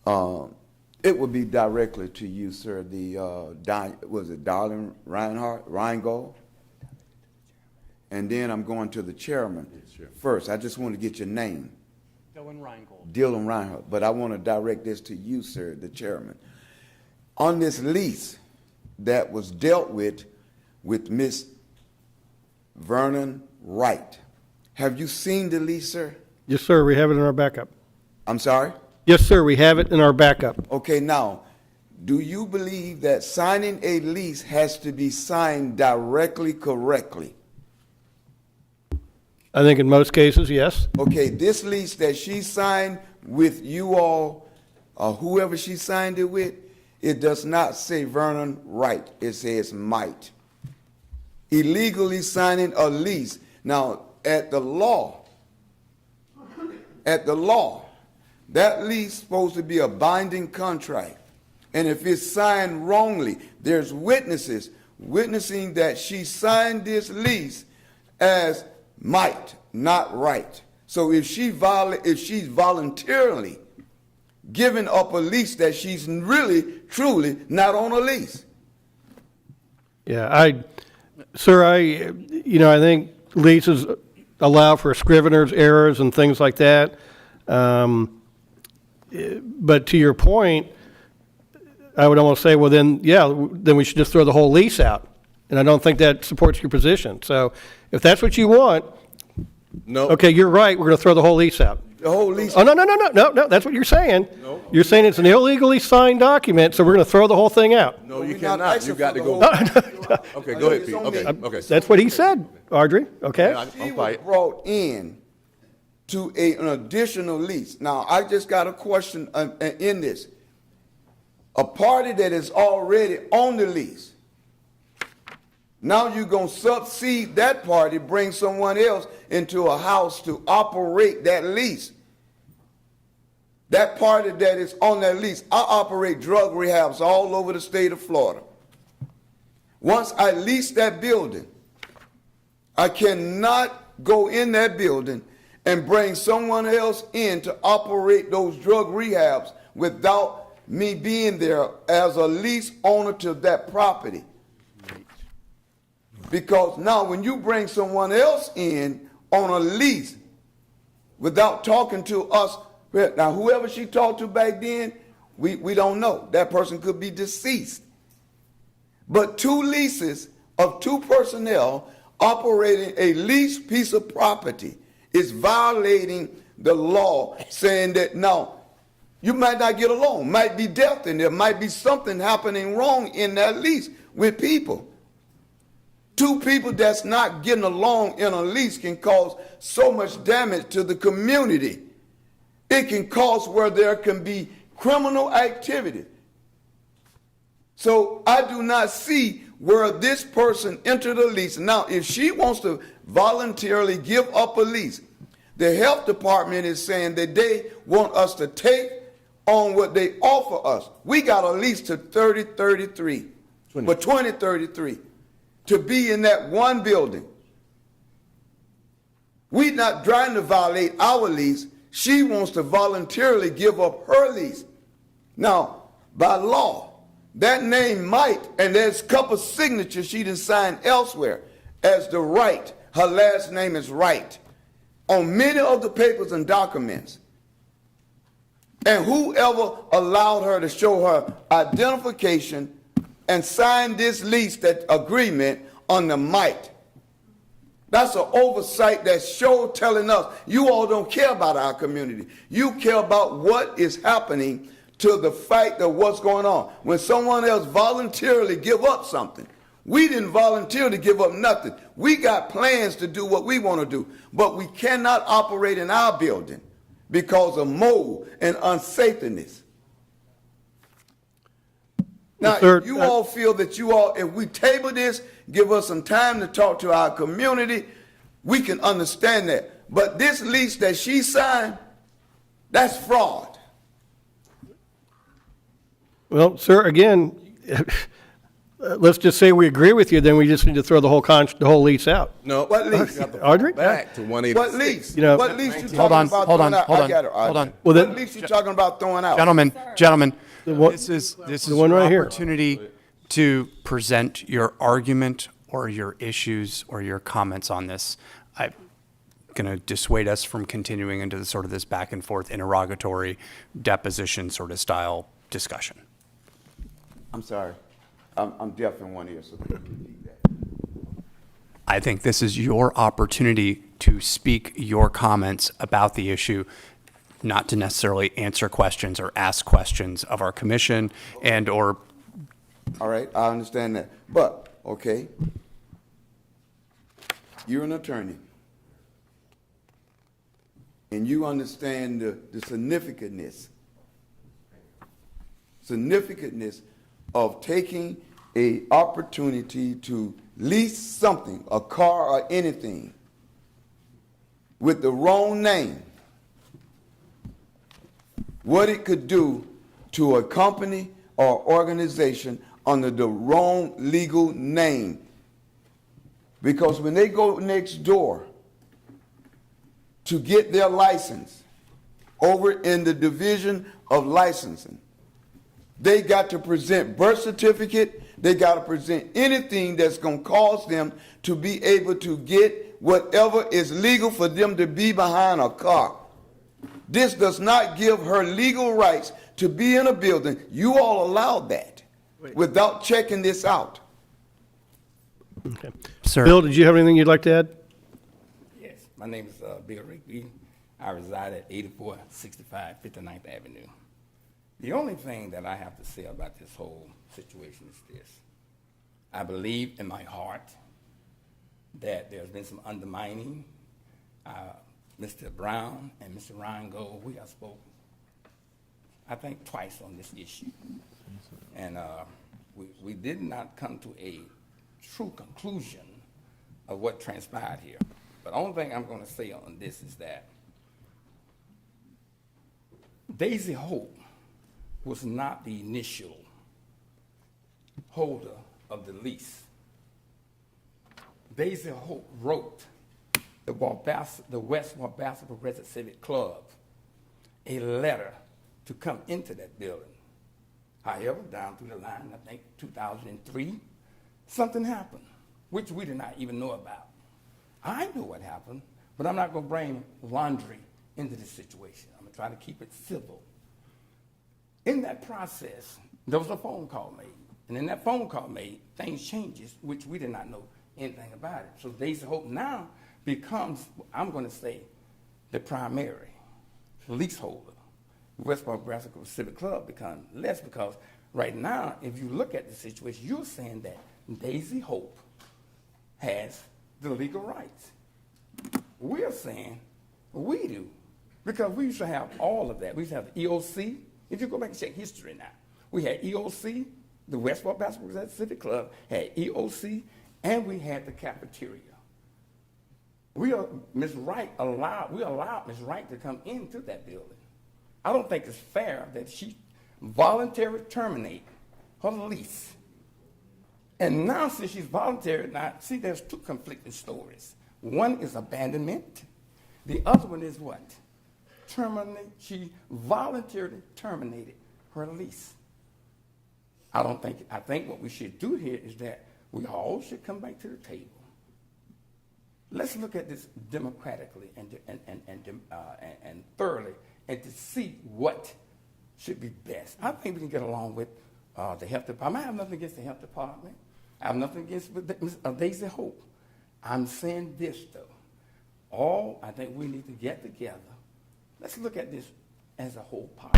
Speaker 19: it would be directly to you, sir, was it Darlene Reingold? And then I'm going to the chairman. First, I just want to get your name.
Speaker 12: Dylan Reingold.
Speaker 19: Dylan Reingold. But I want to direct this to you, sir, the chairman. On this lease that was dealt with Miss Vernon Wright, have you seen the lease, sir?
Speaker 4: Yes, sir, we have it in our backup.
Speaker 19: I'm sorry?
Speaker 4: Yes, sir, we have it in our backup.
Speaker 19: Okay, now, do you believe that signing a lease has to be signed directly correctly?
Speaker 4: I think in most cases, yes.
Speaker 19: Okay, this lease that she signed with you all, or whoever she signed it with, it does not say Vernon Wright. It says might. Illegally signing a lease. Now, at the law, that lease is supposed to be a binding contract. And if it's signed wrongly, there's witnesses witnessing that she signed this lease as might, not right. So if she's voluntarily giving up a lease that she's really, truly not on a lease.
Speaker 4: Yeah, I think leases allow for scrivener's errors and things like that. But to your point, I would almost say, well, then we should just throw the whole lease out. And I don't think that supports your position. So if that's what you want,
Speaker 18: no.
Speaker 4: Okay, you're right. We're going to throw the whole lease out.
Speaker 19: The whole lease?
Speaker 4: Oh, no. That's what you're saying.
Speaker 18: No.
Speaker 4: You're saying it's an illegally signed document, so we're going to throw the whole thing out.
Speaker 18: No, you cannot. You got to go. Okay, go ahead, Pete. Okay.
Speaker 4: That's what he said, Audrey. Okay.
Speaker 19: She was brought in to an additional lease. Now, I just got a question in this. A party that is already on the lease, now you're going to subsede that party, bring someone else into a house to operate that lease. That party that is on that lease, I operate drug rehabs all over the state of Florida. Once I lease that building, I cannot go in that building and bring someone else in to operate those drug rehabs without me being there as a lease owner to that property. Because now when you bring someone else in on a lease without talking to us, now whoever she talked to back then, we don't know. That person could be deceased. But 2 leases of 2 personnel operating a leased piece of property is violating the law, saying that now you might not get along, might be death, and there might be something happening wrong in that lease with people. 2 people that's not getting along in a lease can cause so much damage to the community. It can cause where there can be criminal activity. So I do not see where this person entered a lease. Now, if she wants to voluntarily give up a lease, the health department is saying that they want us to take on what they offer us. We got a lease to 2033 to be in that one building. We're not trying to violate our lease. She wants to voluntarily give up her lease. Now, by law, that name might, and there's a couple signatures she done signed elsewhere as the Wright. Her last name is Wright on many of the papers and documents. And whoever allowed her to show her identification and sign this lease, that agreement on the might. That's an oversight that shows telling us you all don't care about our community. You care about what is happening to the fact of what's going on. When someone else voluntarily give up something, we didn't volunteer to give up nothing. We got plans to do what we want to do, but we cannot operate in our building because of mold and unsafeness. Now, if you all feel that if we table this, give us some time to talk to our community, we can understand that. But this lease that she signed, that's fraud.
Speaker 4: Well, sir, again, let's just say we agree with you, then we just need to throw the whole lease out.
Speaker 18: No.
Speaker 19: What lease?
Speaker 4: Audrey?
Speaker 18: Back to 186.
Speaker 19: What lease?
Speaker 4: You know,
Speaker 19: What lease you
Speaker 12: Hold on,
Speaker 19: talking about
Speaker 12: hold on,
Speaker 19: throwing out?
Speaker 12: hold
Speaker 19: I
Speaker 12: on,
Speaker 19: got it,
Speaker 12: hold on.
Speaker 19: Audrey.
Speaker 4: Well,
Speaker 19: What
Speaker 4: then-
Speaker 19: lease you talking about throwing out?
Speaker 12: Gentlemen,
Speaker 4: What-
Speaker 12: this is
Speaker 4: the one
Speaker 12: your
Speaker 4: right here.
Speaker 12: opportunity to present your argument or your issues or your comments on this. I'm going to dissuade us from continuing into the sort of this back and forth interrogatory deposition sort of style discussion.
Speaker 19: I'm sorry. I'm deaf in one ear, so can you repeat that?
Speaker 12: I think this is your opportunity to speak your comments about the issue, not to necessarily answer questions or ask questions of our commission and or.
Speaker 19: All right, I understand that. But, okay, you're an attorney, and you understand the significantness of taking an opportunity to lease something, a car or anything, with the wrong name, what it could do to a company or organization under the wrong legal name. Because when they go next door to get their license over in the Division of Licensing, they got to present birth certificate, they got to present anything that's going to cause them to be able to get whatever is legal for them to be behind a car. This does not give her legal rights to be in a building. You all allowed that without checking this out.
Speaker 4: Okay.
Speaker 12: Sir.
Speaker 4: Bill, did you have anything you'd like to add?
Speaker 20: Yes, my name is Bill Rigby. I reside at 8465 59th Avenue. The only thing that I have to say about this whole situation is this. I believe in my heart that there's been some undermining. Mr. Brown and Mr. Ryan Gold, we have spoken, I think, twice on this issue. And we did not come to a true conclusion of what transpired here. But the only thing I'm going to say on this is that Daisy Hope was not the initial holder of the lease. Daisy Hope wrote the Westworld Basketball Progressive Civic Club a letter to come into that building. However, down through the line, I think 2003, something happened, which we did not even know about. I know what happened, but I'm not going to bring laundry into this situation. I'm going to try to keep it civil. In that process, there was a phone call made. And in that phone call made, things changes, which we did not know anything about it. So Days of Hope now becomes, I'm going to say, the primary leaseholder. Westworld Progressive Civic Club becomes less because right now, if you look at the situation, you're saying that Daisy Hope has the legal rights. We're saying we do, because we used to have all of that. We used to have the EOC. If you go back and check history now, we had EOC, the Westworld Basketball Civic Club had EOC, and we had the cafeteria. We allowed Ms. Wright to come into that building. I don't think it's fair that she voluntarily terminated her lease. And now, since she's voluntarily, now, see, there's two conflicting stories. One is abandonment. The other one is what? She voluntarily terminated her lease. I think what we should do here is that we all should come back to the table. Let's look at this democratically and thoroughly, and to see what should be best. I think we can get along with the health department. I have nothing against the health department. I have nothing against Daisy Hope. I'm saying this, though. I think we need to get together. Let's look at this as a whole part,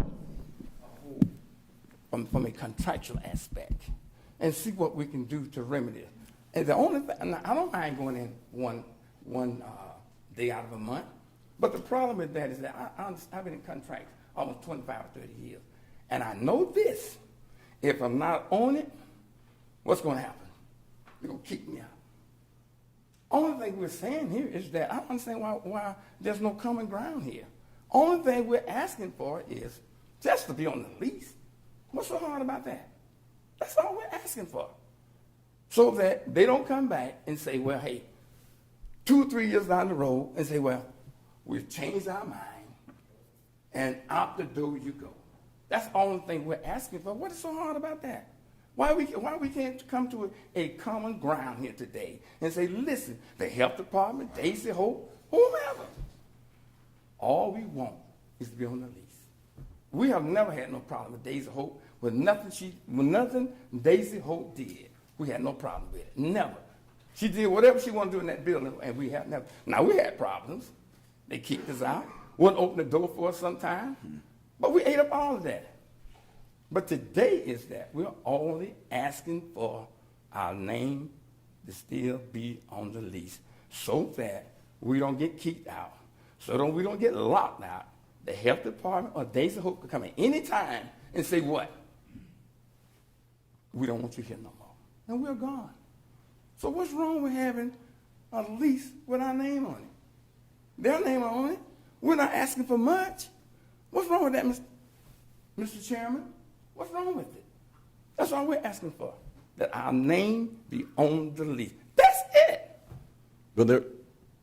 Speaker 20: from a contractual aspect, and see what we can do to remedy it. And the only thing, I don't mind going in one day out of a month, but the problem with that is that I've been in contracts almost 25 or 30 years, and I know this: if I'm not on it, what's going to happen? They're going to kick me out. Only thing we're saying here is that I don't understand why there's no common ground here. Only thing we're asking for is just to be on the lease. What's so hard about that? That's all we're asking for. So that they don't come back and say, well, hey, 2 or 3 years down the road and say, well, we've changed our mind and out the door you go. That's the only thing we're asking for. What is so hard about that? Why we can't come to a common ground here today and say, listen, the health department, Daisy Hope, whomever, all we want is to be on the lease. We have never had no problem with Daisy Hope, with nothing Daisy Hope did. We had no problem with it, never. She did whatever she wanted to do in that building, and we have never. Now, we had problems. They kicked us out, wouldn't open the door for us sometime, but we ate up all of that. But today is that we're only asking for our name to still be on the lease so that we don't get kicked out, so that we don't get locked out. The health department or Daisy Hope could come in any time and say what? We don't want you here no more. And we're gone. So what's wrong with having a lease with our name on it? Their name on it. We're not asking for much. What's wrong with that, Mr. Chairman? What's wrong with it? That's all we're asking for, that our name be on the lease. That's it.
Speaker 18: But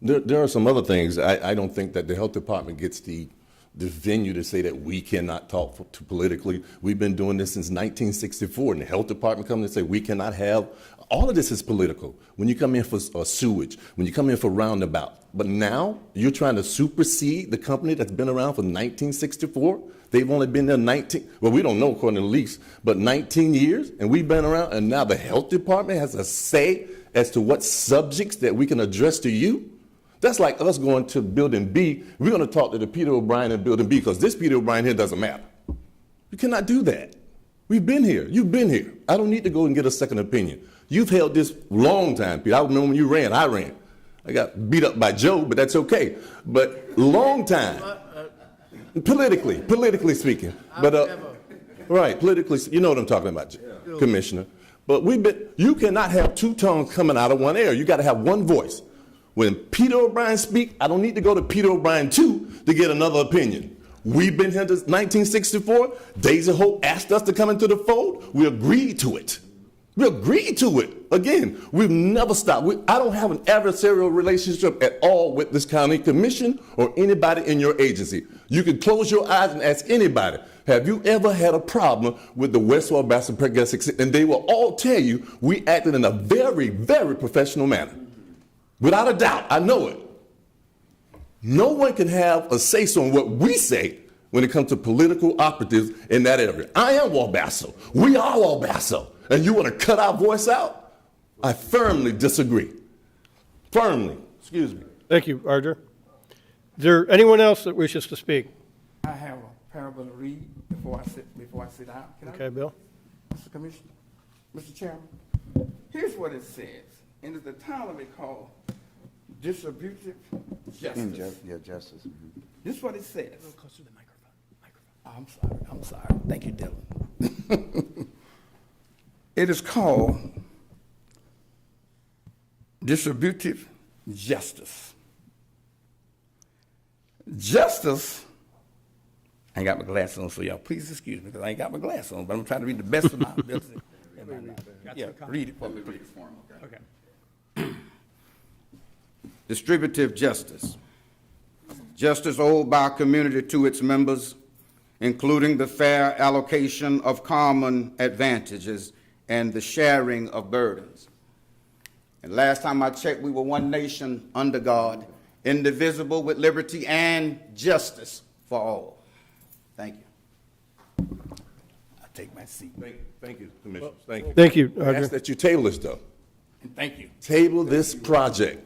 Speaker 18: there are some other things. I don't think that the health department gets the venue to say that we cannot talk politically. We've been doing this since 1964, and the health department comes and say we cannot have. All of this is political. When you come in for sewage, when you come in for roundabout, but now you're trying to supersede the company that's been around for 1964. They've only been there 19. Well, we don't know according to the lease, but 19 years, and we've been around, and now the health department has a say as to what subjects that we can address to you. That's like us going to Building B. We're going to talk to the Peter O'Brien in Building B because this Peter O'Brien here doesn't matter. You cannot do that. We've been here. You've been here. I don't need to go and get a second opinion. You've held this long time, Peter. I remember when you ran. I ran. I got beat up by Joe, but that's okay. But long time. Politically speaking. But right, politically, you know what I'm talking about, Commissioner. But you cannot have two tongues coming out of one ear. You got to have one voice. When Peter O'Brien speaks, I don't need to go to Peter O'Brien 2 to get another opinion. We've been here since 1964. Daisy Hope asked us to come into the fold. We agreed to it. We agreed to it. Again, we've never stopped. I don't have an adversarial relationship at all with this county commission or anybody in your agency. You can close your eyes and ask anybody, have you ever had a problem with the Westworld Bastard Progressive? And they will all tell you we acted in a very, very professional manner. Without a doubt, I know it. No one can have a say-so on what we say when it comes to political operatives in that area. I am Wabasso. We are Wabasso. And you want to cut our voice out? I firmly disagree. Firmly. Excuse me.
Speaker 4: Thank you, Audra. Is there anyone else that wishes to speak?
Speaker 20: I have a parable to read before I sit down.
Speaker 4: Okay, Bill.
Speaker 20: Mr. Commissioner, Mr. Chairman, here's what it says. And it's the title of it called Distributive Justice.
Speaker 17: Justice.
Speaker 20: This is what it says. A little closer to the microphone. I'm sorry. Thank you, Dylan. It is called Distributive Justice. Justice, I ain't got my glasses on, so y'all please excuse me because I ain't got my glasses on, but I'm trying to read the best of my ability. Yeah, read it for me, please.
Speaker 17: Okay. Distributive justice. Justice owed by a community to its members, including the fair allocation of common advantages and the sharing of burdens. And last time I checked, we were one nation under God, indivisible with liberty and justice for all. Thank you.
Speaker 20: I'll take my seat.
Speaker 18: Thank you, Commissioner. Thank you.
Speaker 4: Thank you,
Speaker 18: I
Speaker 4: Audra.
Speaker 18: ask that you table this, though.
Speaker 20: Thank you.
Speaker 18: Table this project.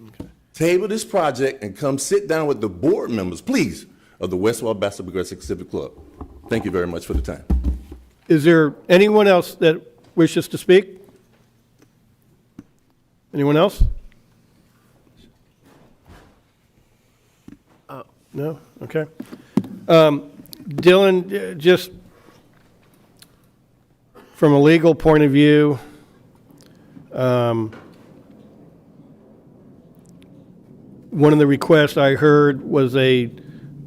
Speaker 18: Okay. Table this project and come sit down with the board members, please, of the Westworld Bastard Progressive Civic Club. Thank you very much for the time.
Speaker 4: Is there anyone else that wishes to speak? Anyone else? No? Okay. Dylan, just from a legal point of view, one of the requests I heard was they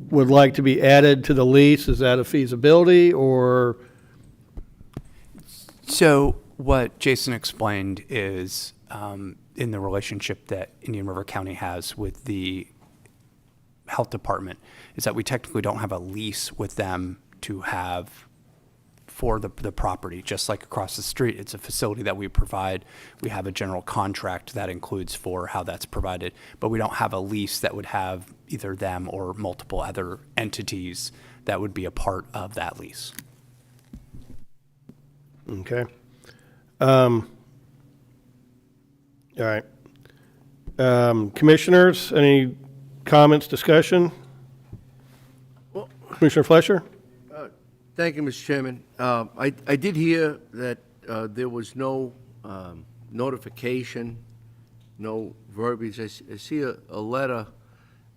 Speaker 4: would like to be added to the lease. Is that a feasibility or?
Speaker 12: So what Jason explained is in the relationship that Indian River County has with the health department is that we technically don't have a lease with them to have for the property. Just like across the street, it's a facility that we provide. We have a general contract that includes for how that's provided, but we don't have a lease that would have either them or multiple other entities that would be a part of that lease.
Speaker 4: Okay. All right. Commissioners, any comments, discussion? Commissioner Fleischer?
Speaker 7: Thank you, Mr. Chairman. I did hear that there was no notification, no verbiage. I see a letter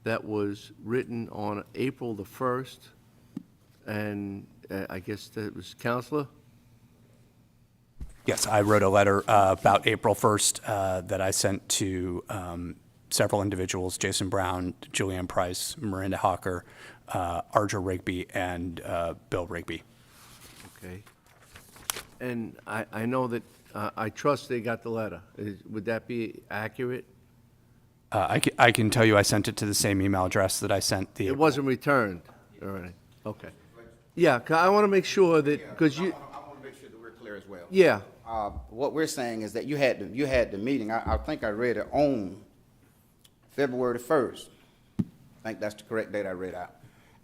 Speaker 7: that was written on April the 1st, and I guess that was Counselor?
Speaker 12: Yes, I wrote a letter about April 1st that I sent to several individuals, Jason Brown, Julianne Price, Miranda Hawker, Audra Rigby, and Bill Rigby.
Speaker 7: Okay. And I know that, I trust they got the letter. Would that be accurate?
Speaker 12: I can tell you I sent it to the same email address that I sent the.
Speaker 7: It wasn't returned or anything? Okay. Yeah, 'cause I want to make sure that, because you.
Speaker 17: I want to make sure that we're clear as well.
Speaker 7: Yeah.
Speaker 17: What we're saying is that you had the meeting, I think I read it on February the 1st. I think that's the correct date I read out.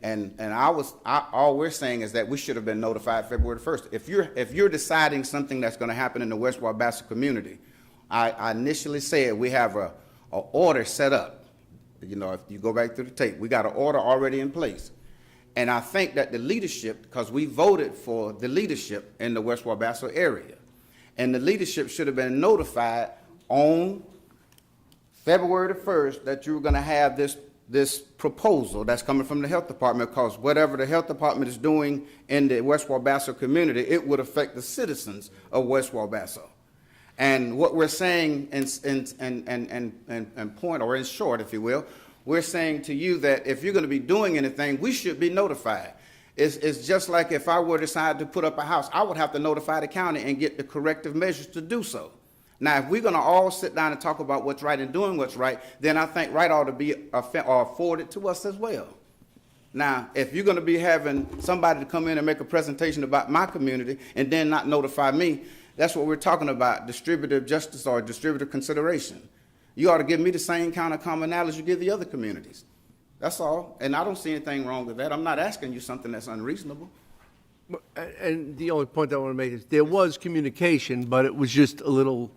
Speaker 17: And all we're saying is that we should have been notified February the 1st. If you're deciding something that's going to happen in the West Wabasso community, I initially said we have a order set up. You know, if you go back through the tape, we got an order already in place. And I think that the leadership, because we voted for the leadership in the West Wabasso area, and the leadership should have been notified on February the 1st that you were going to have this proposal that's coming from the health department, because whatever the health department is doing in the West Wabasso community, it would affect the citizens of West Wabasso. And what we're saying in point, or in short, if you will, we're saying to you that if you're going to be doing anything, we should be notified. It's just like if I were to decide to put up a house, I would have to notify the county and get the corrective measures to do so. Now, if we're going to all sit down and talk about what's right and doing what's right, then I think right ought to be afforded to us as well. Now, if you're going to be having somebody to come in and make a presentation about my community and then not notify me, that's what we're talking about, distributive justice or distributive consideration. You ought to give me the same kind of commonalities you give the other communities. That's all. And I don't see anything wrong with that. I'm not asking you something that's unreasonable.
Speaker 7: And the only point I want to make is there was communication, but it was just a little,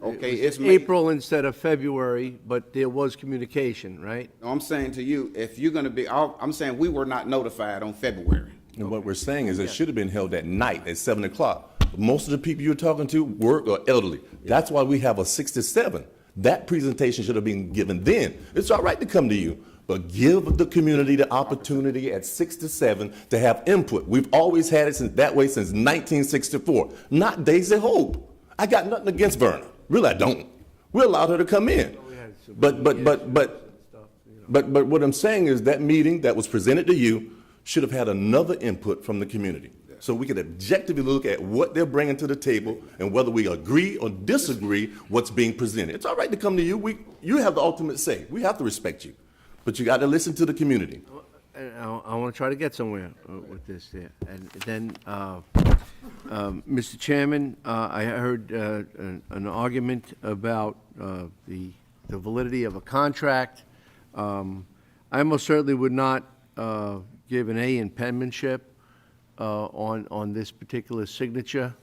Speaker 17: Okay,
Speaker 7: it was
Speaker 17: it's
Speaker 7: April instead of February, but there was communication, right?
Speaker 17: No, I'm saying to you, if you're going to be, I'm saying we were not notified on February.
Speaker 18: And what we're saying is it should have been held at night at 7 o'clock. Most of the people you're talking to work or elderly. That's why we have a 6 to 7. That presentation should have been given then. It's all right to come to you, but give the community the opportunity at 6 to 7 to have input. We've always had it that way since 1964. Not Daisy Hope. I got nothing against Verna. Really, I don't. We allowed her to come in. But what I'm saying is that meeting that was presented to you should have had another input from the community. So we could objectively look at what they're bringing to the table and whether we agree or disagree what's being presented. It's all right to come to you. You have the ultimate say. We have to respect you. But you got to listen to the community.
Speaker 7: I want to try to get somewhere with this there. And then, Mr. Chairman, I heard an argument about the validity of a contract. I most certainly would not give an A in penmanship on this particular signature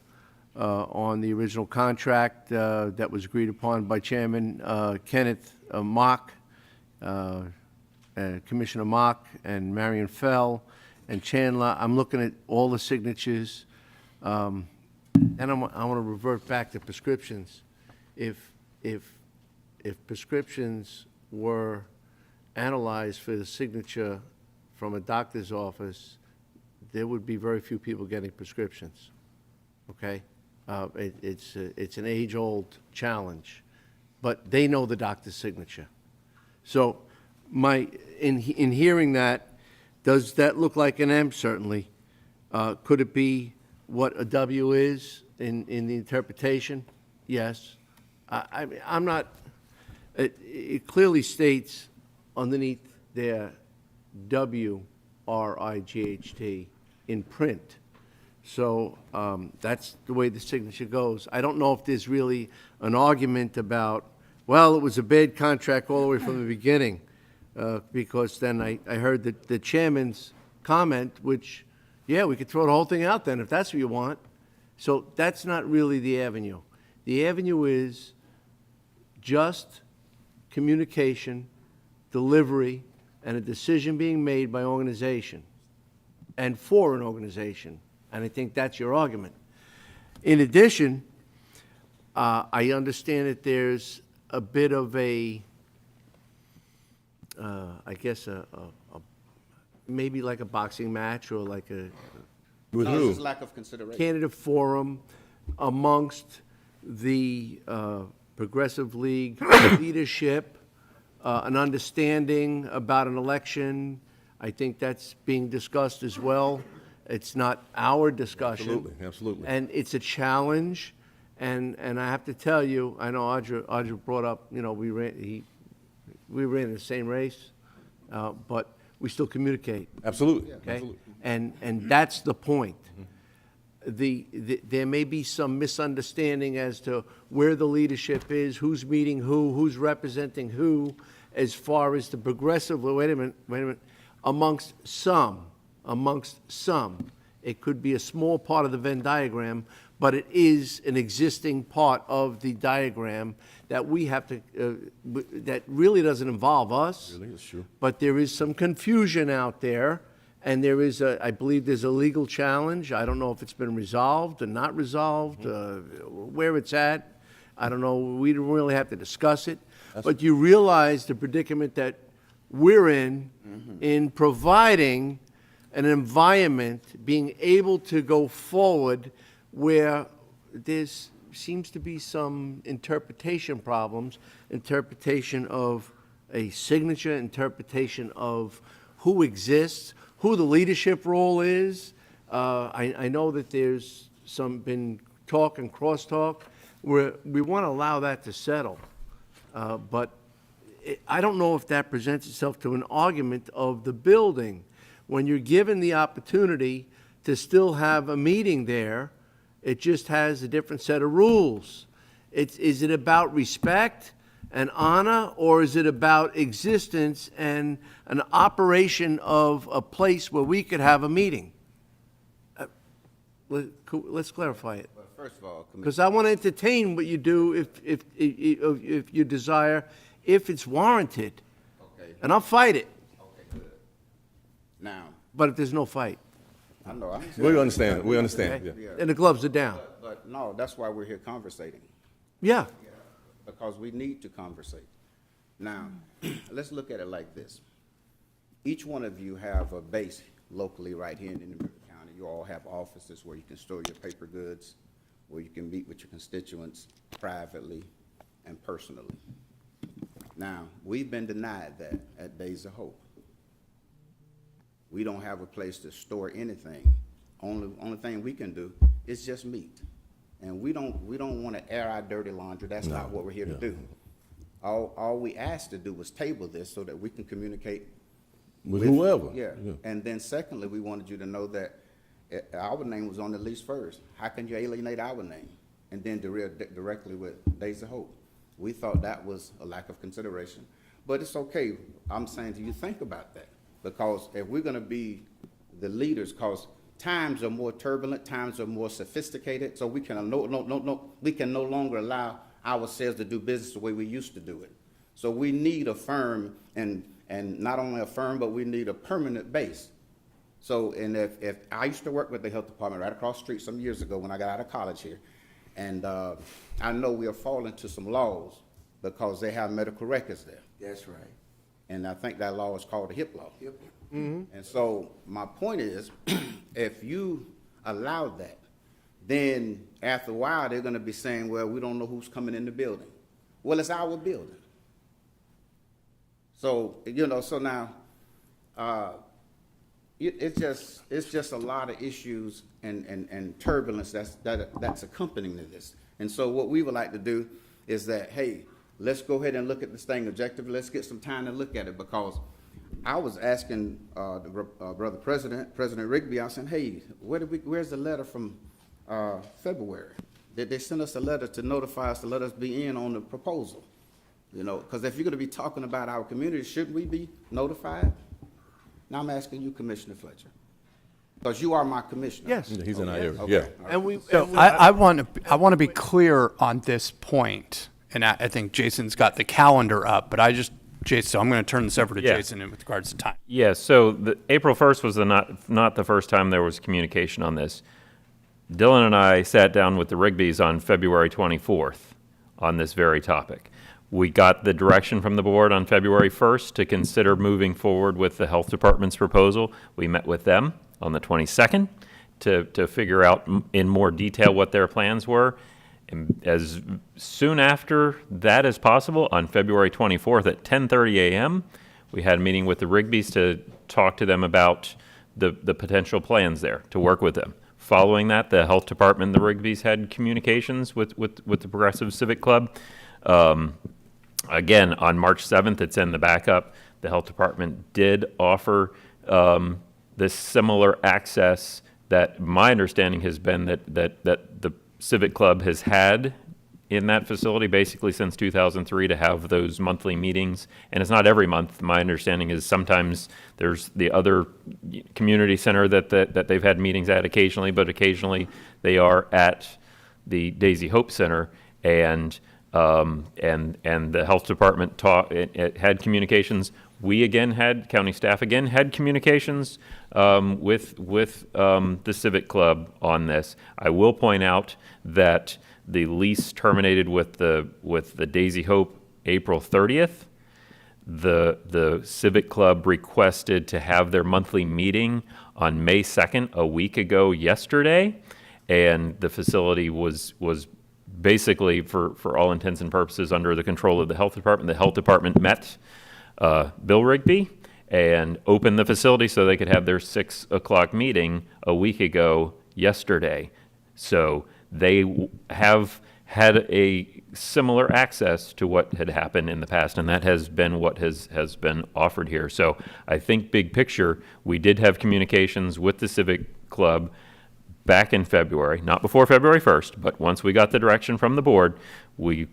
Speaker 7: on the original contract that was agreed upon by Chairman Kenneth Mock, Commissioner Mock, and Marion Fell, and Chandler. I'm looking at all the signatures, and I want to revert back to prescriptions. If prescriptions were analyzed for the signature from a doctor's office, there would be very few people getting prescriptions, okay? It's an age-old challenge, but they know the doctor's signature. So in hearing that, does that look like an M? Certainly. Could it be what a W is in the interpretation? Yes. I'm not, it clearly states underneath there WRIGHT in print. So that's the way the signature goes. I don't know if there's really an argument about, well, it was a bad contract all the way from the beginning, because then I heard the chairman's comment, which, yeah, we could throw the whole thing out then if that's what you want. So that's not really the avenue. The avenue is just communication, delivery, and a decision being made by organization and for an organization. And I think that's your argument. In addition, I understand that there's a bit of a, I guess, maybe like a boxing match or like a
Speaker 17: With who? This is lack of consideration.
Speaker 7: Candidate forum amongst the Progressive League leadership, an understanding about an election. I think that's being discussed as well. It's not our discussion.
Speaker 18: Absolutely, absolutely.
Speaker 7: And it's a challenge. And I have to tell you, I know Audra brought up, you know, we ran in the same race, but we still communicate.
Speaker 18: Absolutely.
Speaker 7: Okay?
Speaker 18: Absolutely.
Speaker 7: And that's the point. There may be some misunderstanding as to where the leadership is, who's meeting who's representing who, as far as the progressive, wait a minute, amongst some. It could be a small part of the Venn diagram, but it is an existing part of the diagram that we have to, that really doesn't involve us.
Speaker 18: Really, it's true.
Speaker 7: But there is some confusion out there, and there is I believe there's a legal challenge. I don't know if it's been resolved or not resolved, where it's at. I don't know. We don't really have to discuss it. But you realize the predicament that we're in providing an environment, being able to go forward where there seems to be some interpretation problems, interpretation of a signature, interpretation of who exists, who the leadership role is. I know that there's been talk and crosstalk we want to allow that to settle. But I don't know if that presents itself to an argument of the building. When you're given the opportunity to still have a meeting there, it just has a different set of rules. Is it about respect and honor, or is it about existence and an operation of a place where we could have a meeting? Let's clarify it.
Speaker 17: Well, first of all,
Speaker 7: Because I want to entertain what you do if you desire, if it's warranted.
Speaker 17: Okay.
Speaker 7: And I'll fight it.
Speaker 17: Okay, good. Now,
Speaker 7: But if there's no fight,
Speaker 17: I know. I
Speaker 18: We understand. We understand.
Speaker 7: okay?
Speaker 18: Yeah.
Speaker 7: And the gloves are down.
Speaker 17: But no, that's why we're here conversating,
Speaker 7: Yeah.
Speaker 17: because we need to conversate. Now, let's look at it like this. Each one of you have a base locally right here in Indian River County. You all have offices where you can store your paper goods, where you can meet with your constituents privately and personally. Now, we've been denied that at Days of Hope. We don't have a place to store anything. Only thing we can do is just meet. And we don't want to air our dirty laundry. That's not what we're here to do. All we asked to do was table this so that we can communicate
Speaker 18: With whoever.
Speaker 17: Yeah. And then secondly, we wanted you to know that our name was on the lease first. How can you alienate our name and then directly with Days of Hope? We thought that was a lack of consideration. But it's okay. I'm saying to you, think about that. Because if we're going to be the leaders, because times are more turbulent, times are more sophisticated, so we can no longer allow ourselves to do business the way we used to do it. So we need a firm, and not only a firm, but we need a permanent base. So, and if I used to work with the health department right across the street some years ago when I got out of college here, and I know we are falling to some laws because they have medical records there.
Speaker 7: That's right.
Speaker 17: And I think that law is called the HIP law.
Speaker 7: Mm-hmm.
Speaker 17: And so my point is, if you allow that, then after a while, they're going to be saying, well, we don't know who's coming in the building. Well, it's our building. So, so now, it's just a lot of issues and turbulence that's accompanying this. And so what we would like to do is that, hey, let's go ahead and look at this thing objectively. Let's get some time to look at it, because I was asking Brother President Rigby, I said, hey, where's the letter from February? Did they send us a letter to notify us to let us be in on the proposal? Because if you're going to be talking about our community, shouldn't we be notified? Now I'm asking you, Commissioner Fletcher, because you are my commissioner.
Speaker 7: Yes.
Speaker 18: He's in our area.
Speaker 17: Okay.
Speaker 18: Yeah.
Speaker 17: All right.
Speaker 12: So I want to be clear on this point, and I think Jason's got the calendar up, but Jason, so I'm going to turn this over to Jason with regards to time.
Speaker 13: Yeah, so April 1st was not the first time there was communication on this. Dylan and I sat down with the Rigbys on February 24th on this very topic. We got the direction from the board on February 1st to consider moving forward with the health department's proposal. We met with them on the 22nd to figure out in more detail what their plans were. And as soon after that as possible, on February 24th at 10:30 a.m., we had a meeting with the Rigbys to talk to them about the potential plans there, to work with them. Following that, the health department and the Rigbys had communications with the Progressive Civic Club. Again, on March 7th, it's in the backup. The health department did offer this similar access that my understanding has been that the Civic Club has had in that facility basically since 2003 to have those monthly meetings. And it's not every month. My understanding is sometimes there's the other community center that they've had meetings at occasionally, but occasionally they are at the Daisy Hope Center. And the health department had communications. County staff again had communications with the Civic Club on this. I will point out that the lease terminated with the Daisy Hope April 30th. The Civic Club requested to have their monthly meeting on May 2nd, a week ago yesterday, and the facility was basically, for all intents and purposes, under the control of the health department. The health department met Bill Rigby and opened the facility so they could have their 6 o'clock meeting a week ago yesterday. So they have had a similar access to what had happened in the past, and that has been what has been offered here. So I think big picture, we did have communications with the Civic Club back in February, not before February 1st, but once we got the direction from the board, we've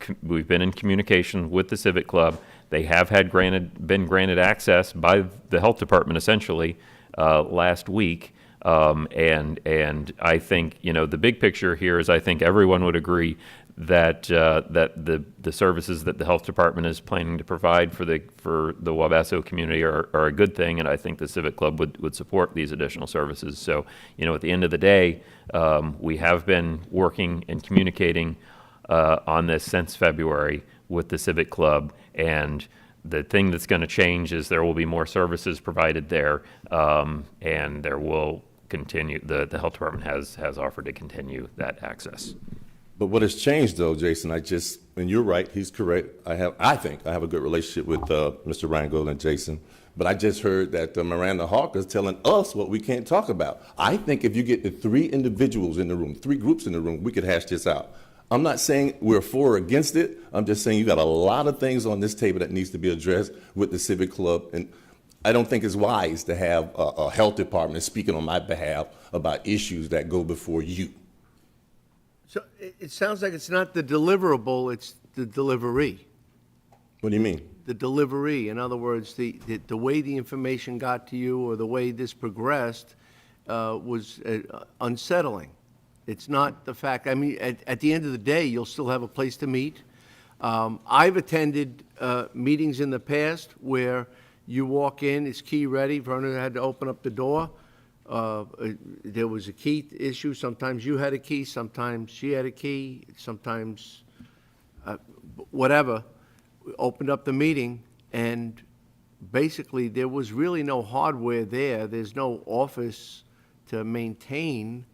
Speaker 13: been in communication with the Civic Club. They have been granted access by the health department essentially last week. And I think, the big picture here is I think everyone would agree that the services that the health department is planning to provide for the Wabasso community are a good thing, and I think the Civic Club would support these additional services. So, at the end of the day, we have been working and communicating on this since February with the Civic Club, and the thing that's going to change is there will be more services provided there, and there will continue. The health department has offered to continue that access.
Speaker 18: But what has changed, though, Jason, and you're right, he's correct. I think I have a good relationship with Mr. Reingold and Jason, but I just heard that Miranda Hawker is telling us what we can't talk about. I think if you get the 3 individuals in the room, 3 groups in the room, we could hash this out. I'm not saying we're for or against it. I'm just saying you got a lot of things on this table that needs to be addressed with the Civic Club, and I don't think it's wise to have a health department speaking on my behalf about issues that go before you.
Speaker 7: So it sounds like it's not the deliverable, it's the delivery.
Speaker 18: What do you mean?
Speaker 7: The delivery. In other words, the way the information got to you or the way this progressed was unsettling. It's not the fact, at the end of the day, you'll still have a place to meet. I've attended meetings in the past where you walk in, it's key ready, Vernon had to open up the door. There was a key issue. Sometimes you had a key, sometimes she had a key, sometimes whatever. We opened up the meeting, and basically there was really no hardware there. There's no office to maintain.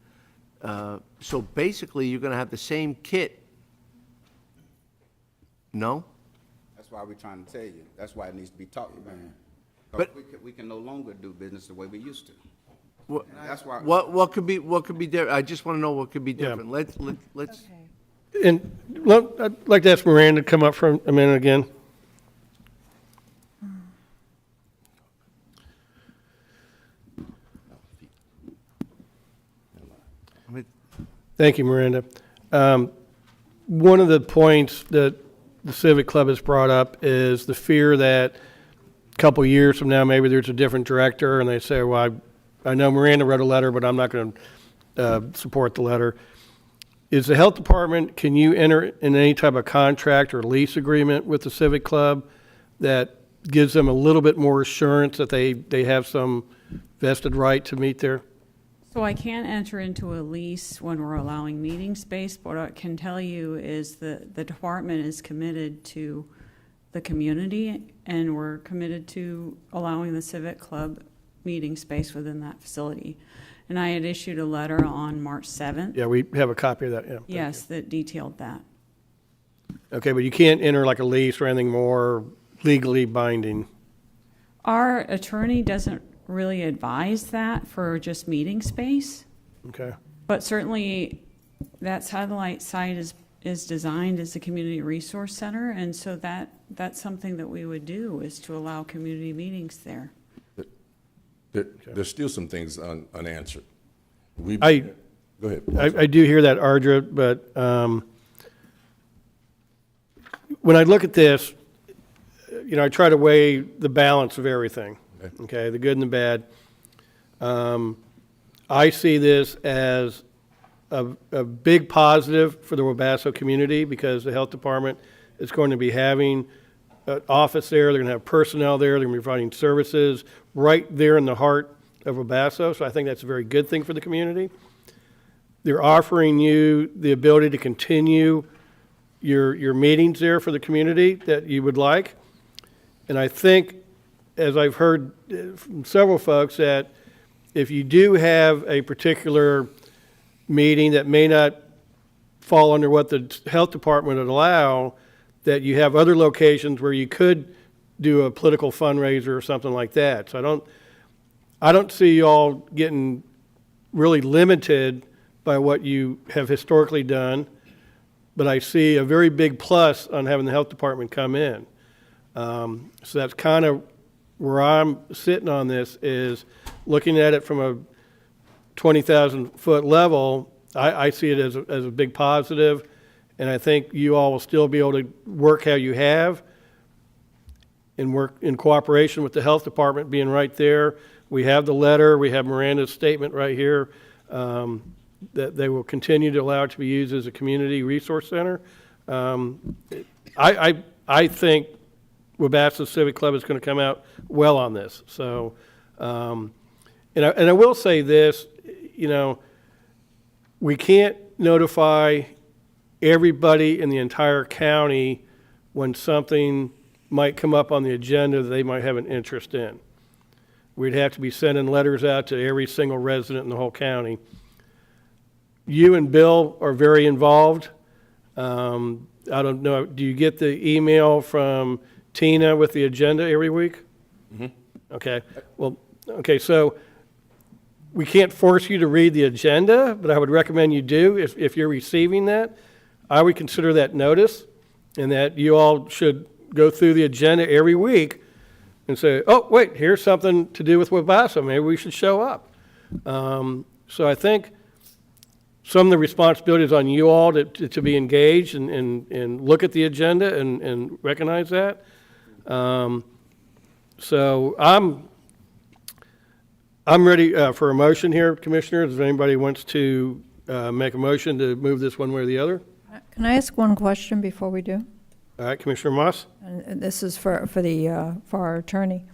Speaker 7: So basically you're going to have the same kit. No?
Speaker 17: That's why we're trying to tell you. That's why it needs to be talked about.
Speaker 7: But
Speaker 17: we can no longer do business the way we used to. That's why.
Speaker 7: What could be different? I just want to know what could be different.
Speaker 4: Yeah.
Speaker 7: Let's.
Speaker 4: And I'd like to ask Miranda to come up for a minute again. Thank you, Miranda. One of the points that the Civic Club has brought up is the fear that a couple years from now, maybe there's a different director, and they say, well, I know Miranda wrote a letter, but I'm not going to support the letter. Is the health department, can you enter in any type of contract or lease agreement with the Civic Club that gives them a little bit more assurance that they have some vested right to meet there?
Speaker 16: So I can't enter into a lease when we're allowing meeting space, but what I can tell you is that the department is committed to the community, and we're committed to allowing the Civic Club meeting space within that facility. And I had issued a letter on March 7th.
Speaker 4: Yeah, we have a copy of that, yeah.
Speaker 16: Yes, that detailed that.
Speaker 4: Okay, but you can't enter like a lease or anything more legally binding.
Speaker 16: Our attorney doesn't really advise that for just meeting space.
Speaker 4: Okay.
Speaker 16: But certainly that satellite site is designed as a community resource center, and so that's something that we would do, is to allow community meetings there.
Speaker 18: There's still some things unanswered. Go ahead.
Speaker 4: I do hear that, Audra, but when I look at this, I try to weigh the balance of everything, okay, the good and the bad. I see this as a big positive for the Wabasso community because the health department is going to be having an office there, they're going to have personnel there, they're going to be providing services right there in the heart of Wabasso, so I think that's a very good thing for the community. They're offering you the ability to continue your meetings there for the community that you would like. And I think, as I've heard from several folks, that if you do have a particular meeting that may not fall under what the health department would allow, that you have other locations where you could do a political fundraiser or something like that. So I don't see you all getting really limited by what you have historically done, but I see a very big plus on having the health department come in. So that's kind of where I'm sitting on this, is looking at it from a 20,000-foot level. I see it as a big positive, and I think you all will still be able to work how you have and work in cooperation with the health department being right there. We have the letter, we have Miranda's statement right here, that they will continue to allow it to be used as a community resource center. I think Wabasca Civic Club is going to come out well on this. So, and I will say this, you know, we can't notify everybody in the entire county when something might come up on the agenda that they might have an interest in. We'd have to be sending letters out to every single resident in the whole county. You and Bill are very involved. I don't know, do you get the email from Tina with the agenda every week? Mm-hmm. Okay, well, okay, so we can't force you to read the agenda, but I would recommend you do if you're receiving that. I would consider that notice, and that you all should go through the agenda every week and say, oh, wait, here's something to do with Wabasca. Maybe we should show up. So I think some of the responsibilities on you all to be engaged and look at the agenda and recognize that. So I'm ready for a motion here, Commissioners. If anybody wants to make a motion to move this one way or the other.
Speaker 1: Can I ask one question before we do?
Speaker 4: All right, Commissioner Moss.
Speaker 1: And this is for our attorney.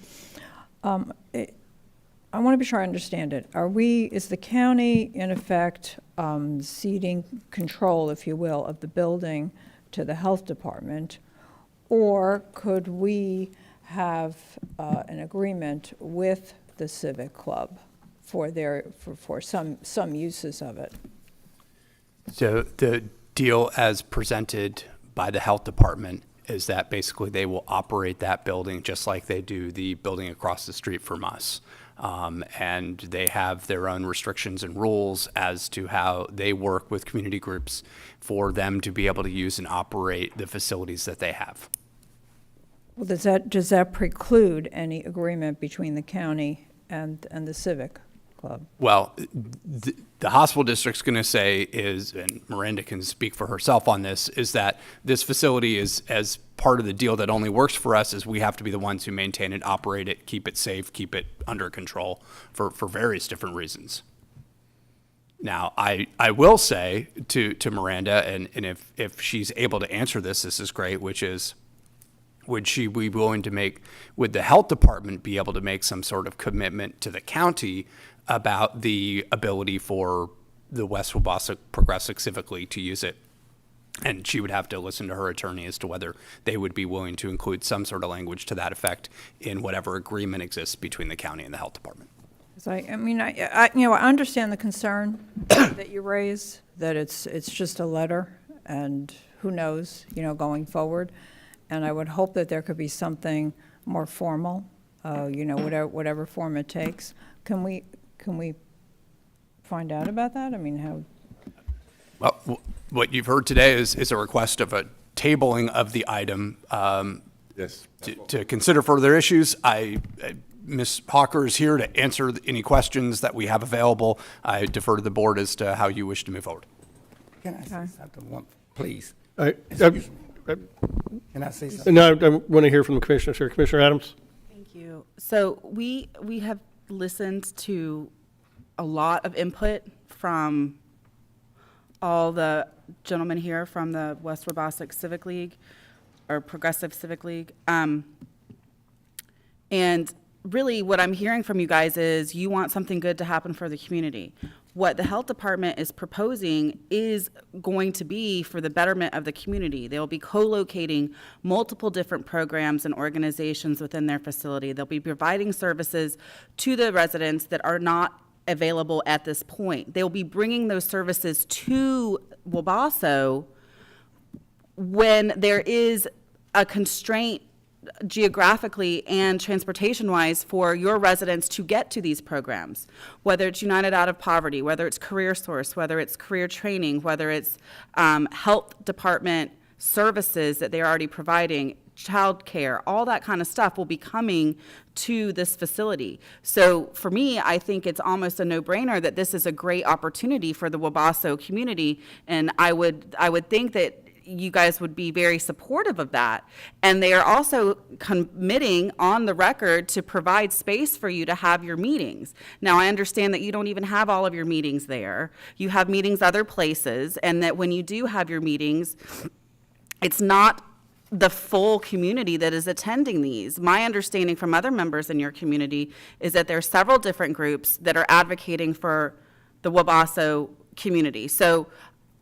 Speaker 1: I want to be sure I understand it. Is the county in effect ceding control, if you will, of the building to the health department, or could we have an agreement with the Civic Club for some uses of it?
Speaker 12: So the deal as presented by the health department is that basically they will operate that building just like they do the building across the street from us. And they have their own restrictions and rules as to how they work with community groups for them to be able to use and operate the facilities that they have.
Speaker 1: Well, does that preclude any agreement between the county and the Civic Club?
Speaker 12: Well, the hospital district's going to say is, and Miranda can speak for herself on this, is that this facility is, as part of the deal that only works for us, is we have to be the ones who maintain it, operate it, keep it safe, keep it under control for various different reasons. Now, I will say to Miranda, and if she's able to answer this, this is great, which is, would she be willing to would the health department be able to make some sort of commitment to the county about the ability for the West Wabasca Progressive Civic League to use it? And she would have to listen to her attorney as to whether they would be willing to include some sort of language to that effect in whatever agreement exists between the county and the health department.
Speaker 1: I understand the concern that you raise, that it's just a letter, and who knows, going forward. And I would hope that there could be something more formal, whatever form it takes. Can we find out about that? I mean, how?
Speaker 12: Well, what you've heard today is a request of a tabling of the item.
Speaker 18: Yes.
Speaker 12: To consider further issues. Ms. Hawker is here to answer any questions that we have available. I defer to the board as to how you wish to move forward.
Speaker 20: Can I say something, please?
Speaker 4: Excuse me.
Speaker 20: Can I say something?
Speaker 4: No, I want to hear from the commissioners here. Commissioner Adams.
Speaker 5: Thank you. So we have listened to a lot of input from all the gentlemen here from the West Wabasca Civic League, or Progressive Civic League. And really what I'm hearing from you guys is you want something good to happen for the community. What the health department is proposing is going to be for the betterment of the community. They'll be co-locating multiple different programs and organizations within their facility. They'll be providing services to the residents that are not available at this point. They'll be bringing those services to Wabasca when there is a constraint geographically and transportation-wise for your residents to get to these programs, whether it's United Out of Poverty, whether it's Career Source, whether it's career training, whether it's health department services that they're already providing, child care, all that kind of stuff will be coming to this facility. So for me, I think it's almost a no-brainer that this is a great opportunity for the Wabasso community, and I would think that you guys would be very supportive of that. And they are also committing on the record to provide space for you to have your meetings. Now, I understand that you don't even have all of your meetings there. You have meetings other places, and that when you do have your meetings, it's not the full community that is attending these. My understanding from other members in your community is that there are several different groups that are advocating for the Wabasso community. So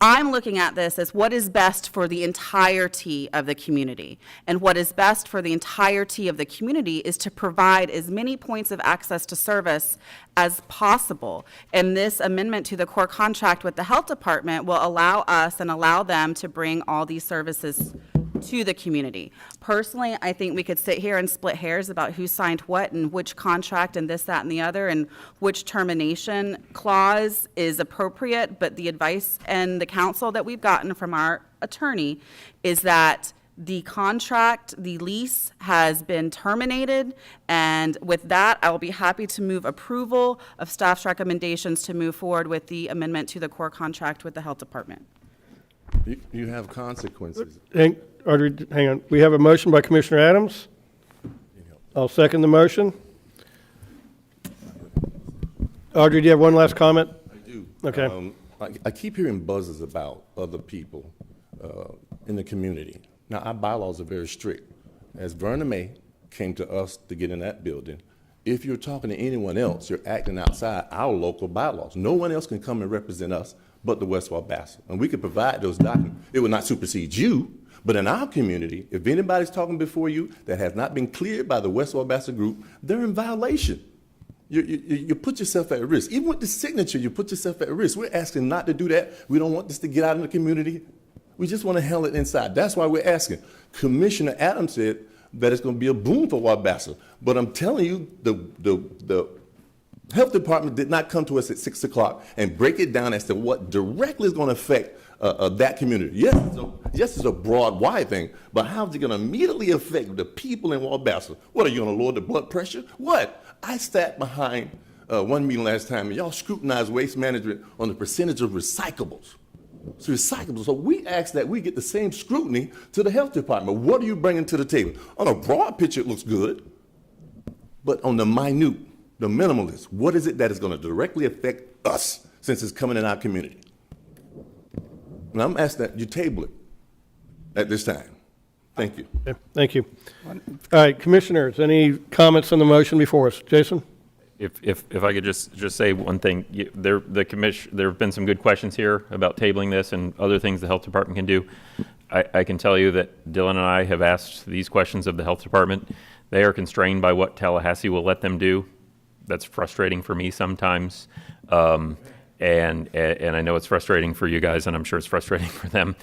Speaker 5: I'm looking at this as what is best for the entirety of the community. And what is best for the entirety of the community is to provide as many points of access to service as possible. And this amendment to the core contract with the health department will allow us and allow them to bring all these services to the community. Personally, I think we could sit here and split hairs about who signed what and which contract and this, that, and the other, and which termination clause is appropriate, but the advice and the counsel that we've gotten from our attorney is that the contract, the lease has been terminated, and with that, I will be happy to move approval of staff's recommendations to move forward with the amendment to the core contract with the health department.
Speaker 18: You have consequences.
Speaker 4: Audra, hang on. We have a motion by Commissioner Adams. I'll second the motion. Audrey, do you have one last comment?
Speaker 18: I do.
Speaker 4: Okay.
Speaker 18: I keep hearing buzzes about other people in the community. Now, our bylaws are very strict. As Verna May came to us to get in that building, if you're talking to anyone else, you're acting outside our local bylaws. No one else can come and represent us but the West Wabasso. And we could provide those documents. It would not supersede you, but in our community, if anybody's talking before you that has not been cleared by the West Wabasso group, they're in violation. You put yourself at risk. Even with the signature, you put yourself at risk. We're asking not to do that. We don't want this to get out in the community. We just want to handle it inside. That's why we're asking. Commissioner Adams said that it's going to be a boom for Wabasso. But I'm telling you, the health department did not come to us at 6 o'clock and break it down as to what directly is going to affect that community. Yes, it's a broad, wide thing, but how is it going to immediately affect the people in Wabasso? What, are you going to lower the blood pressure? What? I sat behind one meeting last time, and y'all scrutinized waste management on the percentage of recyclables. So we ask that we get the same scrutiny to the health department. What are you bringing to the table? On a broad picture, it looks good, but on the minute, the minimalist, what is it that is going to directly affect us since it's coming in our community? And I'm asking that you table it at this time. Thank you.
Speaker 4: Okay, thank you. All right, commissioners, any comments on the motion before us? Jason?
Speaker 13: If I could just say one thing, there have been some good questions here about tabling this and other things the health department can do. I can tell you that Dylan and I have asked these questions of the health department. They are constrained by what Tallahassee will let them do. That's frustrating for me sometimes, and I know it's frustrating for you guys, and I'm sure it's frustrating for them.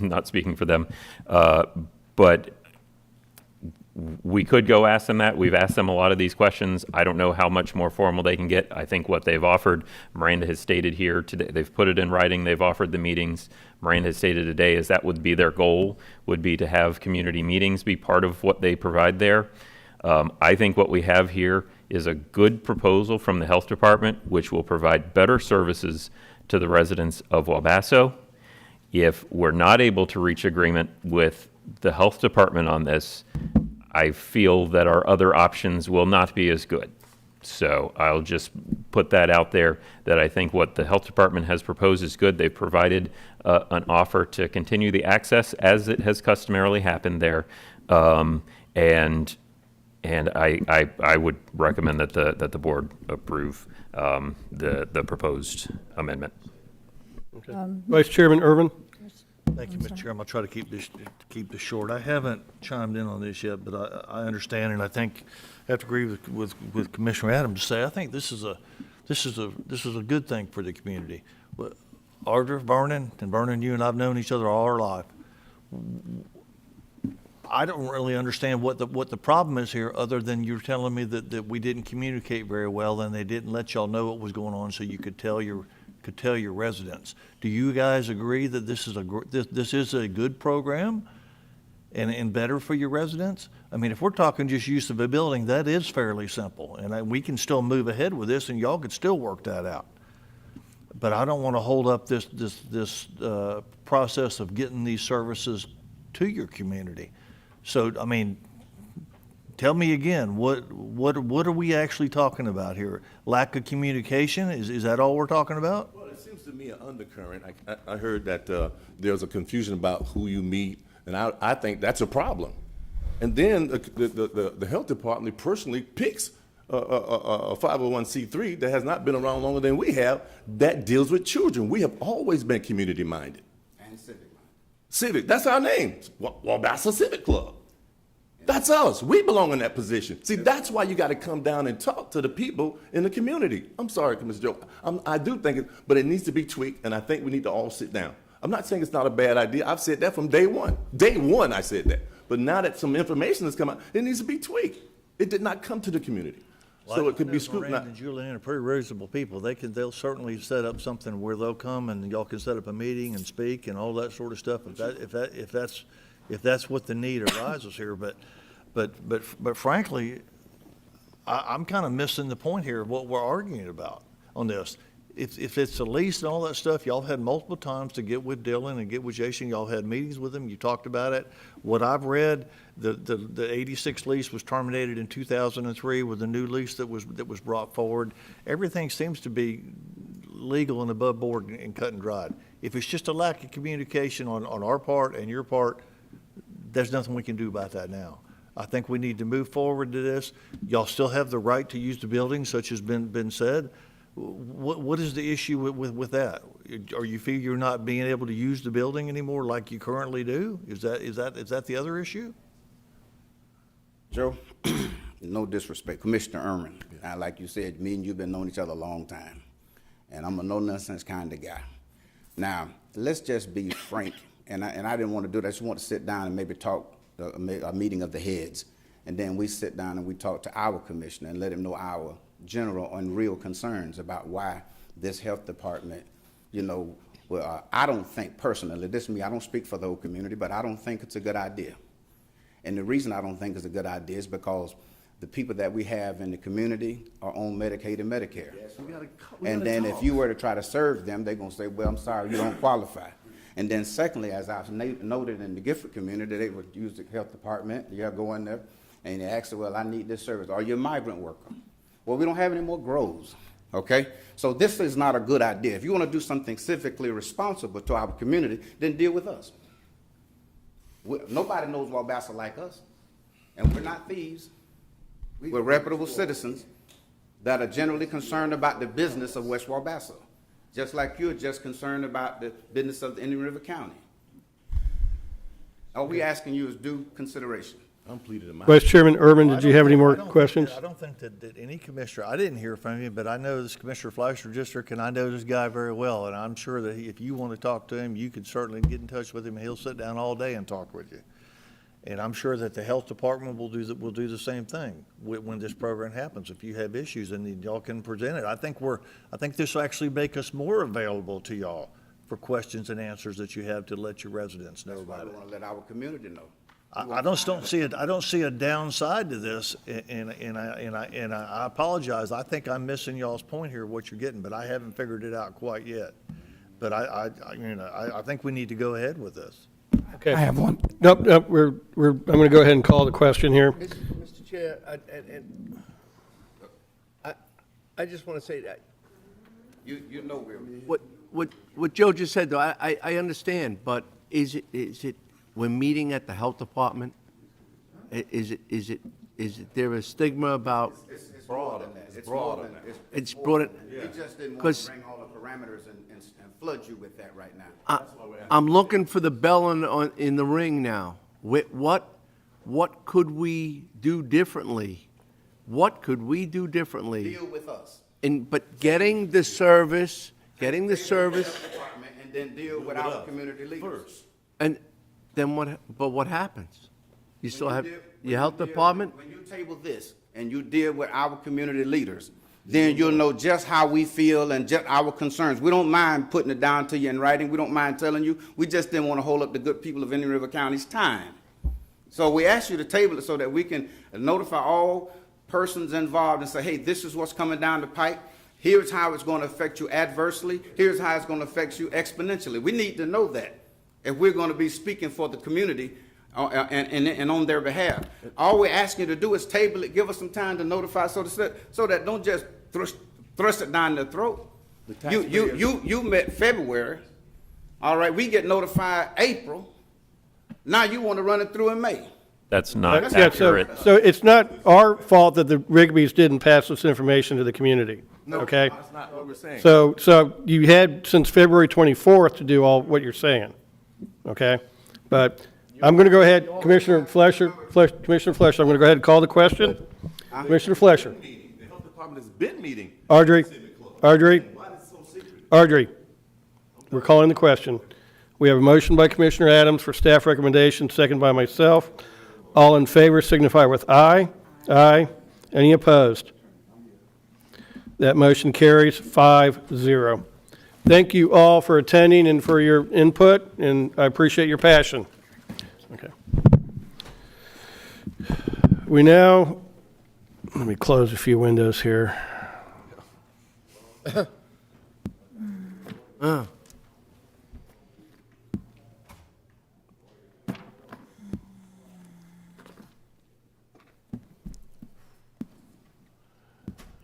Speaker 13: Not speaking for them, but we could go ask them that. We've asked them a lot of these questions. I don't know how much more formal they can get. I think what they've offered, Miranda has stated here today, they've put it in writing, they've offered the meetings. Miranda has stated today is that would be their goal, would be to have community meetings be part of what they provide there. I think what we have here is a good proposal from the health department, which will provide better services to the residents of Wabasso. If we're not able to reach agreement with the health department on this, I feel that our other options will not be as good. So I'll just put that out there, that I think what the health department has proposed is good. They've provided an offer to continue the access as it has customarily happened there. And I would recommend that the board approve the proposed amendment.
Speaker 4: Okay. Vice Chairman Irvin?
Speaker 9: Thank you, Mr. Chairman. I'll try to keep this short. I haven't chimed in on this yet, but I understand, and I think I have to agree with Commissioner Adams to say I think this is a good thing for the community. Audra, Vernon, you and I've known each other all our life. I don't really understand what the problem is here, other than you're telling me that we didn't communicate very well and they didn't let y'all know what was going on so you could tell your residents. Do you guys agree that this is a good program and better for your residents? I mean, if we're talking just use of a building, that is fairly simple, and we can still move ahead with this, and y'all could still work that out. But I don't want to hold up this process of getting these services to your community. So, I mean, tell me again, what are we actually talking about here? Lack of communication? Is that all we're talking about?
Speaker 18: Well, it seems to me an undercurrent. I heard that there's a confusion about who you meet, and I think that's a problem. And then the health department personally picks a 501c3 that has not been around longer than we have that deals with children. We have always been community minded.
Speaker 17: And civic.
Speaker 18: Civic, that's our name. Well, that's a civic club. That's us. We belong in that position. See, that's why you got to come down and talk to the people in the community. I'm sorry, Mr. Joe. I do think it, but it needs to be tweaked, and I think we need to all sit down. I'm not saying it's not a bad idea. I've said that from day one. Day one, I said that. But now that some information has come out, it needs to be tweaked. It did not come to the community. So it could be scrutinized.
Speaker 9: And Julian are pretty reasonable people. They'll certainly set up something where they'll come and y'all can set up a meeting and speak and all that sort of stuff. If that's what the need arises here, but frankly, I'm kind of missing the point here of what we're arguing about on this. If it's a lease and all that stuff, y'all had multiple times to get with Dylan and get with Jason. Y'all had meetings with them. You talked about it. What I've read, the 86 lease was terminated in 2003 with a new lease that was brought forward. Everything seems to be legal and above board and cut and dried. If it's just a lack of communication on our part and your part, there's nothing we can do about that now. I think we need to move forward to this. Y'all still have the right to use the building, such as been said. What is the issue with that? Are you feel you're not being able to use the building anymore like you currently do? Is that the other issue?
Speaker 17: Joe, no disrespect, Commissioner Erman. Like you said, me and you've been knowing each other a long time, and I'm a no-nonsense kind of guy. Now, let's just be frank, and I didn't want to do that. I just want to sit down and maybe talk a meeting of the heads, and then we sit down and we talk to our commissioner and let him know our general and real concerns about why this health department, I don't think personally, this is me, I don't speak for the whole community, but I don't think it's a good idea. And the reason I don't think it's a good idea is because the people that we have in the community are on Medicaid and Medicare. Yes, and then if you were to try to serve them, they're going to say, well, I'm sorry, you don't qualify. And then secondly, as I've noted in the Gifford community, they would use the health department, you go in there, and they ask, well, I need this service. Are you a migrant worker? Well, we don't have any more grows, okay? So this is not a good idea. If you want to do something civically responsible to our community, then deal with us. Nobody knows Wabassa like us, and we're not thieves. We're reputable citizens that are generally concerned about the business of West Wabassa, just like you're just concerned about the business of the Indian River County. All we asking you is due consideration.
Speaker 18: I'm pleading in my.
Speaker 4: Vice Chairman Urban, did you have any more questions?
Speaker 9: I don't think that any commissioner, I didn't hear from him, but I know this Commissioner Fleischer District, and I know this guy very well, and I'm sure that if you want to talk to him, you could certainly get in touch with him, and he'll sit down all day and talk with you. And I'm sure that the health department will do the same thing when this program happens. If you have issues, and y'all can present it. I think this will actually make us more available to y'all for questions and answers that you have to let your residents know about it.
Speaker 17: I want to let our community know.
Speaker 9: I don't see a downside to this, and I apologize. I think I'm missing y'all's point here, what you're getting, but I haven't figured it out quite yet. But I think we need to go ahead with this.
Speaker 4: Okay.
Speaker 20: I have one.
Speaker 4: Nope. I'm going to go ahead and call the question here.
Speaker 7: Mr. Chair, I just want to say that.
Speaker 17: You know
Speaker 7: What Joe just said, though, I understand, but is it when meeting at the health department, is there a stigma about?
Speaker 17: It's broader than that. It's broader than that.
Speaker 7: It's broader.
Speaker 17: We just didn't want to bring all the parameters and flood you with that right now.
Speaker 7: I'm looking for the bell in the ring now. What could we do differently? What could we do differently?
Speaker 17: Deal with us.
Speaker 7: But getting the service.
Speaker 17: And then deal with our community leaders.
Speaker 7: And then what? But what happens? You still have your health department?
Speaker 17: When you table this and you deal with our community leaders, then you'll know just how we feel and just our concerns. We don't mind putting it down to you in writing. We don't mind telling you. We just didn't want to hold up the good people of Indian River County's time. So we asked you to table it so that we can notify all persons involved and say, hey, this is what's coming down the pipe. Here's how it's going to affect you adversely. Here's how it's going to affect you exponentially. We need to know that if we're going to be speaking for the community and on their behalf. All we're asking you to do is table it, give us some time to notify so that don't just thrust it down their throat. You met February. All right, we get notified April. Now you want to run it through in May.
Speaker 13: That's not
Speaker 4: Yeah,
Speaker 13: accurate.
Speaker 4: so it's not our fault that the Rigbys didn't pass this information to the community, okay?
Speaker 18: That's not what we're saying.
Speaker 4: So you had since February 24th to do all what you're saying, okay? But I'm going to go ahead, Commissioner Flesher, I'm going to go ahead and call the question. Commissioner Flesher.
Speaker 18: The health department has been meeting.
Speaker 4: Audrey,
Speaker 18: Why is it so secret?
Speaker 4: Audrey, we're calling the question. We have a motion by Commissioner Adams for staff recommendation, second by myself. All in favor signify with aye. Aye. Any opposed? That motion carries 5-0. Thank you all for attending and for your input, and I appreciate your passion. Okay. We now, let me close a few windows here.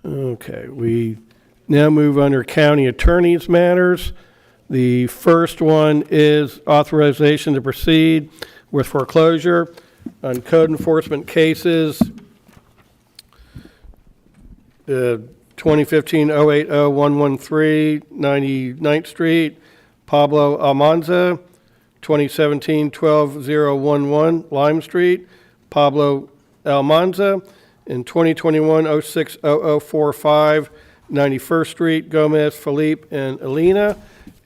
Speaker 4: Okay, we now move under county attorney's matters. The first one is authorization to proceed with foreclosure on code enforcement cases. 2015-080-113, 99th Street, Pablo Almanza. 2017-12011, Lime Street, Pablo Almanza. In 2021-06-0045, 91st Street, Gomez, Felipe, and Alina.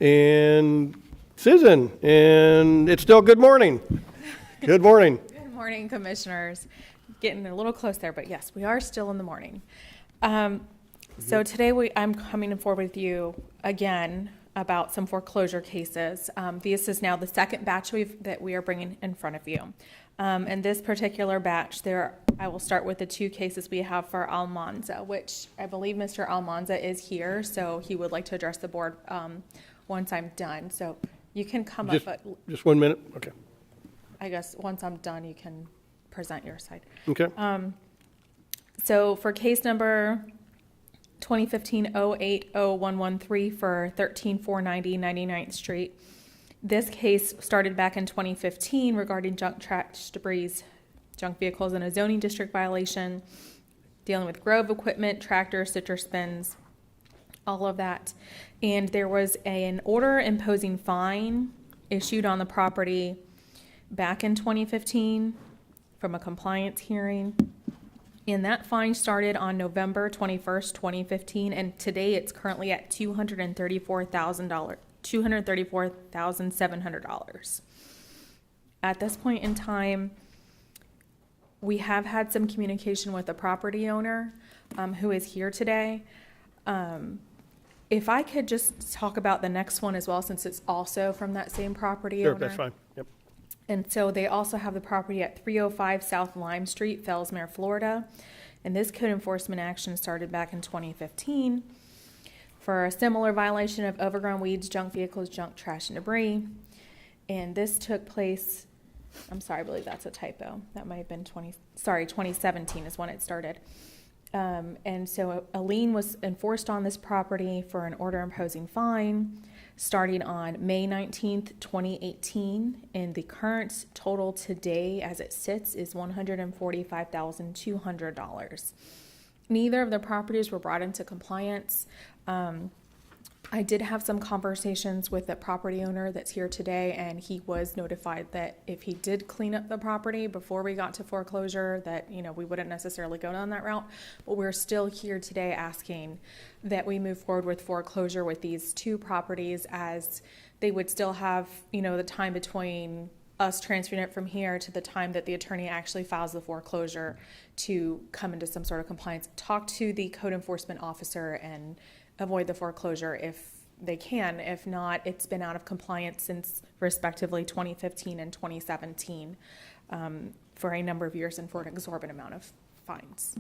Speaker 4: And Susan, and it's still good morning. Good morning.
Speaker 21: Good morning, Commissioners. Getting a little close there, but yes, we are still in the morning. So today I'm coming forward with you again about some foreclosure cases. This is now the second batch that we are bringing in front of you. In this particular batch, I will start with the two cases we have for Almanza, which I believe Mr. Almanza is here, so he would like to address the board once I'm done. So you can come up, but
Speaker 4: Just 1 minute, okay.
Speaker 21: I guess once I'm done, you can present your side.
Speaker 4: Okay.
Speaker 21: So for case number 2015-080-113 for 13490 99th Street, this case started back in 2015 regarding junk trash debris, junk vehicles in a zoning district violation, dealing with Grove equipment, tractors, citrus bins, all of that. And there was an order imposing fine issued on the property back in 2015 from a compliance hearing. And that fine started on November 21st, 2015, and today it's currently at $234,700. At this point in time, we have had some communication with the property owner who is here today. If I could just talk about the next one as well, since it's also from that same property owner.
Speaker 4: Sure, that's fine, yep.
Speaker 21: And so they also have the property at 305 South Lime Street, Fellsmere, Florida. And this code enforcement action started back in 2015 for a similar violation of overgrown weeds, junk vehicles, junk trash, and debris. And this took place, I'm sorry, I believe that's a typo. That might have been 2017 is when it started. And so a lien was enforced on this property for an order imposing fine starting on May 19th, 2018, and the current total today as it sits is $145,200. Neither of the properties were brought into compliance. I did have some conversations with the property owner that's here today, and he was notified that if he did clean up the property before we got to foreclosure, that, you know, we wouldn't necessarily go down that route. But we're still here today asking that we move forward with foreclosure with these two properties, as they would still have, you know, the time between us transferring it from here to the time that the attorney actually files the foreclosure to come into some sort of compliance. Talk to the code enforcement officer and avoid the foreclosure if they can. If not, it's been out of compliance since respectively 2015 and 2017 for a number of years and for an exorbitant amount of fines.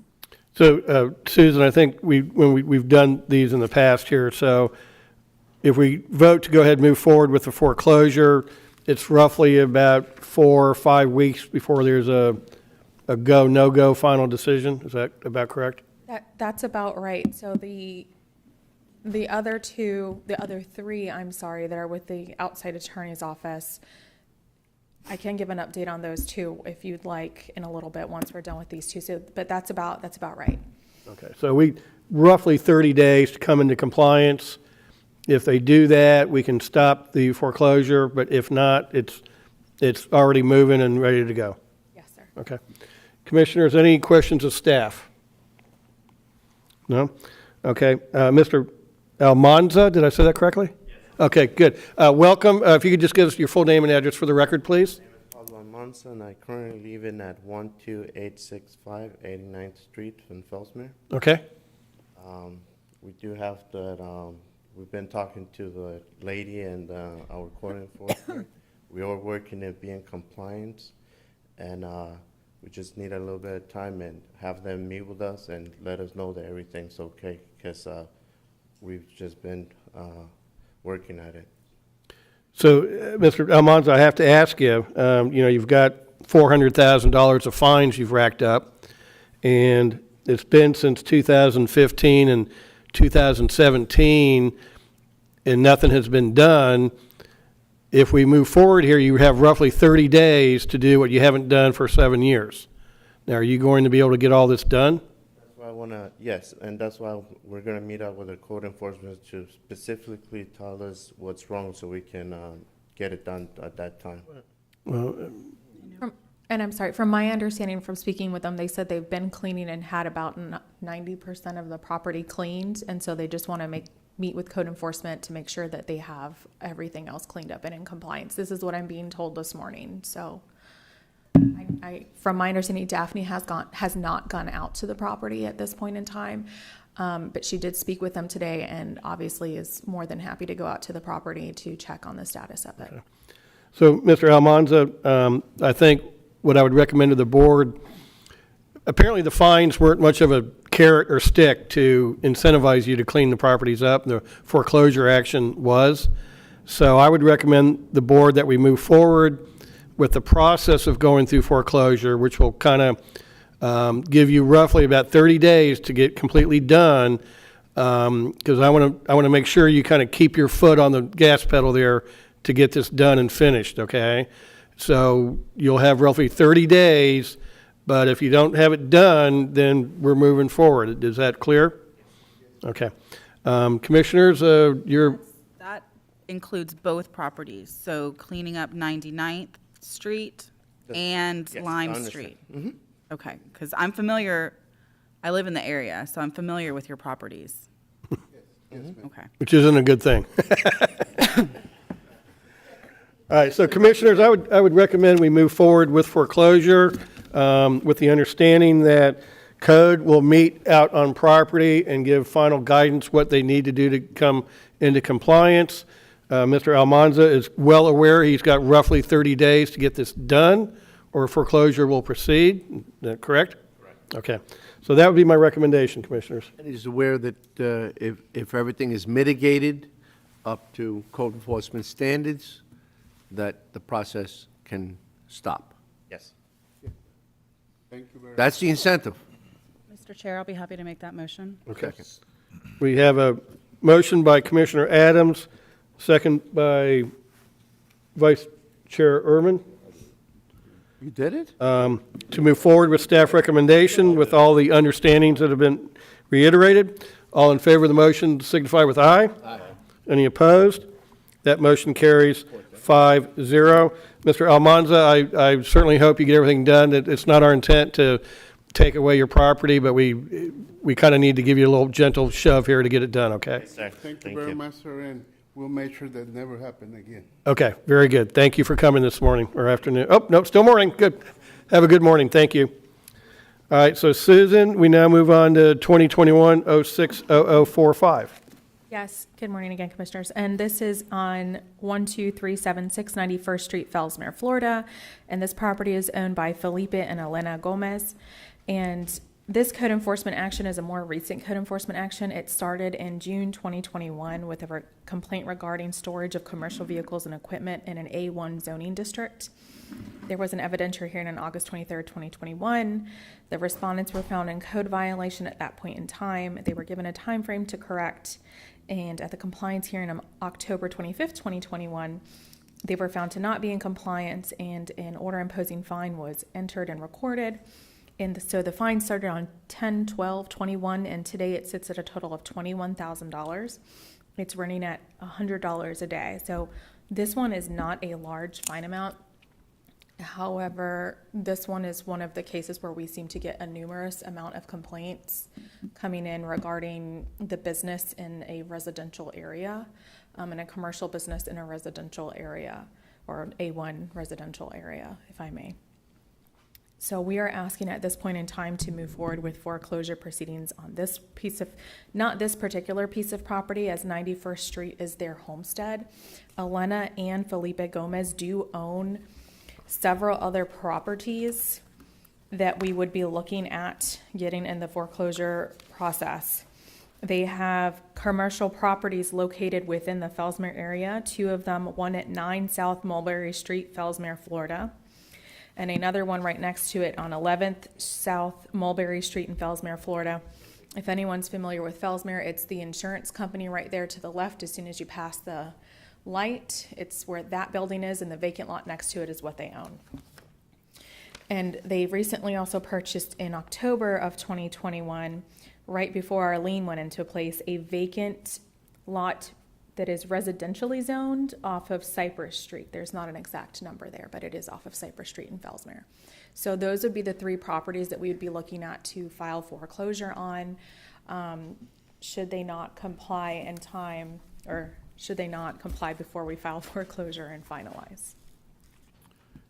Speaker 4: So, Susan, I think we've done these in the past here, so if we vote to go ahead and move forward with the foreclosure, it's roughly about 4 or 5 weeks before there's a go, no-go final decision. Is that about correct?
Speaker 21: That's about right. So the other three, I'm sorry, that are with the outside attorney's office, I can give an update on those two if you'd like in a little bit once we're done with these two. So, but that's about right.
Speaker 4: Okay, so we roughly 30 days to come into compliance. If they do that, we can stop the foreclosure, but if not, it's already moving and ready to go.
Speaker 21: Yes, sir.
Speaker 4: Okay. Commissioners, any questions of staff? No? Okay. Mr. Almanza, did I say that correctly? Yes. Okay, good. Welcome. If you could just give us your full name and address for the record, please.
Speaker 2: My name is Almanza, and I currently live in at 12865 89th Street in Fellsmere.
Speaker 4: Okay.
Speaker 2: We do have that. We've been talking to the lady and our court enforcement. We are working to be in compliance, and we just need a little bit of time and have them meet with us and let us know that everything's okay, because we've just been working at it.
Speaker 4: So, Mr. Almanza, I have to ask you, you've got $400,000 of fines you've racked up, and it's been since 2015 and 2017, and nothing has been done. If we move forward here, you have roughly 30 days to do what you haven't done for 7 years. Now, are you going to be able to get all this done?
Speaker 2: That's why yes, and that's why we're going to meet up with the code enforcement to specifically tell us what's wrong so we can get it done at that time.
Speaker 4: Well,
Speaker 21: And I'm sorry, from my understanding from speaking with them, they said they've been cleaning and had about 90% of the property cleaned. And so they just want to meet with code enforcement to make sure that they have everything else cleaned up and in compliance. This is what I'm being told this morning. So from my understanding, Daphne has not gone out to the property at this point in time. But she did speak with them today and obviously is more than happy to go out to the property to check on the status of it.
Speaker 4: Okay. So, Mr. Almanza, I think what I would recommend to the board, apparently the fines weren't much of a carrot or stick to incentivize you to clean the properties up. The foreclosure action was. So I would recommend the board that we move forward with the process of going through foreclosure, which will kind of give you roughly about 30 days to get completely done, because I want to make sure you kind of keep your foot on the gas pedal there to get this done and finished, okay? So you'll have roughly 30 days, but if you don't have it done, then we're moving forward. Is that clear? Okay. Commissioners,
Speaker 5: That includes both properties, so cleaning up 99th Street and
Speaker 2: Yes, I
Speaker 5: Lime
Speaker 2: understand.
Speaker 5: Street.
Speaker 2: Mm-hmm.
Speaker 5: Okay, because I'm familiar, I live in the area, so I'm familiar with your properties. Okay.
Speaker 4: which isn't a good thing. All right, so commissioners, I would recommend we move forward with foreclosure with the understanding that code will meet out on property and give final guidance what they need to do to come into compliance. Mr. Almanza is well aware he's got roughly 30 days to get this done, or foreclosure will proceed. Is that correct? Correct. Okay, so that would be my recommendation, commissioners.
Speaker 7: And he's aware that if everything is mitigated up to code enforcement standards, that the process can stop.
Speaker 2: Yes.
Speaker 17: Thank you very much.
Speaker 7: That's the incentive.
Speaker 5: Mr. Chair, I'll be happy to make that motion.
Speaker 4: Okay. We have a motion by Commissioner Adams, second by Vice Chair Ehrman,
Speaker 7: You did it?
Speaker 4: to move forward with staff recommendation with all the understandings that have been reiterated. All in favor of the motion signify with aye. Aye. Any opposed? That motion carries 5-0. Mr. Almanza, I certainly hope you get everything done. It's not our intent to take away your property, but we kind of need to give you a little gentle shove here to get it done, okay?
Speaker 19: Thank you very much, sir. And
Speaker 3: we'll make sure that never happen again.
Speaker 4: Okay, very good. Thank you for coming this morning or afternoon. Oh, no, still morning. Good. Have a good morning. Thank you. All right, so Susan, we now move on to 2021-06-0045.
Speaker 21: Yes, good morning again, Commissioners. And this is on 12376 91st Street, Fellsmere, Florida. And this property is owned by Felipe and Elena Gomez. And this code enforcement action is a more recent code enforcement action. It started in June 2021 with a complaint regarding storage of commercial vehicles and equipment in an A1 zoning district. There was an evidentiary hearing on August 23rd, 2021. The respondents were found in code violation at that point in time. They were given a time frame to correct. And at the compliance hearing on October 25th, 2021, they were found to not be in compliance, and an order imposing fine was entered and recorded. And so the fine started on 10/12/21, and today it sits at a total of $21,000. It's running at $100 a day. So this one is not a large fine amount. However, this one is one of the cases where we seem to get a numerous amount of complaints coming in regarding the business in a residential area, and a commercial business in a residential area, or A1 residential area, if I may. So we are asking at this point in time to move forward with foreclosure proceedings on this piece of, not this particular piece of property, as 91st Street is their homestead. Elena and Felipe Gomez do own several other properties that we would be looking at getting in the foreclosure process. They have commercial properties located within the Fellsmere area, two of them, one at 9 South Mulberry Street, Fellsmere, Florida, and another one right next to it on 11th South Mulberry Street in Fellsmere, Florida. If anyone's familiar with Fellsmere, it's the insurance company right there to the left as soon as you pass the light. It's where that building is, and the vacant lot next to it is what they own. And they recently also purchased in October of 2021, right before our lien went into place, a vacant lot that is residentially zoned off of Cypress Street. There's not an exact number there, but it is off of Cypress Street in Fellsmere. So those would be the three properties that we would be looking at to file foreclosure on, should they not comply in time, or should they not comply before we file foreclosure and finalize.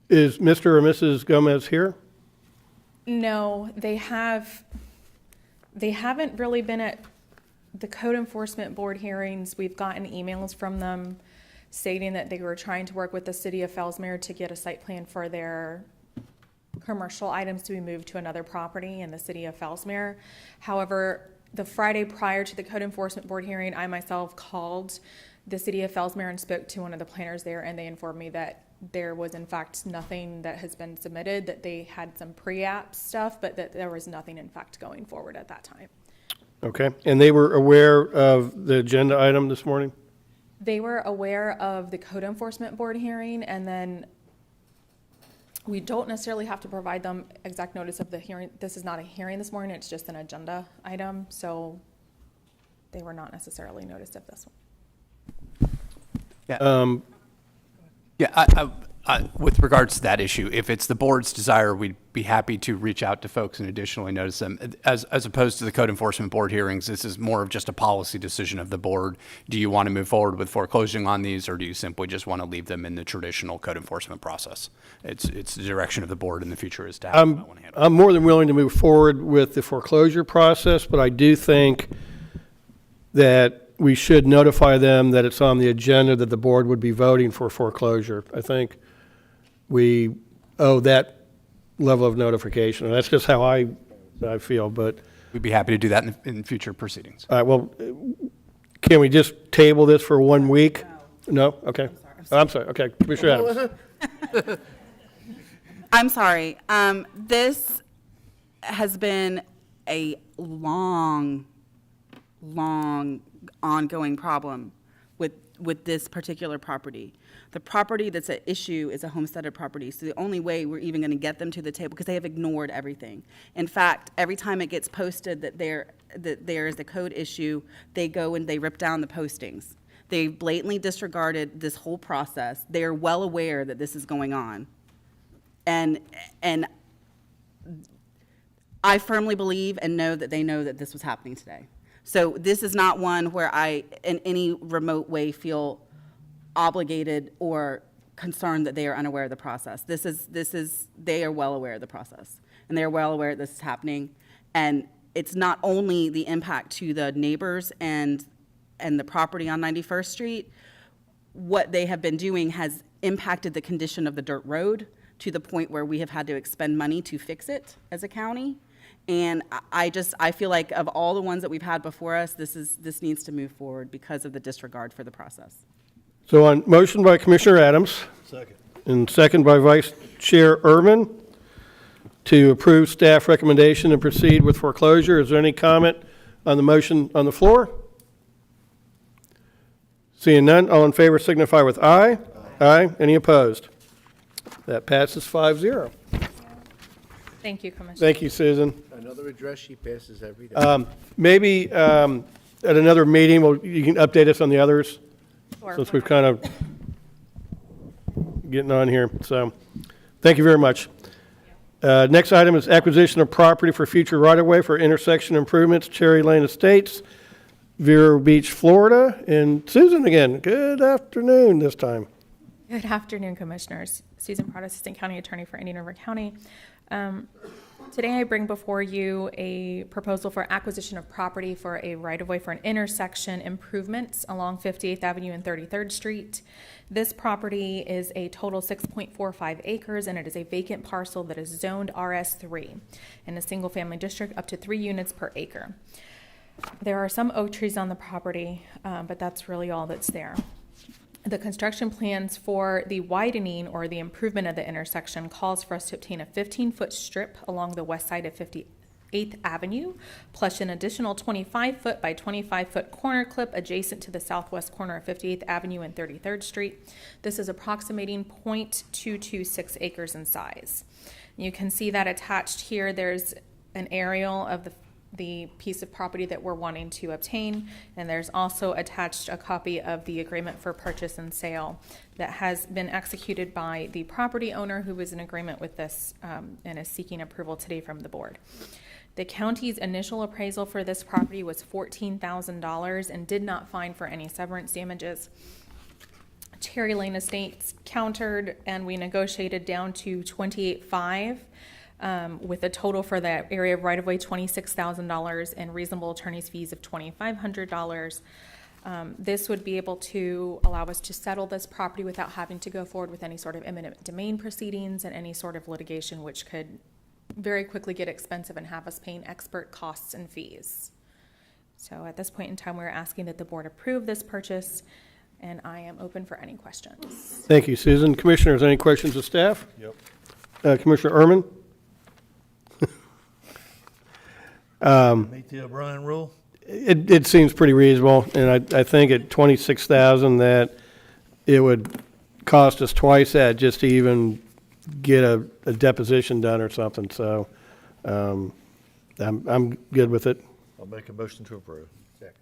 Speaker 4: Is Mr. or Mrs. Gomez here?
Speaker 21: No, they haven't really been at the code enforcement board hearings. We've gotten emails from them stating that they were trying to work with the city of Fellsmere to get a site plan for their commercial items to be moved to another property in the city of Fellsmere. However, the Friday prior to the code enforcement board hearing, I myself called the city of Fellsmere and spoke to one of the planners there, and they informed me that there was in fact nothing that has been submitted, that they had some pre-app stuff, but that there was nothing in fact going forward at that time.
Speaker 4: Okay, and they were aware of the agenda item this morning?
Speaker 21: They were aware of the code enforcement board hearing, and then we don't necessarily have to provide them exact notice of the hearing. This is not a hearing this morning, it's just an agenda item, so they were not necessarily noticed of this one.
Speaker 12: With regards to that issue, if it's the board's desire, we'd be happy to reach out to folks and additionally notice them. As opposed to the code enforcement board hearings, this is more of just a policy decision of the board. Do you want to move forward with foreclosing on these, or do you simply just want to leave them in the traditional code enforcement process? It's the direction of the board in the future is to have them.
Speaker 4: I'm more than willing to move forward with the foreclosure process, but I do think that we should notify them that it's on the agenda, that the board would be voting for foreclosure. I think we owe that level of notification. And that's just how I feel, but.
Speaker 12: We'd be happy to do that in future proceedings.
Speaker 4: All right, well, can we just table this for 1 week? No? Okay. I'm sorry. Okay, Commissioner Adams.
Speaker 5: I'm sorry. This has been a long ongoing problem with this particular property. The property that's at issue is a homesteaded property, so the only way we're even going to get them to the table, because they have ignored everything. In fact, every time it gets posted that there is a code issue, they go and they rip down the postings. They blatantly disregarded this whole process. They are well aware that this is going on. And I firmly believe and know that they know that this was happening today. So this is not one where I, in any remote way, feel obligated or concerned that they are unaware of the process. They are well aware of the process, and they are well aware this is happening. And it's not only the impact to the neighbors and the property on 91st Street. What they have been doing has impacted the condition of the dirt road to the point where we have had to expend money to fix it as a county. And I feel like of all the ones that we've had before us, this needs to move forward because of the disregard for the process.
Speaker 4: So on motion by Commissioner Adams.
Speaker 9: Second.
Speaker 4: And second by Vice Chair Urban to approve staff recommendation and proceed with foreclosure. Is there any comment on the motion on the floor? Seeing none, all in favor signify with aye. Aye. Any opposed? That passes 5-0.
Speaker 21: Thank you, Commissioner.
Speaker 4: Thank you, Susan.
Speaker 7: Another address she passes every day.
Speaker 4: Maybe at another meeting, you can update us on the others,
Speaker 21: Sure.
Speaker 4: since we've kind of getting on here. So, thank you very much. Next item is acquisition of property for future right-of-way for intersection improvements, Cherry Lane Estates, Vero Beach, Florida. And Susan again, good afternoon this time.
Speaker 21: Good afternoon, Commissioners. Susan Pratt, Assistant County Attorney for Indian River County. Today I bring before you a proposal for acquisition of property for a right-of-way for an intersection improvements along 58th Avenue and 33rd Street. This property is a total 6.45 acres, and it is a vacant parcel that is zoned RS3 in a single-family district up to 3 units per acre. There are some oak trees on the property, but that's really all that's there. The construction plans for the widening or the improvement of the intersection calls for us to obtain a 15-foot strip along the west side of 58th Avenue, plus an additional 25-foot by 25-foot corner clip adjacent to the southwest corner of 58th Avenue and 33rd Street. This is approximating 0.226 acres in size. You can see that attached here. There's an aerial of the piece of property that we're wanting to obtain, and there's also attached a copy of the agreement for purchase and sale that has been executed by the property owner, who was in agreement with this and is seeking approval today from the board. The county's initial appraisal for this property was $14,000 and did not find for any severance damages. Cherry Lane Estates countered, and we negotiated down to $28,500. With a total for the area of right-of-way $26,000 and reasonable attorney's fees of $2,500. This would be able to allow us to settle this property without having to go forward with any sort of eminent domain proceedings and any sort of litigation, which could very quickly get expensive and have us paying expert costs and fees. So at this point in time, we're asking that the board approve this purchase, and I am open for any questions.
Speaker 4: Thank you, Susan. Commissioners, any questions of staff?
Speaker 9: Yep.
Speaker 4: Commissioner Urman?
Speaker 9: Meet the O'Brien rule?
Speaker 4: It seems pretty reasonable, and I think at $26,000 that it would cost us twice that just to even get a deposition done or something. So I'm good with it.
Speaker 9: I'll make a motion to approve. Second.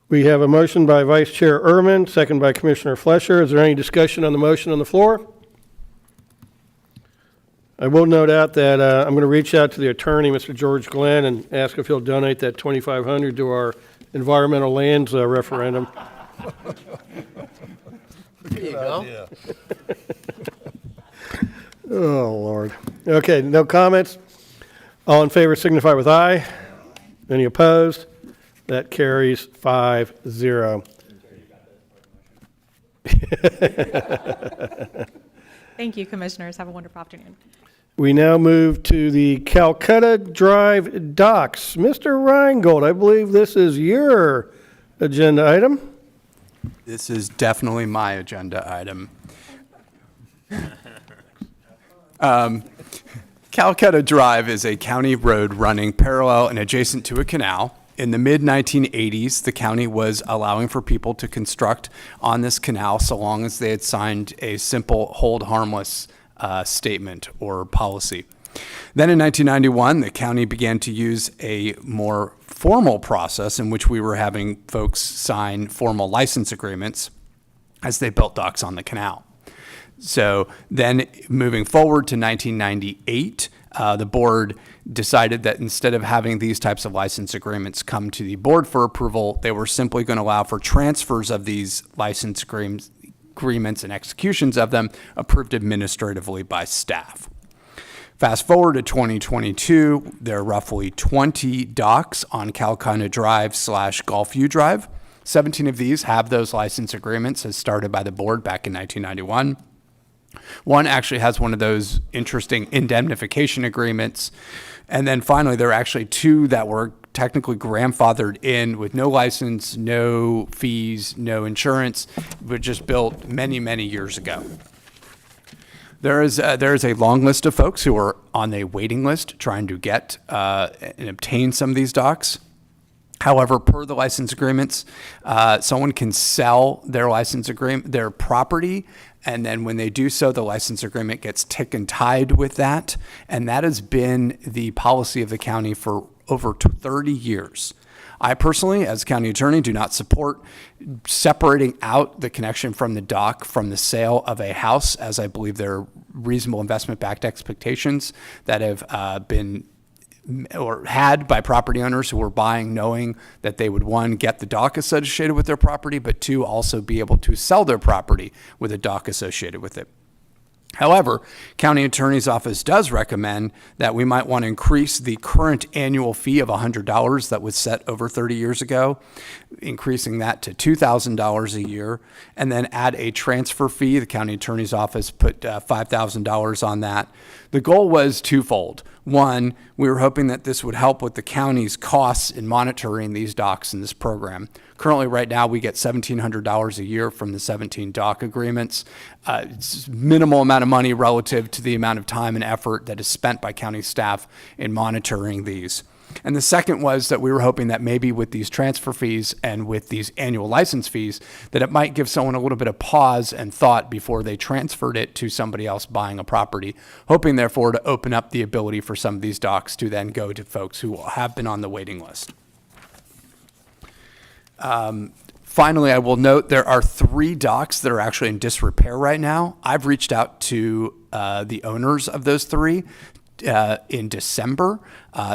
Speaker 4: We have a motion by Vice Chair Urman, second by Commissioner Flesher. Is there any discussion on the motion on the floor? I will note out that I'm going to reach out to the attorney, Mr. George Glenn, and ask if he'll donate that $2,500 to our environmental lands referendum.
Speaker 7: There you go.
Speaker 4: Oh, Lord. Okay, no comments? All in favor signify with aye. Any opposed? That carries 5-0.
Speaker 21: Thank you, Commissioners. Have a wonderful afternoon.
Speaker 4: We now move to the Calcutta Drive docks. Mr. Reingold, I believe this is your agenda item.
Speaker 12: This is definitely my agenda item. Calcutta Drive is a county road running parallel and adjacent to a canal. In the mid-1980s, the county was allowing for people to construct on this canal so long as they had signed a simple hold harmless statement or policy. Then in 1991, the county began to use a more formal process in which we were having folks sign formal license agreements as they built docks on the canal. So then moving forward to 1998, the board decided that instead of having these types of license agreements come to the board for approval, they were simply going to allow for transfers of these license agreements and executions of them approved administratively by staff. Fast forward to 2022, there are roughly 20 docks on Calcana Drive / Gulfview Drive. 17 of these have those license agreements as started by the board back in 1991. One actually has one of those interesting indemnification agreements. And then finally, there are actually 2 that were technically grandfathered in with no license, no fees, no insurance, but just built many, many years ago. There is a long list of folks who are on a waiting list trying to get and obtain some of these docks. However, per the license agreements, someone can sell their license agreement, their property, and then when they do so, the license agreement gets tick and tied with that. And that has been the policy of the county for over 30 years. I personally, as county attorney, do not support separating out the connection from the dock from the sale of a house, as I believe there are reasonable investment-backed expectations that have been or had by property owners who were buying knowing that they would, 1, get the dock associated with their property, but 2, also be able to sell their property with a dock associated with it. However, county attorney's office does recommend that we might want to increase the current annual fee of $100 that was set over 30 years ago, increasing that to $2,000 a year, and then add a transfer fee. The county attorney's office put $5,000 on that. The goal was twofold. 1, we were hoping that this would help with the county's costs in monitoring these docks in this program. Currently, right now, we get $1,700 a year from the 17 dock agreements. It's minimal amount of money relative to the amount of time and effort that is spent by county staff in monitoring these. And the second was that we were hoping that maybe with these transfer fees and with these annual license fees, that it might give someone a little bit of pause and thought before they transferred it to somebody else buying a property, hoping therefore to open up the ability for some of these docks to then go to folks who have been on the waiting list. Finally, I will note there are 3 docks that are actually in disrepair right now. I've reached out to the owners of those 3 in December.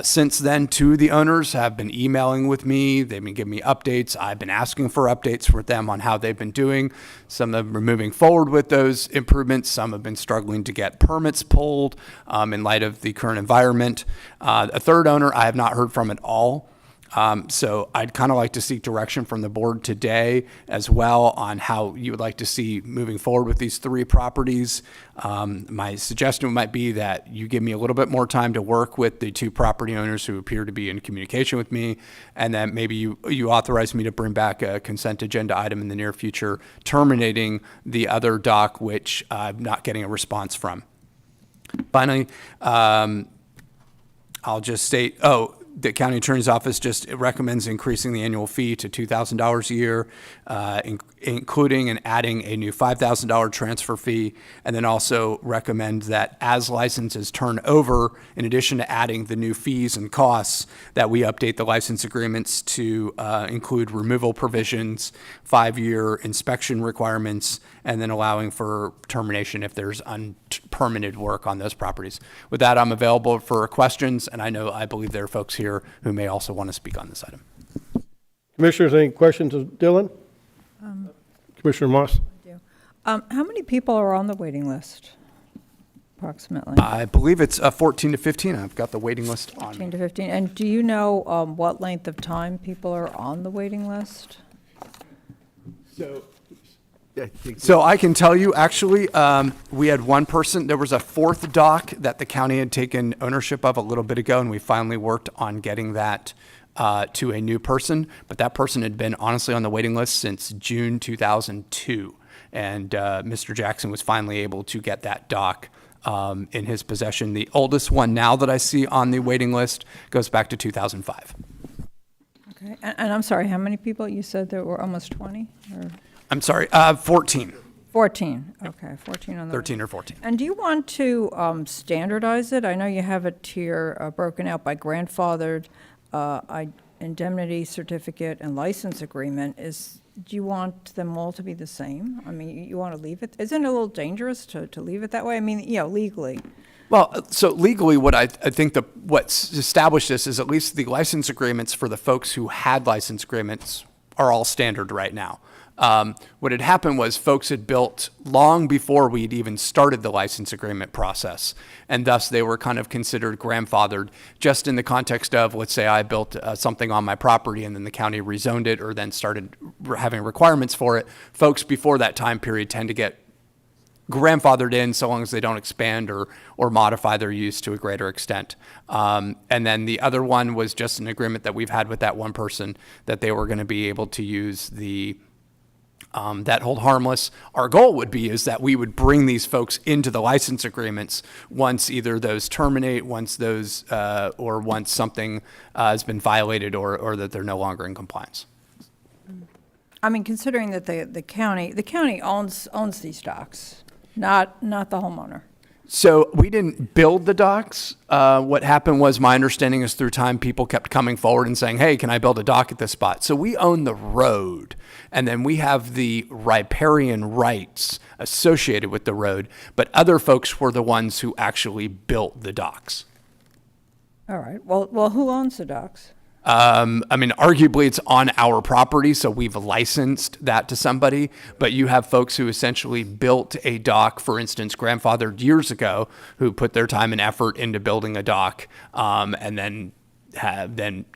Speaker 12: Since then, 2 of the owners have been emailing with me. They've been giving me updates. I've been asking for updates with them on how they've been doing. Some of them are moving forward with those improvements. Some have been struggling to get permits pulled in light of the current environment. A third owner I have not heard from at all. So I'd kind of like to seek direction from the board today as well on how you would like to see moving forward with these 3 properties. My suggestion might be that you give me a little bit more time to work with the 2 property owners who appear to be in communication with me, and then maybe you authorize me to bring back a consent agenda item in the near future, terminating the other dock, which I'm not getting a response from. Finally, I'll just state, the county attorney's office just recommends increasing the annual fee to $2,000 a year, including and adding a new $5,000 transfer fee, and then also recommend that as licenses turn over, in addition to adding the new fees and costs, that we update the license agreements to include removal provisions, 5-year inspection requirements, and then allowing for termination if there's unpermitted work on those properties. With that, I'm available for questions, and I believe there are folks here who may also want to speak on this item.
Speaker 4: Commissioners, any questions of Dylan? Commissioner Moss?
Speaker 1: How many people are on the waiting list, approximately?
Speaker 12: I believe it's 14 to 15. I've got the waiting list on.
Speaker 1: 14 to 15. And do you know what length of time people are on the waiting list?
Speaker 12: So I can tell you, actually, we had one person. There was a 4th dock that the county had taken ownership of a little bit ago, and we finally worked on getting that to a new person. But that person had been honestly on the waiting list since June 2002, and Mr. Jackson was finally able to get that dock in his possession. The oldest one now that I see on the waiting list goes back to 2005.
Speaker 1: Okay. And I'm sorry, how many people? You said there were almost 20? Or?
Speaker 12: I'm sorry, 14.
Speaker 1: 14, okay, 14 on the
Speaker 12: 13 or 14.
Speaker 1: And do you want to standardize it? I know you have it here broken out by grandfathered, indemnity certificate, and license agreement. Do you want them all to be the same? I mean, you want to leave it? Isn't it a little dangerous to leave it that way? I mean, legally.
Speaker 12: Well, so legally, what I think what's established this is at least the license agreements for the folks who had license agreements are all standard right now. What had happened was folks had built long before we'd even started the license agreement process, and thus they were kind of considered grandfathered just in the context of, let's say I built something on my property and then the county rezoned it or then started having requirements for it. Folks before that time period tend to get grandfathered in so long as they don't expand or modify their use to a greater extent. And then the other one was just an agreement that we've had with that one person that they were going to be able to use that hold harmless. Our goal would be is that we would bring these folks into the license agreements once either those terminate, once those, or once something has been violated or that they're no longer in compliance.
Speaker 1: I mean, considering that the county owns these docks, not the homeowner.
Speaker 12: So we didn't build the docks. What happened was, my understanding is through time, people kept coming forward and saying, hey, can I build a dock at this spot? So we own the road, and then we have the riparian rights associated with the road, but other folks were the ones who actually built the docks.
Speaker 1: All right. Well, who owns the docks?
Speaker 12: I mean, arguably it's on our property, so we've licensed that to somebody, but you have folks who essentially built a dock, for instance, grandfathered years ago, who put their time and effort into building a dock, and then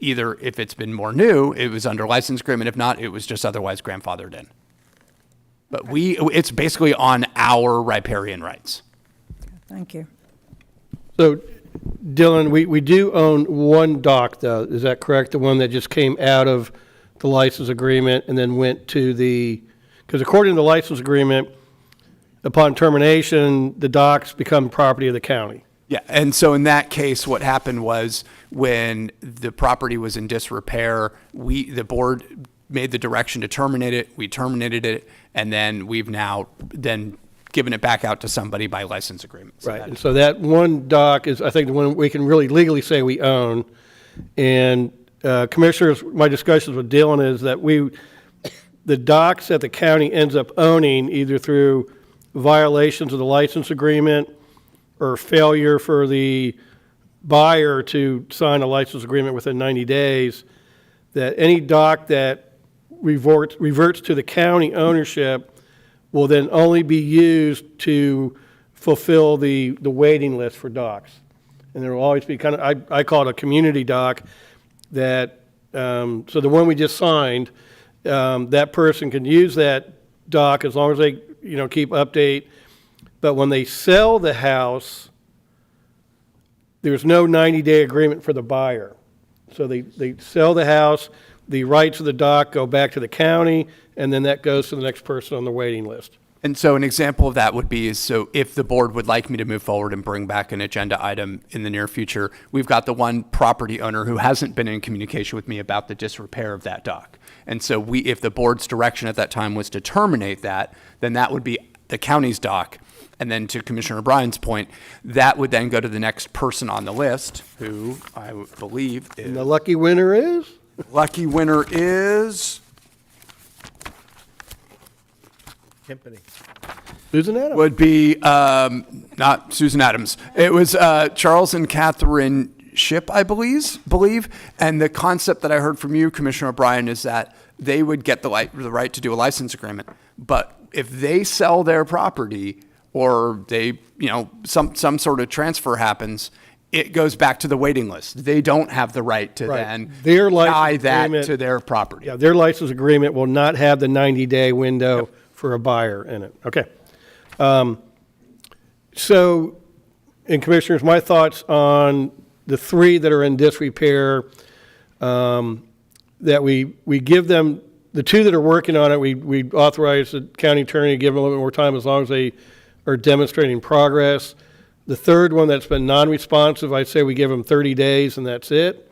Speaker 12: either, if it's been more new, it was under license agreement. If not, it was just otherwise grandfathered in. But it's basically on our riparian rights.
Speaker 1: Thank you.
Speaker 4: So, Dylan, we do own one dock, though. Is that correct? The one that just came out of the license agreement and then went to because according to the license agreement, upon termination, the docks become property of the county.
Speaker 12: Yeah, and so in that case, what happened was when the property was in disrepair, the board made the direction to terminate it. We terminated it, and then we've now given it back out to somebody by license agreement. So
Speaker 4: right, and so that one dock is, I think, the one we can really legally say we own. And commissioners, my discussions with Dylan is that the docks that the county ends up owning, either through violations of the license agreement or failure for the buyer to sign a license agreement within 90 days, that any dock that reverts to the county ownership will then only be used to fulfill the waiting list for docks. And there will always be I call it a community dock that, so the one we just signed, that person can use that dock as long as they, keep update. But when they sell the house, there's no 90-day agreement for the buyer. So they sell the house, the rights of the dock go back to the county, and then that goes to the next person on the waiting list.
Speaker 12: And so an example of that would be so if the board would like me to move forward and bring back an agenda item in the near future, we've got the one property owner who hasn't been in communication with me about the disrepair of that dock. And so if the board's direction at that time was to terminate that, then that would be the county's dock. And then to Commissioner O'Brien's point, that would then go to the next person on the list, who I believe is...
Speaker 4: And the lucky winner is?
Speaker 12: Lucky winner is...
Speaker 4: Timpani. Susan Adams.
Speaker 12: Would be, not Susan Adams. It was Charles and Catherine Ship, I believe. And the concept that I heard from you, Commissioner O'Brien, is that they would get the right to do a license agreement. But if they sell their property or they, some sort of transfer happens, it goes back to the waiting list. They don't have the right to then tie that to their property.
Speaker 4: Yeah, their license agreement will not have the 90-day window for a buyer in it. Okay. So, and commissioners, my thoughts on the three that are in disrepair, that we give them, the two that are working on it, we authorize the county attorney to give them a little bit more time as long as they are demonstrating progress. The third one that's been non-responsive, I'd say we give them 30 days and that's it.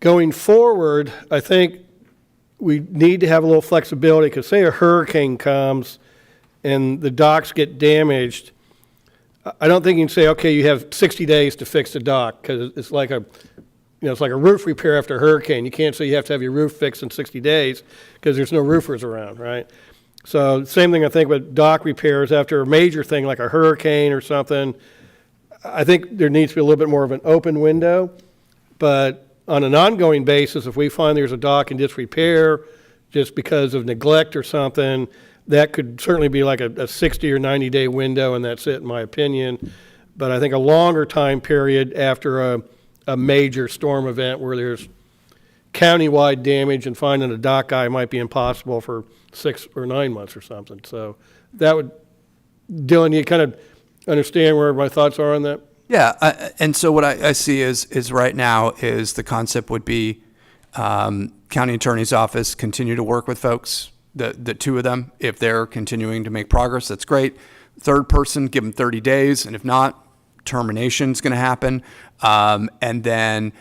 Speaker 4: Going forward, I think we need to have a little flexibility, because say a hurricane comes and the docks get damaged, I don't think you can say, okay, you have 60 days to fix the dock, because it's like a roof repair after a hurricane. You can't say you have to have your roof fixed in 60 days because there's no roofers around, right? So same thing I think with dock repairs after a major thing like a hurricane or something. I think there needs to be a little bit more of an open window, but on an ongoing basis, if we find there's a dock in disrepair just because of neglect or something, that could certainly be like a 60 or 90-day window, and that's it, in my opinion. But I think a longer time period after a major storm event where there's countywide damage and finding a dock guy might be impossible for 6 or 9 months or something. So that would, Dylan, you kind of understand where my thoughts are on that?
Speaker 12: Yeah, and so what I see is right now is the concept would be county attorney's office continue to work with folks, the two of them. If they're continuing to make progress, that's great. Third person, give them 30 days, and if not, termination's going to happen. And then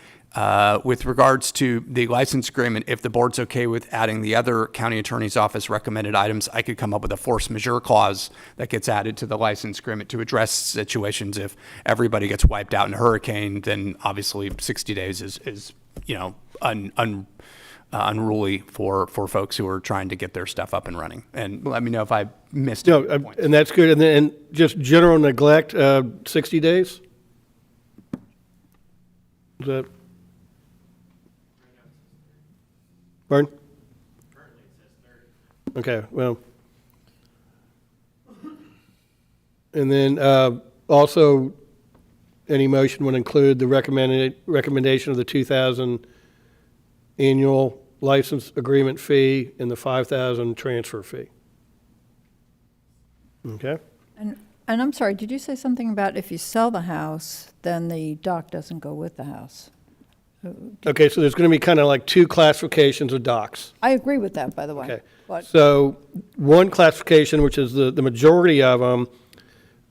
Speaker 12: with regards to the license agreement, if the board's okay with adding the other county attorney's office recommended items, I could come up with a force majeure clause that gets added to the license agreement to address situations if everybody gets wiped out in a hurricane, then obviously 60 days is unruly for folks who are trying to get their stuff up and running. And let me know if I missed
Speaker 4: No,
Speaker 12: any points.
Speaker 4: and that's good. And then just general neglect, 60 days? Is that? Pardon? Currently it says 30. Okay, well. And then also, any motion would include the recommendation of the 2,000 annual license agreement fee and the 5,000 transfer fee. Okay?
Speaker 1: And I'm sorry, did you say something about if you sell the house, then the dock doesn't go with the house?
Speaker 4: Okay, so there's going to be kind of like two classifications of docks.
Speaker 1: I agree with that, by the way.
Speaker 4: Okay.
Speaker 1: But
Speaker 4: So one classification, which is the majority of them,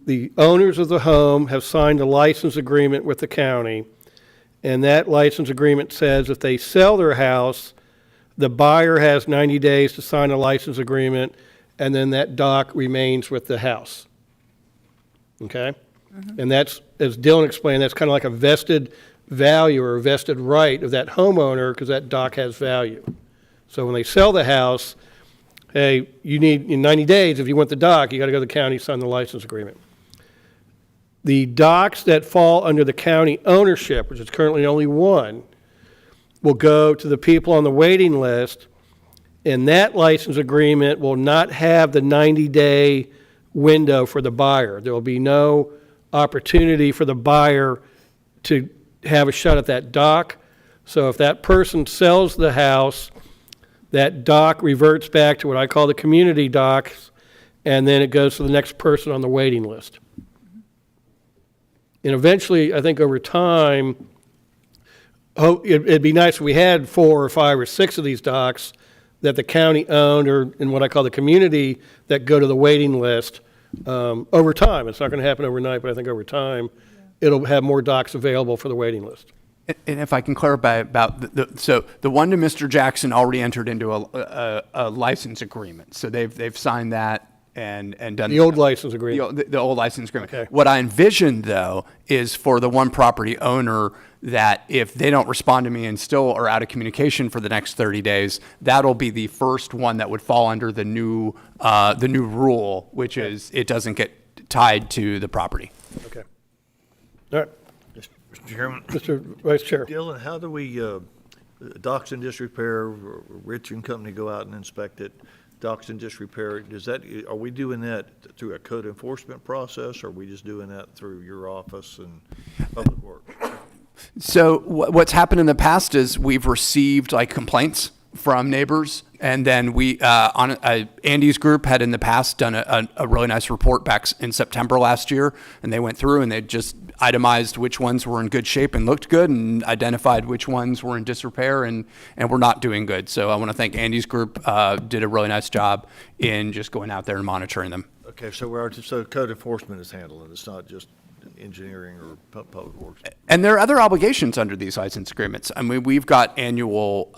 Speaker 4: the owners of the home have signed a license agreement with the county, and that license agreement says if they sell their house, the buyer has 90 days to sign a license agreement, and then that dock remains with the house. Okay? And that's, as Dylan explained, that's kind of like a vested value or a vested right of that homeowner because that dock has value. So when they sell the house, hey, you need, in 90 days, if you want the dock, you got to go to the county, sign the license agreement. The docks that fall under the county ownership, which is currently only one, will go to the people on the waiting list, and that license agreement will not have the 90-day window for the buyer. There will be no opportunity for the buyer to have a shot at that dock. So if that person sells the house, that dock reverts back to what I call the community docks, and then it goes to the next person on the waiting list. And eventually, I think over time, it'd be nice if we had 4 or 5 or 6 of these docks that the county owned or in what I call the community that go to the waiting list over time. It's not going to happen overnight, but I think over time, it'll have more docks available for the waiting list.
Speaker 12: And if I can clarify about so the one to Mr. Jackson already entered into a license agreement. So they've signed that and done
Speaker 4: the old license agreement.
Speaker 12: The old license agreement.
Speaker 4: Okay.
Speaker 12: What I envisioned though is for the one property owner that if they don't respond to me and still are out of communication for the next 30 days, that'll be the first one that would fall under the new rule, which is it doesn't get tied to the property.
Speaker 4: Okay. All right.
Speaker 9: Mr. Chairman.
Speaker 4: Mr. Vice Chair.
Speaker 9: Dylan, how do we, docks in disrepair, Rich and company go out and inspect it, docks in disrepair, are we doing that through a code enforcement process, or are we just doing that through your office and Public Works?
Speaker 12: So what's happened in the past is we've received like complaints from neighbors, and then we Andy's group had in the past done a really nice report back in September last year, and they went through and they just itemized which ones were in good shape and looked good and identified which ones were in disrepair and were not doing good. So I want to thank Andy's group, did a really nice job in just going out there and monitoring them.
Speaker 9: Okay, so code enforcement is handling it. It's not just engineering or Public Works.
Speaker 12: And there are other obligations under these license agreements. I mean, we've got annual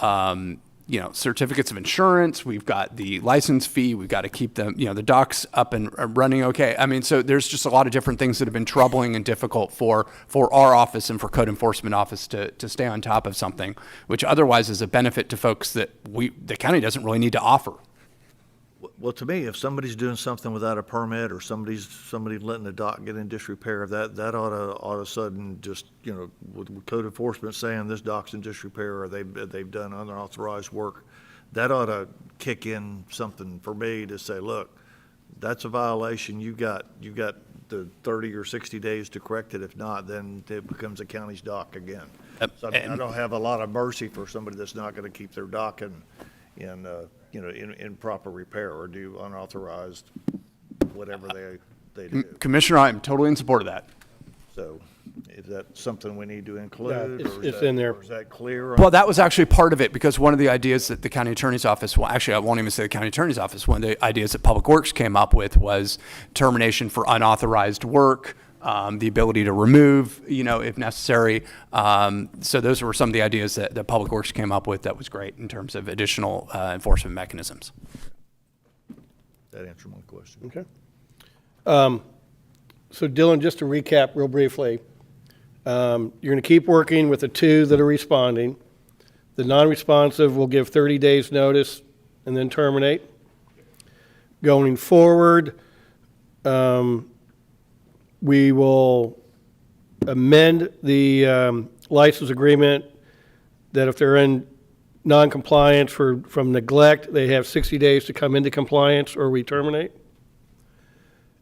Speaker 12: certificates of insurance, we've got the license fee, we've got to keep them, the docks up and running okay. I mean, so there's just a lot of different things that have been troubling and difficult for our office and for code enforcement office to stay on top of something, which otherwise is a benefit to folks that the county doesn't really need to offer.
Speaker 9: Well, to me, if somebody's doing something without a permit, or somebody letting the dock get in disrepair, that ought to all of a sudden just, with code enforcement saying this dock's in disrepair, or they've done unauthorized work, that ought to kick in something for me to say, look, that's a violation. You got the 30 or 60 days to correct it. If not, then it becomes a county's dock again. So I don't have a lot of mercy for somebody that's not going to keep their dock in proper repair, or do unauthorized whatever they do.
Speaker 12: Commissioner, I'm totally in support of that.
Speaker 9: So is that something we need to include?
Speaker 4: Yeah, it's in there.
Speaker 9: Or is that clear?
Speaker 12: Well, that was actually part of it, because one of the ideas that the county attorney's office, well, actually, I won't even say the county attorney's office, one of the ideas that Public Works came up with was termination for unauthorized work, the ability to remove, if necessary. So those were some of the ideas that Public Works came up with that was great in terms of additional enforcement mechanisms.
Speaker 9: That answered my question.
Speaker 4: Okay. So Dylan, just to recap real briefly, you're going to keep working with the two that are responding. The non-responsive will give 30 days notice and then terminate. Going forward, we will amend the license agreement that if they're in non-compliance from neglect, they have 60 days to come into compliance, or we terminate.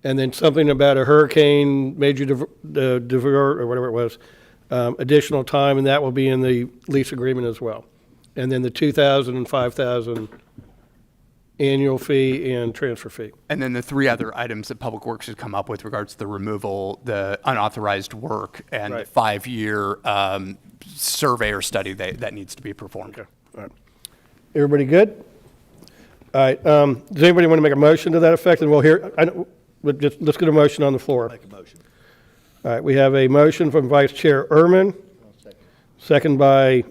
Speaker 4: And then something about a hurricane, major divert, or whatever it was, additional time, and that will be in the lease agreement as well. And then the $2,000 and $5,000 annual fee and transfer fee.
Speaker 12: And then the three other items that Public Works has come up with regards to the removal, the unauthorized work, and the 5-year survey or study that needs to be performed.
Speaker 4: Okay. All right. Everybody good? All right. Does anybody want to make a motion to that effect? And we'll hear. Let's get a motion on the floor.
Speaker 9: Make a motion.
Speaker 4: All right. We have a motion from Vice Chair Ehrman, second by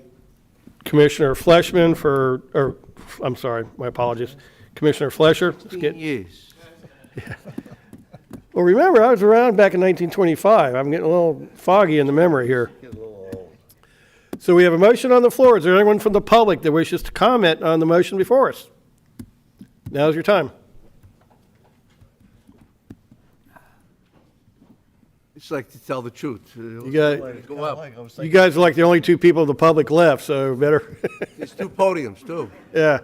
Speaker 4: Commissioner Fleshman I'm sorry, my apologies. Commissioner Flesher.
Speaker 7: Yes.
Speaker 4: Yeah. Well, remember, I was around back in 1925. I'm getting a little foggy in the memory here. So we have a motion on the floor. Is there anyone from the public that wishes to comment on the motion before us? Now's your time.
Speaker 7: It's like to tell the truth.
Speaker 4: You guys are like the only two people of the public left, so better.
Speaker 7: There's two podiums, too.
Speaker 4: Yeah.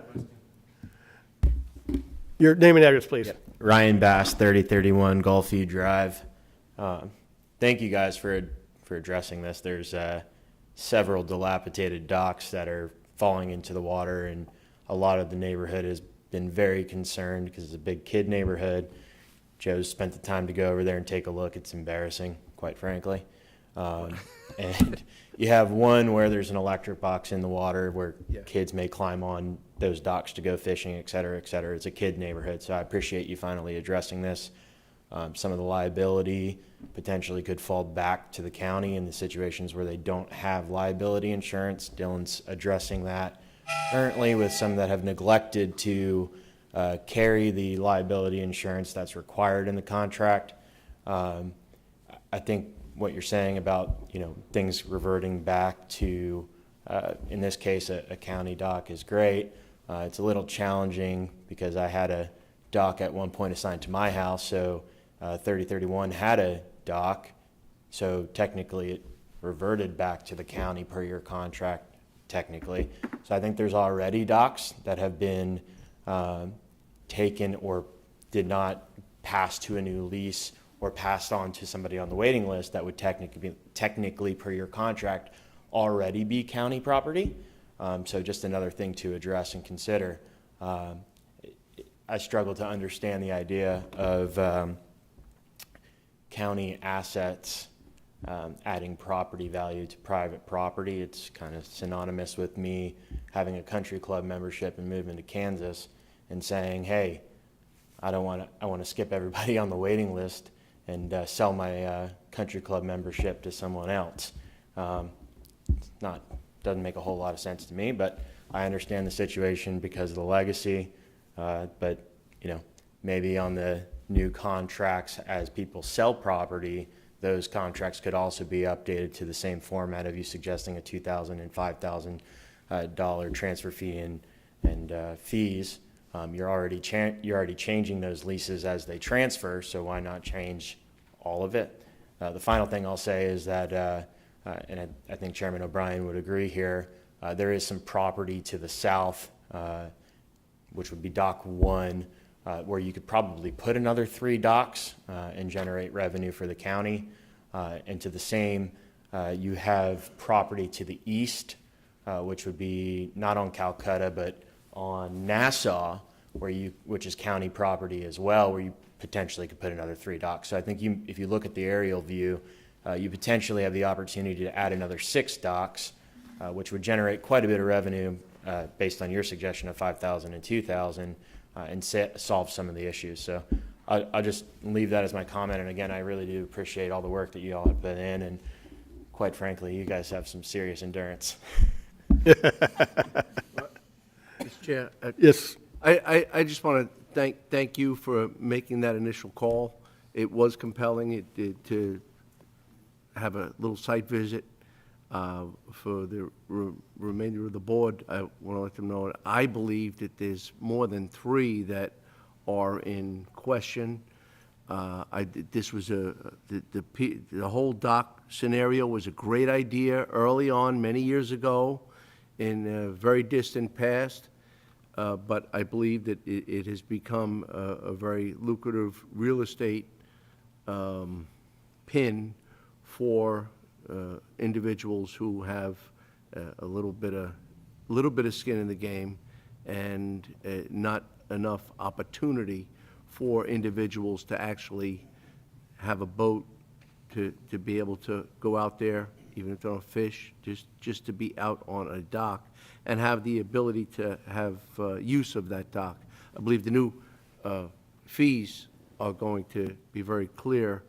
Speaker 4: Your name and address, please.
Speaker 8: Yep. Ryan Bass, 3031 Gulfview Drive. Thank you guys for addressing this. There's several dilapidated docks that are falling into the water, and a lot of the neighborhood has been very concerned because it's a big kid neighborhood. Joe's spent the time to go over there and take a look. It's embarrassing, quite frankly. And you have one where there's an electric box in the water where kids may climb on those docks to go fishing, et cetera, et cetera. It's a kid neighborhood, so I appreciate you finally addressing this. Some of the liability potentially could fall back to the county in the situations where they don't have liability insurance. Dylan's addressing that currently with some that have neglected to carry the liability insurance that's required in the contract. I think what you're saying about things reverting back to, in this case, a county dock is great. It's a little challenging because I had a dock at one point assigned to my house, so 3031 had a dock, so technically it reverted back to the county per your contract, technically. So I think there's already docks that have been taken or did not pass to a new lease or passed on to somebody on the waiting list that would technically per your contract already be county property. So just another thing to address and consider. I struggle to understand the idea of county assets adding property value to private property. It's kind of synonymous with me having a country club membership and moving to Kansas and saying, hey, I want to skip everybody on the waiting list and sell my country club membership to someone else. Doesn't make a whole lot of sense to me, but I understand the situation because of the legacy. But maybe on the new contracts, as people sell property, those contracts could also be updated to the same format of you suggesting a $2,000 and $5,000 transfer fee and fees. You're already changing those leases as they transfer, so why not change all of it? The final thing I'll say is that, and I think Chairman O'Brien would agree here, there is some property to the south, which would be Dock 1, where you could probably put another 3 docks and generate revenue for the county. And to the same, you have property to the east, which would be not on Calcutta, but on Nassau, which is county property as well, where you potentially could put another 3 docks. So I think if you look at the aerial view, you potentially have the opportunity to add another 6 docks, which would generate quite a bit of revenue based on your suggestion of 5,000 and 2,000, and solve some of the issues. So I'll just leave that as my comment. And again, I really do appreciate all the work that you all have put in, and quite frankly, you guys have some serious endurance.
Speaker 7: Mr. Chair?
Speaker 4: Yes.
Speaker 7: I just want to thank you for making that initial call. It was compelling to have a little site visit. For the remainder of the board, I want to let them know I believe that there's more than 3 that are in question. This was the whole dock scenario was a great idea early on, many years ago, in a very distant past. But I believe that it has become a very lucrative real estate pin for individuals who have a little bit of skin in the game, and not enough opportunity for individuals to actually have a boat to be able to go out there, even if they don't fish, just to be out on a dock and have the ability to have use of that dock. I believe the new fees are going to be very clear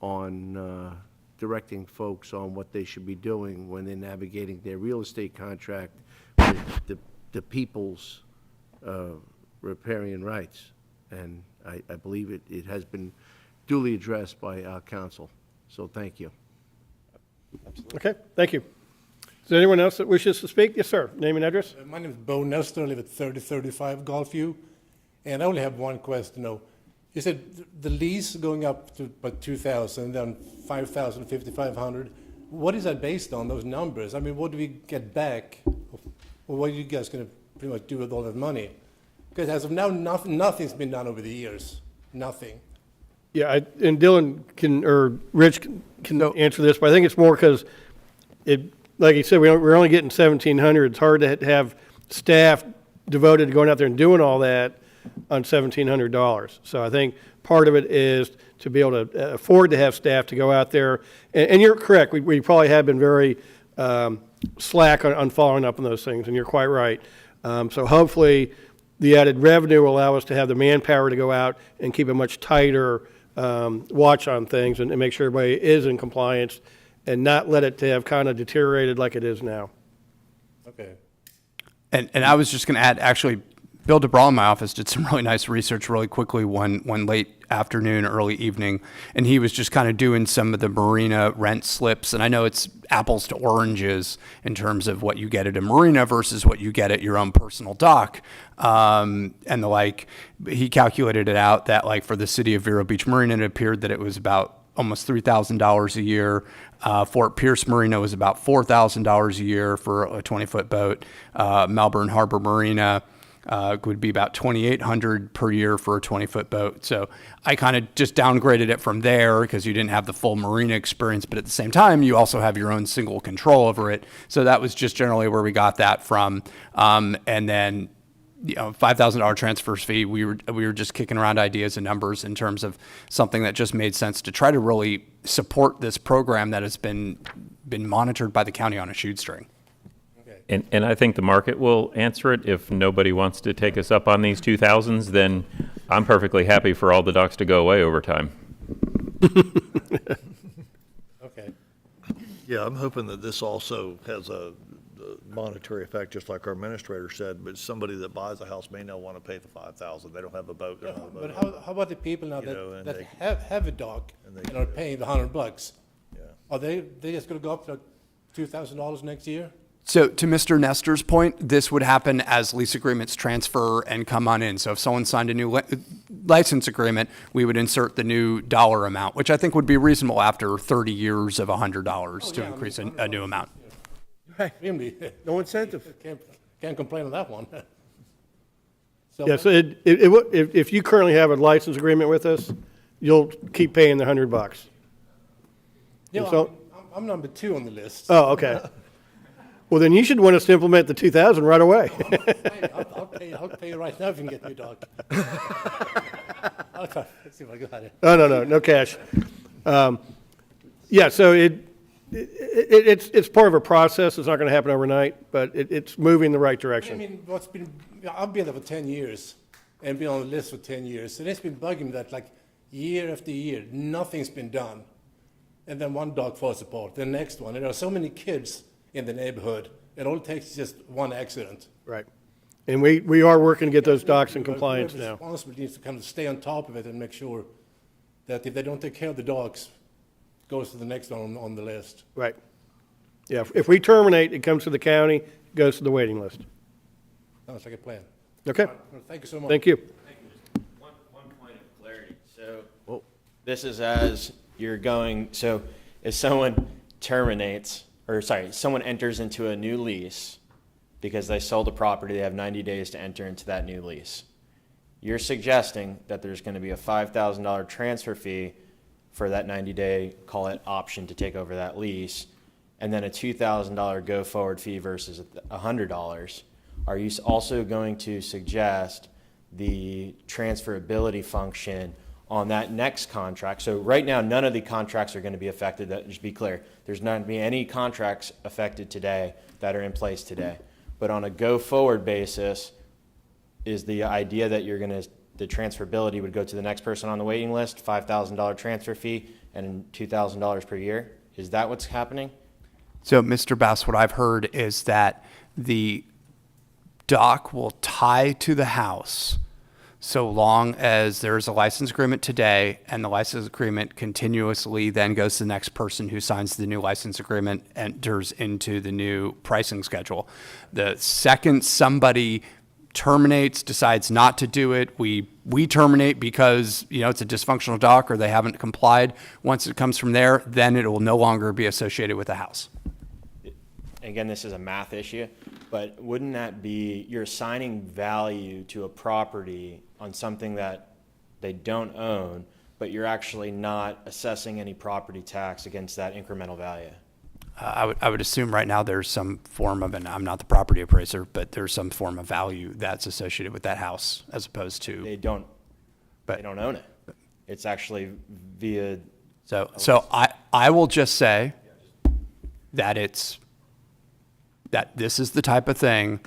Speaker 7: on directing folks on what they should be doing when they're navigating their real estate contract with the people's riparian rights. And I believe it has been duly addressed by our council. So thank you.
Speaker 4: Okay, thank you. Is there anyone else that wishes to speak? Yes, sir. Name and address.
Speaker 6: My name is Bo Nestor. I live at 3035 Gulfview. And I only have one question. You said the lease going up to about 2,000, then 5,000, 5,500. What is that based on, those numbers? I mean, what do we get back? Or what are you guys going to pretty much do with all that money? Because as of now, nothing's been done over the years. Nothing.
Speaker 4: Yeah, and Dylan or Rich can answer this, but I think it's more because like you said, we're only getting 1,700. It's hard to have staff devoted to going out there and doing all that on $1,700. So I think part of it is to be able to afford to have staff to go out there. And you're correct. We probably have been very slack on following up on those things, and you're quite right. So hopefully the added revenue will allow us to have the manpower to go out and keep a much tighter watch on things and make sure everybody is in compliance and not let it to have kind of deteriorated like it is now.
Speaker 6: Okay.
Speaker 12: And I was just going to add, actually, Bill DeBraw in my office did some really nice research really quickly one late afternoon, early evening, and he was just kind of doing some of the marina rent slips. And I know it's apples to oranges in terms of what you get at a marina versus what you get at your own personal dock. And the like, he calculated it out that like for the city of Vero Beach Marina, it appeared that it was about almost $3,000 a year. Fort Pierce Marina was about $4,000 a year for a 20-foot boat. Melbourne Harbor Marina would be about $2,800 per year for a 20-foot boat. So I kind of just downgraded it from there because you didn't have the full marina experience, but at the same time, you also have your own single control over it. So that was just generally where we got that from. And then, $5,000 transfer fee. We were just kicking around ideas and numbers in terms of something that just made sense to try to really support this program that has been monitored by the county on a shoestring.
Speaker 13: And I think the market will answer it. If nobody wants to take us up on these 2,000s, then I'm perfectly happy for all the docks to go away over time.
Speaker 6: Okay.
Speaker 9: Yeah, I'm hoping that this also has a monetary effect, just like our administrator said, but somebody that buys a house may not want to pay the 5,000. They don't have a boat.
Speaker 6: Yeah, but how about the people now that have a dock and are paying the $100? Yeah. Are they just going to go up to $2,000 next year?
Speaker 12: So to Mr. Nestor's point, this would happen as lease agreements transfer and come on in. So if someone signed a new license agreement, we would insert the new dollar amount, which I think would be reasonable after 30 years of $100 to increase a new amount.
Speaker 6: No incentive. Can't complain on that one. So
Speaker 4: Yes, if you currently have a license agreement with us, you'll keep paying the $100.
Speaker 6: Yeah,
Speaker 4: And so-
Speaker 6: I'm number 2 on the list.
Speaker 4: Oh, okay. Well, then you should want us to implement the 2,000 right away.
Speaker 6: I'll pay you right now if you can get me a dog. I'll try. Let's see if I got it.
Speaker 4: Oh, no cash. Yeah, so it's part of a process. It's not going to happen overnight, but it's moving in the right
Speaker 6: I
Speaker 4: direction.
Speaker 6: mean, I've been there for 10 years and been on the list for 10 years. And it's been bugging me that like year after year, nothing's been done. And then one dog falls apart, the next one. And there are so many kids in the neighborhood. It all takes just one accident.
Speaker 4: Right. And we are working to get those dogs in compliance now.
Speaker 6: Responsibility needs to kind of stay on top of it and make sure that if they don't take care of the dogs, it goes to the next one on the list.
Speaker 4: Right. Yeah, if we terminate, it comes to the county, it goes to the waiting list.
Speaker 6: Sounds like a plan.
Speaker 4: Okay.
Speaker 6: All right, well, thank you so much.
Speaker 4: Thank you.
Speaker 8: One point of clarity. So this is as you're going, so if someone someone enters into a new lease because they sold a property, they have 90 days to enter into that new lease. You're suggesting that there's going to be a $5,000 transfer fee for that 90-day, call it option to take over that lease, and then a $2,000 go-forward fee versus $100. Are you also going to suggest the transferability function on that next contract? So right now, none of the contracts are going to be affected. That just be clear. There's not going to be any contracts affected today that are in place today. But on a go-forward basis, is the idea that the transferability would go to the next person on the waiting list, $5,000 transfer fee, and $2,000 per year? Is that what's happening?
Speaker 12: So, Mr. Bass, what I've heard is that the dock will tie to the house so long as there's a license agreement today and the license agreement continuously then goes to the next person who signs the new license agreement, enters into the new pricing schedule. The second somebody terminates, decides not to do it, we terminate because, it's a dysfunctional dock or they haven't complied. Once it comes from there, then it will no longer be associated with the house.
Speaker 8: Again, this is a math issue, but wouldn't that be, you're assigning value to a property on something that they don't own, but you're actually not assessing any property tax against that incremental value?
Speaker 12: I would assume right now there's some form of, and I'm not the property appraiser, but there's some form of value that's associated with that house as opposed to.
Speaker 8: They don't own it. It's actually via.
Speaker 12: So I will just say that this is the type of thing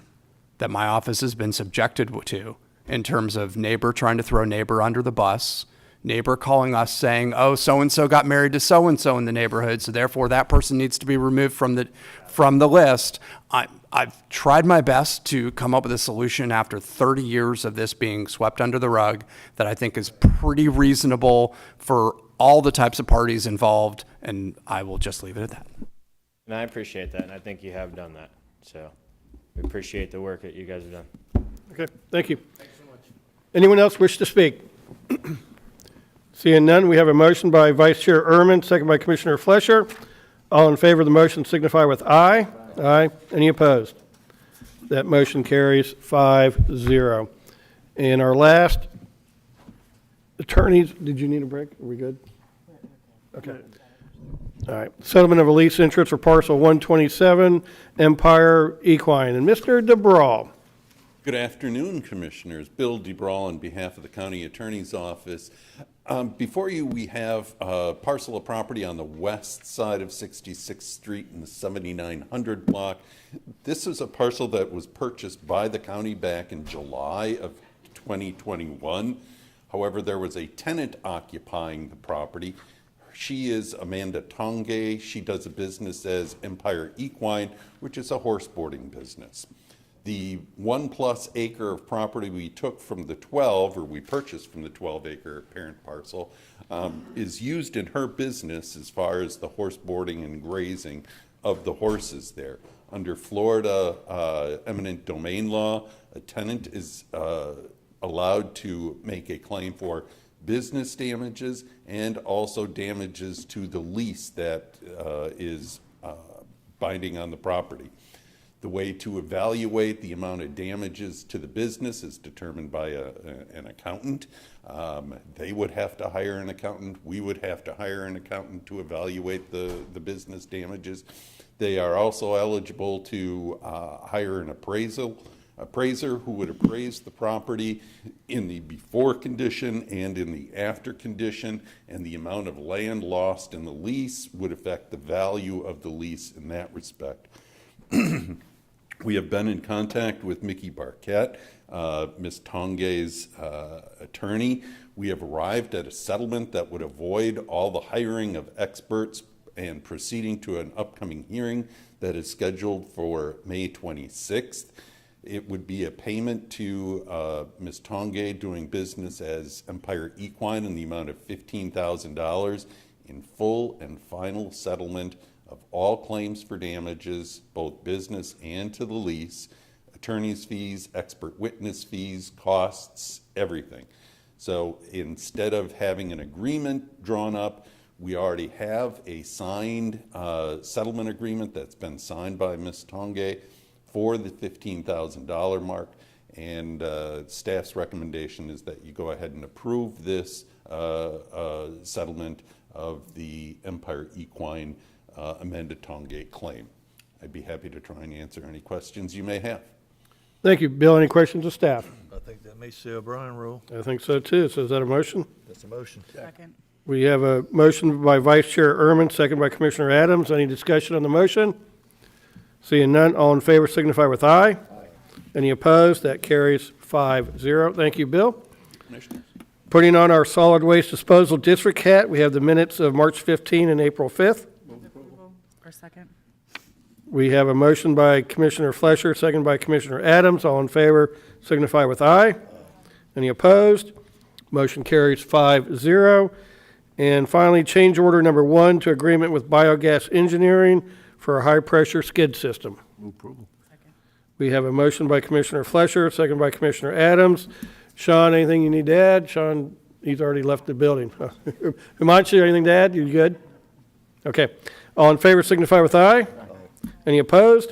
Speaker 12: that my office has been subjected to in terms of neighbor trying to throw neighbor under the bus, neighbor calling us saying, oh, so-and-so got married to so-and-so in the neighborhood, so therefore that person needs to be removed from the list. I've tried my best to come up with a solution after 30 years of this being swept under the rug that I think is pretty reasonable for all the types of parties involved, and I will just leave it at that.
Speaker 8: And I appreciate that, and I think you have done that. So we appreciate the work that you guys have done.
Speaker 4: Okay, thank you. Thanks so much. Anyone else wish to speak? Seeing none, we have a motion by Vice Chair Ehrman, second by Commissioner Flesher. All in favor of the motion signify with aye. Aye. Any opposed? That motion carries 5-0. And our last attorneys, did you need a break? Are we good? Okay. All right. Settlement of a lease interest for parcel 127, Empire Equine. And Mr. DeBrawl.
Speaker 10: Good afternoon, Commissioners. Bill DeBrawl on behalf of the County Attorney's Office. Before you, we have a parcel of property on the west side of 66th Street in the 7900 block. This is a parcel that was purchased by the county back in July of 2021. However, there was a tenant occupying the property. She is Amanda Tonge. She does a business as Empire Equine, which is a horse boarding business. The 1+ acre of property we took from the 12, or we purchased from the 12-acre parent parcel, is used in her business as far as the horse boarding and grazing of the horses there. Under Florida eminent domain law, a tenant is allowed to make a claim for business damages and also damages to the lease that is binding on the property. The way to evaluate the amount of damages to the business is determined by an accountant. They would have to hire an accountant. We would have to hire an accountant to evaluate the business damages. They are also eligible to hire an appraiser who would appraise the property in the before condition and in the after condition, and the amount of land lost in the lease would affect the value of the lease in that respect. We have been in contact with Mickey Barquette, Ms. Tongay's attorney. We have arrived at a settlement that would avoid all the hiring of experts and proceeding to an upcoming hearing that is scheduled for May 26th. It would be a payment to Ms. Tongay doing business as Empire Equine in the amount of $15,000 in full and final settlement of all claims for damages, both business and to the lease, attorney's fees, expert witness fees, costs, everything. So instead of having an agreement drawn up, we already have a signed settlement agreement that's been signed by Ms. Tongay for the $15,000 mark, and staff's recommendation is that you go ahead and approve this settlement of the Empire Equine amended Tongay claim. I'd be happy to try and answer any questions you may have.
Speaker 4: Thank you. Bill, any questions of staff?
Speaker 9: I think that may say O'Brien rule.
Speaker 4: I think so too. So is that a motion?
Speaker 9: That's a motion.
Speaker 5: Second.
Speaker 4: We have a motion by Vice Chair Ehrman, second by Commissioner Adams. Any discussion on the motion? Seeing none, all in favor signify with aye. Any opposed? That carries 5-0. Thank you, Bill.
Speaker 10: Commissioners.
Speaker 4: Putting on our solid waste disposal district hat, we have the minutes of March 15 and April 5th.
Speaker 5: Or second.
Speaker 4: We have a motion by Commissioner Flesher, second by Commissioner Adams. All in favor signify with aye. Any opposed? Motion carries 5-0. And finally, change order number 1 to agreement with Biogas Engineering for a high-pressure skid system.
Speaker 7: Move approval.
Speaker 4: We have a motion by Commissioner Flesher, second by Commissioner Adams. Sean, anything you need to add? Sean, he's already left the building. Himanshu, anything to add? You good? Okay. All in favor signify with aye. Any opposed?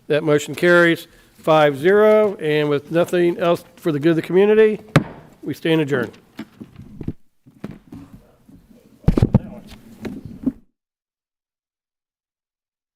Speaker 4: That motion carries 5-0. And with nothing else for the good of the community, we stand adjourned.